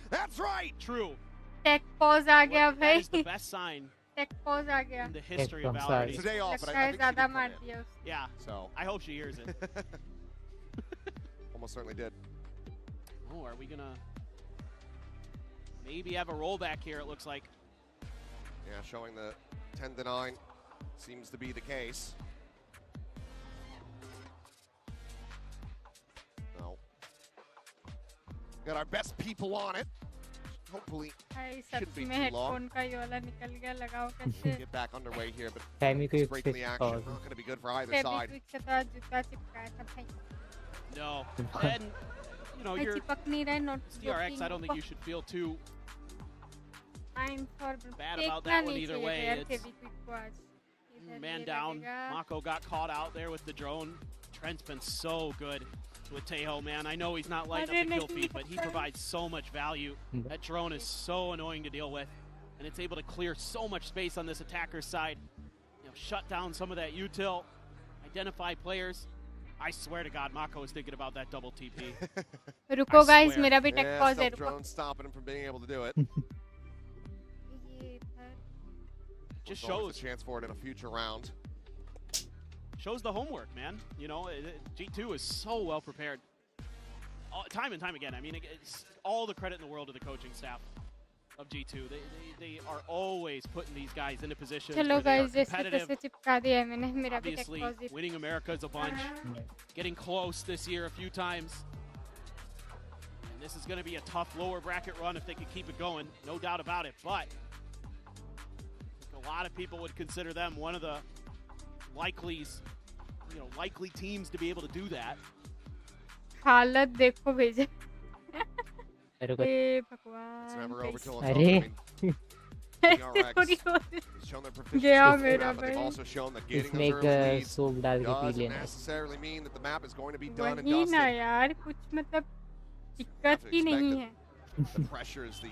that's right. True. Tech pause आ गया That भाई is the best sign tech pause आ गया in the history of Valorant. It's a day off, but लगता I है think she ज़्यादा did मार come in. दिया Yeah. So I hope she hears it. Almost certainly did. Oh, are we gonna maybe have a rollback here? It looks like. Yeah, showing the 10-9 seems to be the case. No. Got our best people on it. Hopefully, भाई shouldn't be सच में too long. Headphone का ये वाला निकल गया लगाओ कैसे Get back underway here, but Timey it's quick breaking the fix action. pause. Not going to be good for either side. Fevikwik से तो जूता चिपकाया था भाई No. And you know, भाई you're चिपक नहीं रहा है note DRX. I don't think you should feel too I'm for bad about that one either way. यार It's फेविक्विक को आज इधर man ये down. लगेगा। Mako got caught out there with the drone. Trent's been so good with Tejo, man. I know he's not lighting up the kill feed, but he provides so much value. That drone is so annoying to deal with, and it's able to clear so much space on this attacker's side. You know, shut down some of that util, identify players. I swear to God, Mako is thinking about that double TP. रुको guys मेरा भी take Yeah, pause है stealth drone stopping him from being able to do it. ये इधर Just There's always shows a chance for it in a future round. shows the homework, man. You know, G2 is so well prepared. Time and time again. I mean, it's all the credit in the world to the coaching staff of G2. They are always putting these guys into positions चलो where they are guys जैसे competitive. तैसे चिपका दिया है मैंने मेरा भी take Obviously, pause है winning America is a bunch. Getting close this year a few times. And this is going to be a tough lower bracket run if they can keep it going. No doubt about it. But I think a lot of people would consider them one of the likely teams to be able to do that. हालत देखो भेजे अरे हे It's भगवान never over till अरे it's over. I mean, DRX has shown their proficiency गया in the मेरा map, but they've भाई also shown that getting इसमें those early leads सूप डाल के पी doesn't लेना necessarily mean that the map is going to be done and वही ना dusted. यार कुछ मतलब दिक्कत ही नहीं है The pressures, the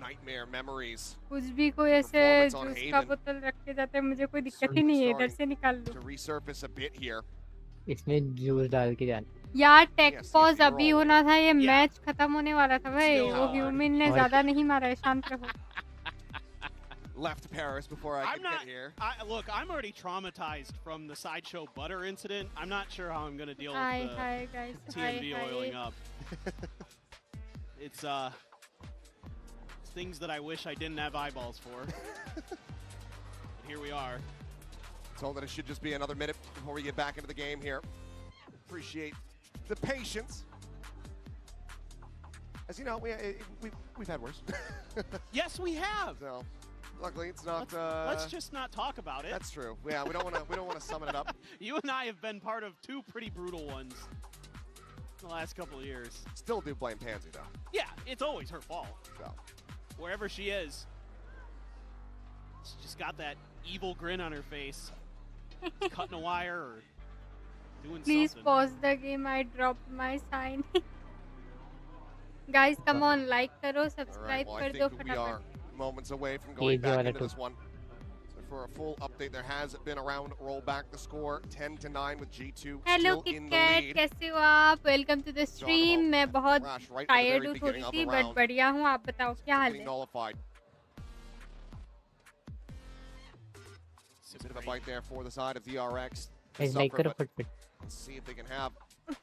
nightmare memories. कुछ भी कोई ऐसे जूस का बोतल रख के जाते हैं मुझे कोई दिक्कत ही नहीं है इधर से निकाल लो To resurface a bit here. इसमें जूस डाल के जाना यार टेक पॉज अभी होना था ये मैच खत्म होने वाला था भाई वो ह्यूमन ने ज्यादा नहीं मारा है शांत रहो Left Paris before I could get here. Look, I'm already traumatized from the Sideshow butter incident. I'm not sure how I'm going to deal with the TMV oiling up. It's things that I wish I didn't have eyeballs for. But here we are. Told that it should just be another minute before we get back into the game here. Appreciate the patience. As you know, we've had worse. Yes, we have. So, luckily, it's not. Let's just not talk about it. That's true. Yeah, we don't want to summon it up. You and I have been part of two pretty brutal ones in the last couple of years. Still do blame Pansy though. Yeah, it's always her fault. So, wherever she is, she's got that evil grin on her face, cutting a wire or doing Please something. pause the game. I dropped my sign. Guys, come on, like करो, subscribe कर दो we are moments away from going back into this one. So for a full update, there has been a round rollback. The score 10-9 with G2 Hello still in the KitKat, lead. कैसे हो आप? Welcome to the stream. मैं बहुत tired हूँ थोड़ी सी, but बढ़िया हूँ. आप बताओ क्या हाल है? Nullified. A bit of a bite there for the side of DRX. Let's see if they can have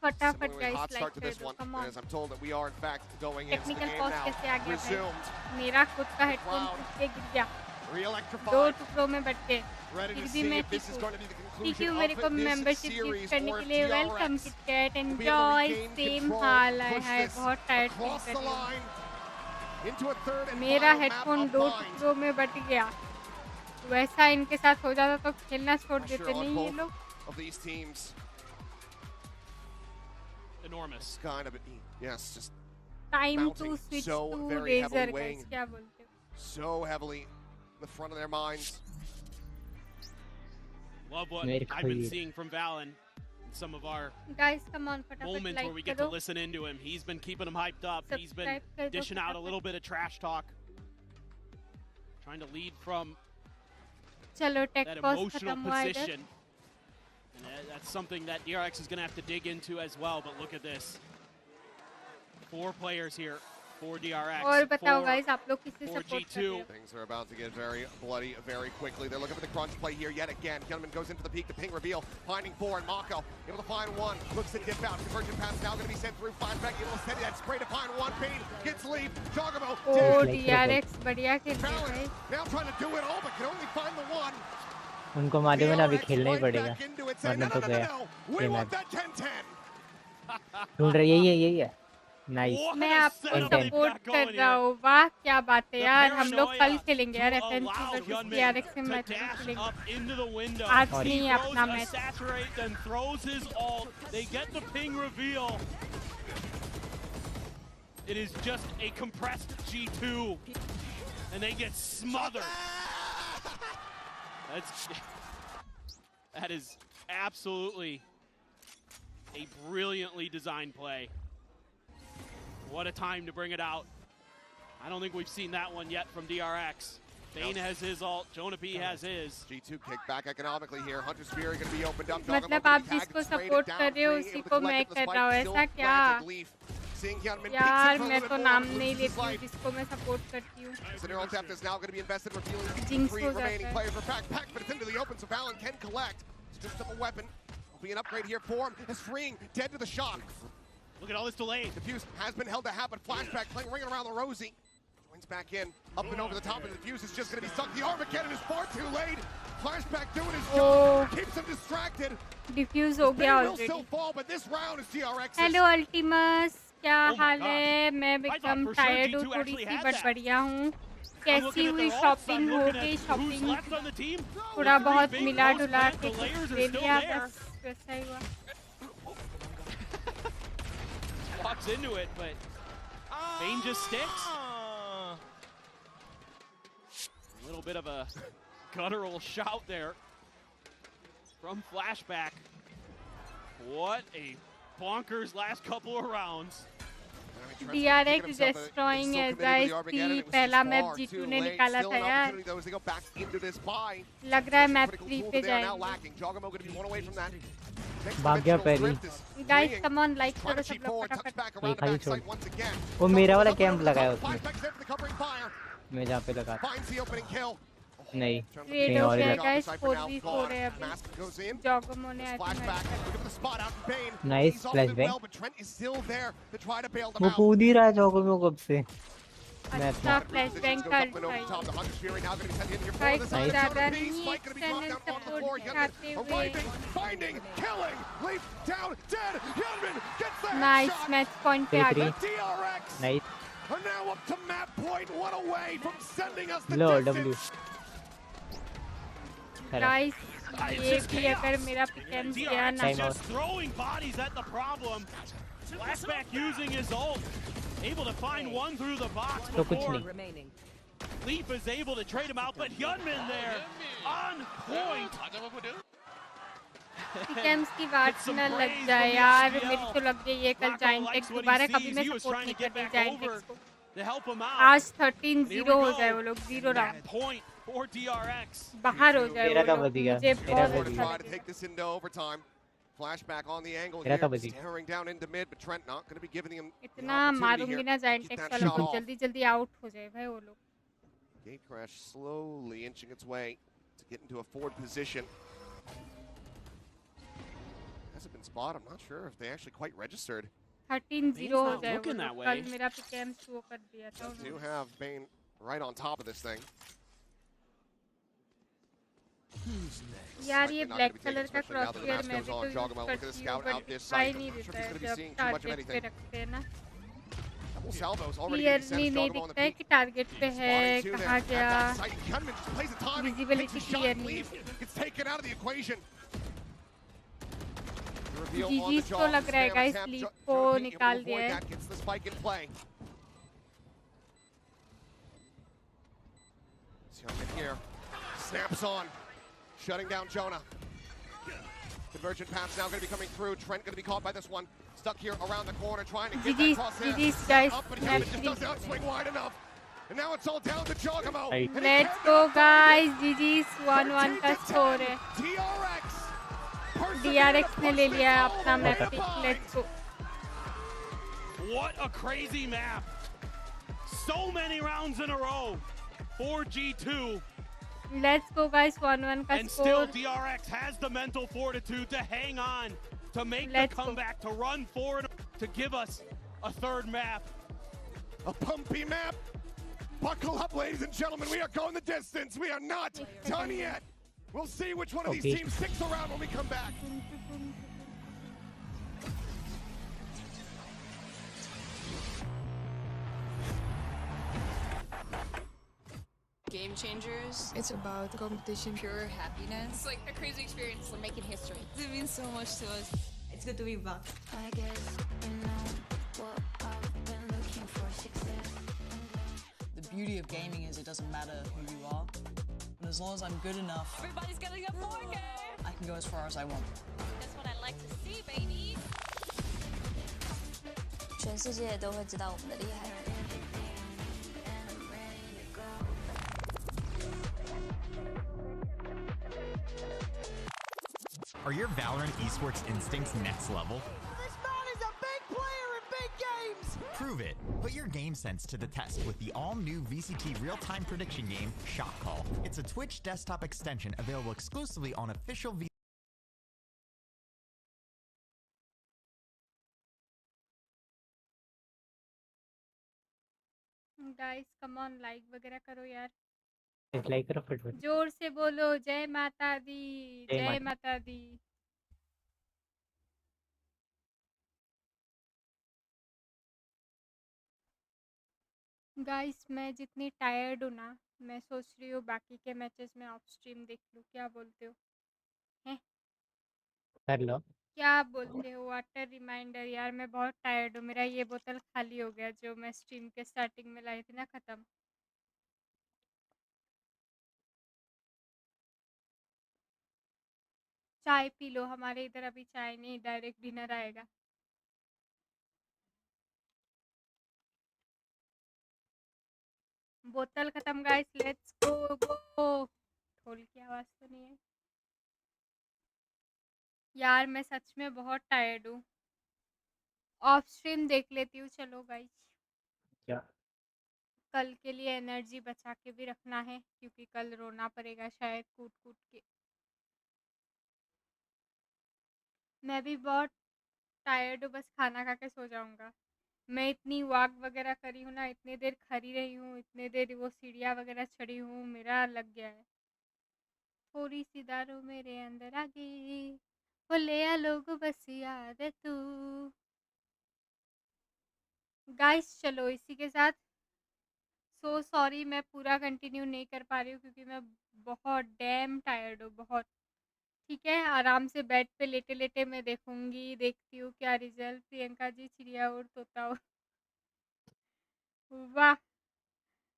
फटाफट a hot guys start like to कर this दो. one. Come on. As I'm told that we are in fact going into the Technical game pause now. कैसे आ गया Resumed. भाई? मेरा खुद का headphone टूट के गिर गया. Re-electrified. दो टुकड़ों में बट के. Ready to फिर भी see मैं if this is ठीक going हूँ. to be the Thank conclusion you मेरे को of this membership series gift करने for के लिए. Welcome DRX. KitKat. We'll be able to Enjoy. regain Same control, हाल है. push this बहुत tired feel across कर the रही हूँ. line into a third and मेरा final map हेडफोन of दो mine. टुकड़ों में बट गया. वैसा इनके साथ हो जाता तो खेलना छोड़ Pressure देते on नहीं ये both लोग. of these teams. Enormous. Kind of, yes, just Time mounting to switch so to very Razer heavily guys. weighing क्या बोलते हो? so heavily in the front of their minds. Love what I've been seeing from Valen in some of our Guys, come on, फटाफट moments like where we get to करो. listen into him. He's been keeping them hyped up. He's been Subscribe कर दो dishing out a फटाफट. little bit of trash talk. Trying to lead from चलो take that pause emotional खत्म हुआ इधर. position. And that's something that DRX is going to have to dig into as well. But look at this. 4 players here for DRX. और बताओ 4 guys, आप लोग किसे for support कर रहे हो? G2. Things are about to get very bloody very quickly. They're looking for the crunch play here yet again. Gunman goes into the peak, the ping reveal, finding 4, and Mako able to find 1. Looks to dip out. Conversion pass now going to be sent through. Flashback able to steady that spray to find 1. Bane gets lead. Jogamo. Oh, DRX बढ़िया खेल रहे हैं भाई. Now trying to do it all, but can only find the 1. उनको मालूम है ना अभी खेलना ही पड़ेगा वरना तो गया We ये want मैच that 10-10. ढूंढ रहे यही है नाइस मैं आपको सपोर्ट कर रहा हूँ. वाह क्या बात है यार. हम लोग कल खेलेंगे यार FNC versus DRX में मैच खेलेंगे. आज नहीं है अपना match. Saturate, then throws his ult. They get the ping reveal. It is just a compressed G2, and they get smothered. That is absolutely a brilliantly designed play. What a time to bring it out. I don't think we've seen that one yet from DRX. Bane has his ult, Jonah P has his. G2 kick back economically here. Hunter's Fury going to be opened up. मतलब आप जिसको support कर रहे हो उसी को मैं कर रहा हूँ. ऐसा क्या? यार मैं तो नाम नहीं लेती हूँ जिसको मैं सपोर्ट करती हूँ. is now going to be invested, revealing Jinx 3 हो जाता remaining है. players for Pack, but it's into the open, so Valen can collect. Strips up a weapon. Will be an upgrade here for him. Is freeing, dead to the shock. Look at all this delay. Diffuse has been held to half, but Flashback playing ringing around the Rosie. Joins back in, up and over the top, and the Diffuse is just going to be stuck. The Armageddon is far too late. Flashback doing his job, keeps him distracted. Diffuse हो गया Will already. still fall, but this round is DRX's. Hello Ultimus, क्या हाल है? मैं एकदम tired हूँ थोड़ी सी but बढ़िया हूँ. कैसी हुई शॉपिंग? हो गई शॉपिंग. थोड़ा बहुत मिला डुला के ले लिया बस वैसा ही हुआ. Walks into it, but Bane just sticks. bit of a guttural shout there from Flashback. What a bonkers last couple of rounds. DRX destroying SIC पहला मैप G2 ने निकाला था यार. लग रहा है मैप 3 पे जाएंगे. भाग्य पैरी. Guys come on like करो सब लोग फटाफट. एक खाली छोड़. वो मेरा वाला कैंप लगाया उसने. मैं जहाँ पे लगा था. नहीं. रेड हो गया guys 4v4 है अभी. जॉगमो ने नाइस फ्लैशबैक. वो कूद ही रहा है जॉगमो कब से. अच्छा फ्लैशबैक का गाइस ज़्यादा नहीं चैनल सपोर्ट दिखाते हुए. नाइस मैच पॉइंट पे आ गए. नाइस. लो डब्ल्यू. गाइस ये भी अगर मेरा पिकएम गया ना. Flashback using his ult, able to find one through the box before Leaf is able to trade him out, but Hyunmin there on point. पिकएम्स की बात न लग जाए यार. मेरी तो लग गई है कल जायंटेक्स दोबारा कभी मैं सपोर्ट नहीं कर रही जायंटेक्स को. आज 13-0 हो जाए वो लोग 0 राउंड. बाहर हो जाए वो लोग. मुझे बहुत अच्छा लगेगा. Flashback on the angle here, staring down into mid, but Trent not going to be giving him इतना मारूंगी ना जायंटेक्स वालों को जल्दी आउट हो जाए भाई वो लोग. Gatecrash slowly inching its way to get into a forward position. Hasn't been spotted. I'm not sure if they actually quite registered. 13-0 हो जाए वो लोग. कल मेरा पिकएम शो कर दिया था. They do have Bane right on top of this thing. यार ये ब्लैक कलर का क्रॉसफेयर मैं भी तो यूज करती हूँ बट दिखाई नहीं देता है जब टारगेट पे रखते हैं ना. क्लियरली नहीं दिखता है कि टारगेट पे है कहाँ गया. विजिबिलिटी क्लियर नहीं है. जीजीस को लग रहा है गाइस लीफ को निकाल दिया है. Snaps on. Shutting down Jonah. Convergent paths now going to be coming through. Trent going to be caught by this one. Stuck here around the corner, trying to get that cross in. Guys, up, but he does not swing wide enough. And now it's all down to Jogamo. Let's go, guys. GG's 1-1 का score है. DRX ने ले लिया अपना map pick. Let's go. What a crazy map. So many rounds in a row for G2. Let's go guys, 1-1 का and score. still DRX has the mental fortitude to hang on, to make the comeback, to run forward, to give us a third map. A pumpy map. Buckle up, ladies and gentlemen. We are going the distance. We are not done yet. We'll see which one of these teams sticks around when we come back. Game changers. It's about competition, pure happiness. It's like a crazy experience. We're making history. It means so much to us. It's good to be back. I guess you know what I've been looking for, success. The beauty of gaming is it doesn't matter who you are. And as long as I'm good enough, everybody's getting a 4K. I can go as far as I want. That's what I like to see, baby. 全世界都会知道我们的厉害。Are your Valorant esports instincts next level? This man is a big player in big games! Prove it. Put your game sense to the test with the all-new VCT real-time prediction game, Shot Call. It's a Twitch desktop extension available exclusively on official VCT. Guys, come on, like वगैरह करो यार. Like करो फटाफट. जोर से बोलो जय माता दी. जय माता दी. गाइस मैं जितनी टायर्ड हूँ ना, मैं सोच रही हूँ बाकी के मैचेस में ऑफ स्ट्रीम देख लूँ. क्या बोलते हो? हैं? कर लो. क्या बोलते हो? वाटर रिमाइंडर यार, मैं बहुत टायर्ड हूँ. मेरा ये बोतल खाली हो गया जो मैं स्ट्रीम के स्टार्टिंग में लाई थी ना, खत्म. चाय पी लो, हमारे इधर अभी चाय नहीं, डायरेक्ट डिनर आएगा। बोतल खत्म गाइस, लेट्स गो गो। ढोल की आवाज तो नहीं है यार, मैं सच में बहुत टायर्ड हूँ। ऑफ स्ट्रीम देख लेती हूँ, चलो गाइस। क्या? कल के लिए एनर्जी बचा के भी रखना है, क्योंकि कल रोना पड़ेगा शायद कूट कूट के। मैं भी बहुत टायर्ड हूँ, बस खाना खा के सो जाऊँगा। मैं इतनी वॉक वगैरह करी हूँ ना, इतने देर खड़ी रही हूँ, इतने देर वो सीढ़ियाँ वगैरह चढ़ी हूँ, मेरा लग गया है। थोड़ी सी दारू मेरे अंदर आ गई, बोले आ लोग बस याद है तू। गाइस चलो इसी के साथ, सो सॉरी मैं पूरा कंटिन्यू नहीं कर पा रही हूँ, क्योंकि मैं बहुत डैम टायर्ड हूँ, बहुत। ठीक है, आराम से बेड पे लेटे लेटे मैं देखूंगी, देखती हूँ क्या रिजल्ट। प्रियंका जी चिड़िया और तोता और वाह,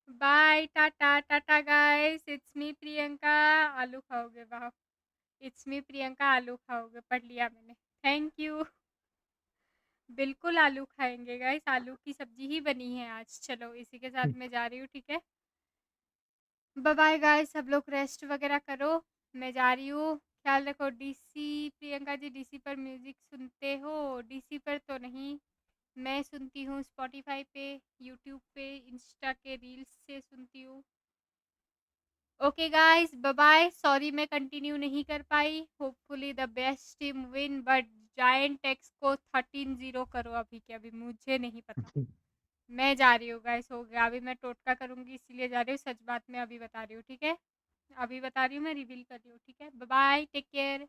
bye, tata tata guys, it's me Priyanka. आलू खाओगे? वाह, इट्स मी प्रियंका, आलू खाओगे? पढ़ लिया मैंने, थैंक यू। बिल्कुल आलू खाएंगे गाइस, आलू की सब्जी ही बनी है आज। चलो इसी के साथ मैं जा रही हूँ, ठीक है, बाय बाय गाइस, सब लोग रेस्ट वगैरह करो, मैं जा रही हूँ। ख्याल रखो। डीसी प्रियंका जी, डीसी पर म्यूजिक सुनते हो? डीसी पर तो नहीं, मैं सुनती हूँ स्पॉटिफाई पे, यूट्यूब पे, इंस्टा के रील्स से सुनती हूँ। Okay guys, bye bye. Sorry मैं कंटिन्यू नहीं कर पाई। Hopefully the best team win, but giant takes को 13-0 करो अभी के अभी, मुझे नहीं पता। मैं जा रही हूँ गाइस, हो गया अभी, मैं टोटका करूँगी इसीलिए जा रही हूँ, सच बात मैं अभी बता रही हूँ, ठीक है, अभी बता रही हूँ, मैं रिवील कर रही हूँ, ठीक है, बाय बाय, टेक केयर।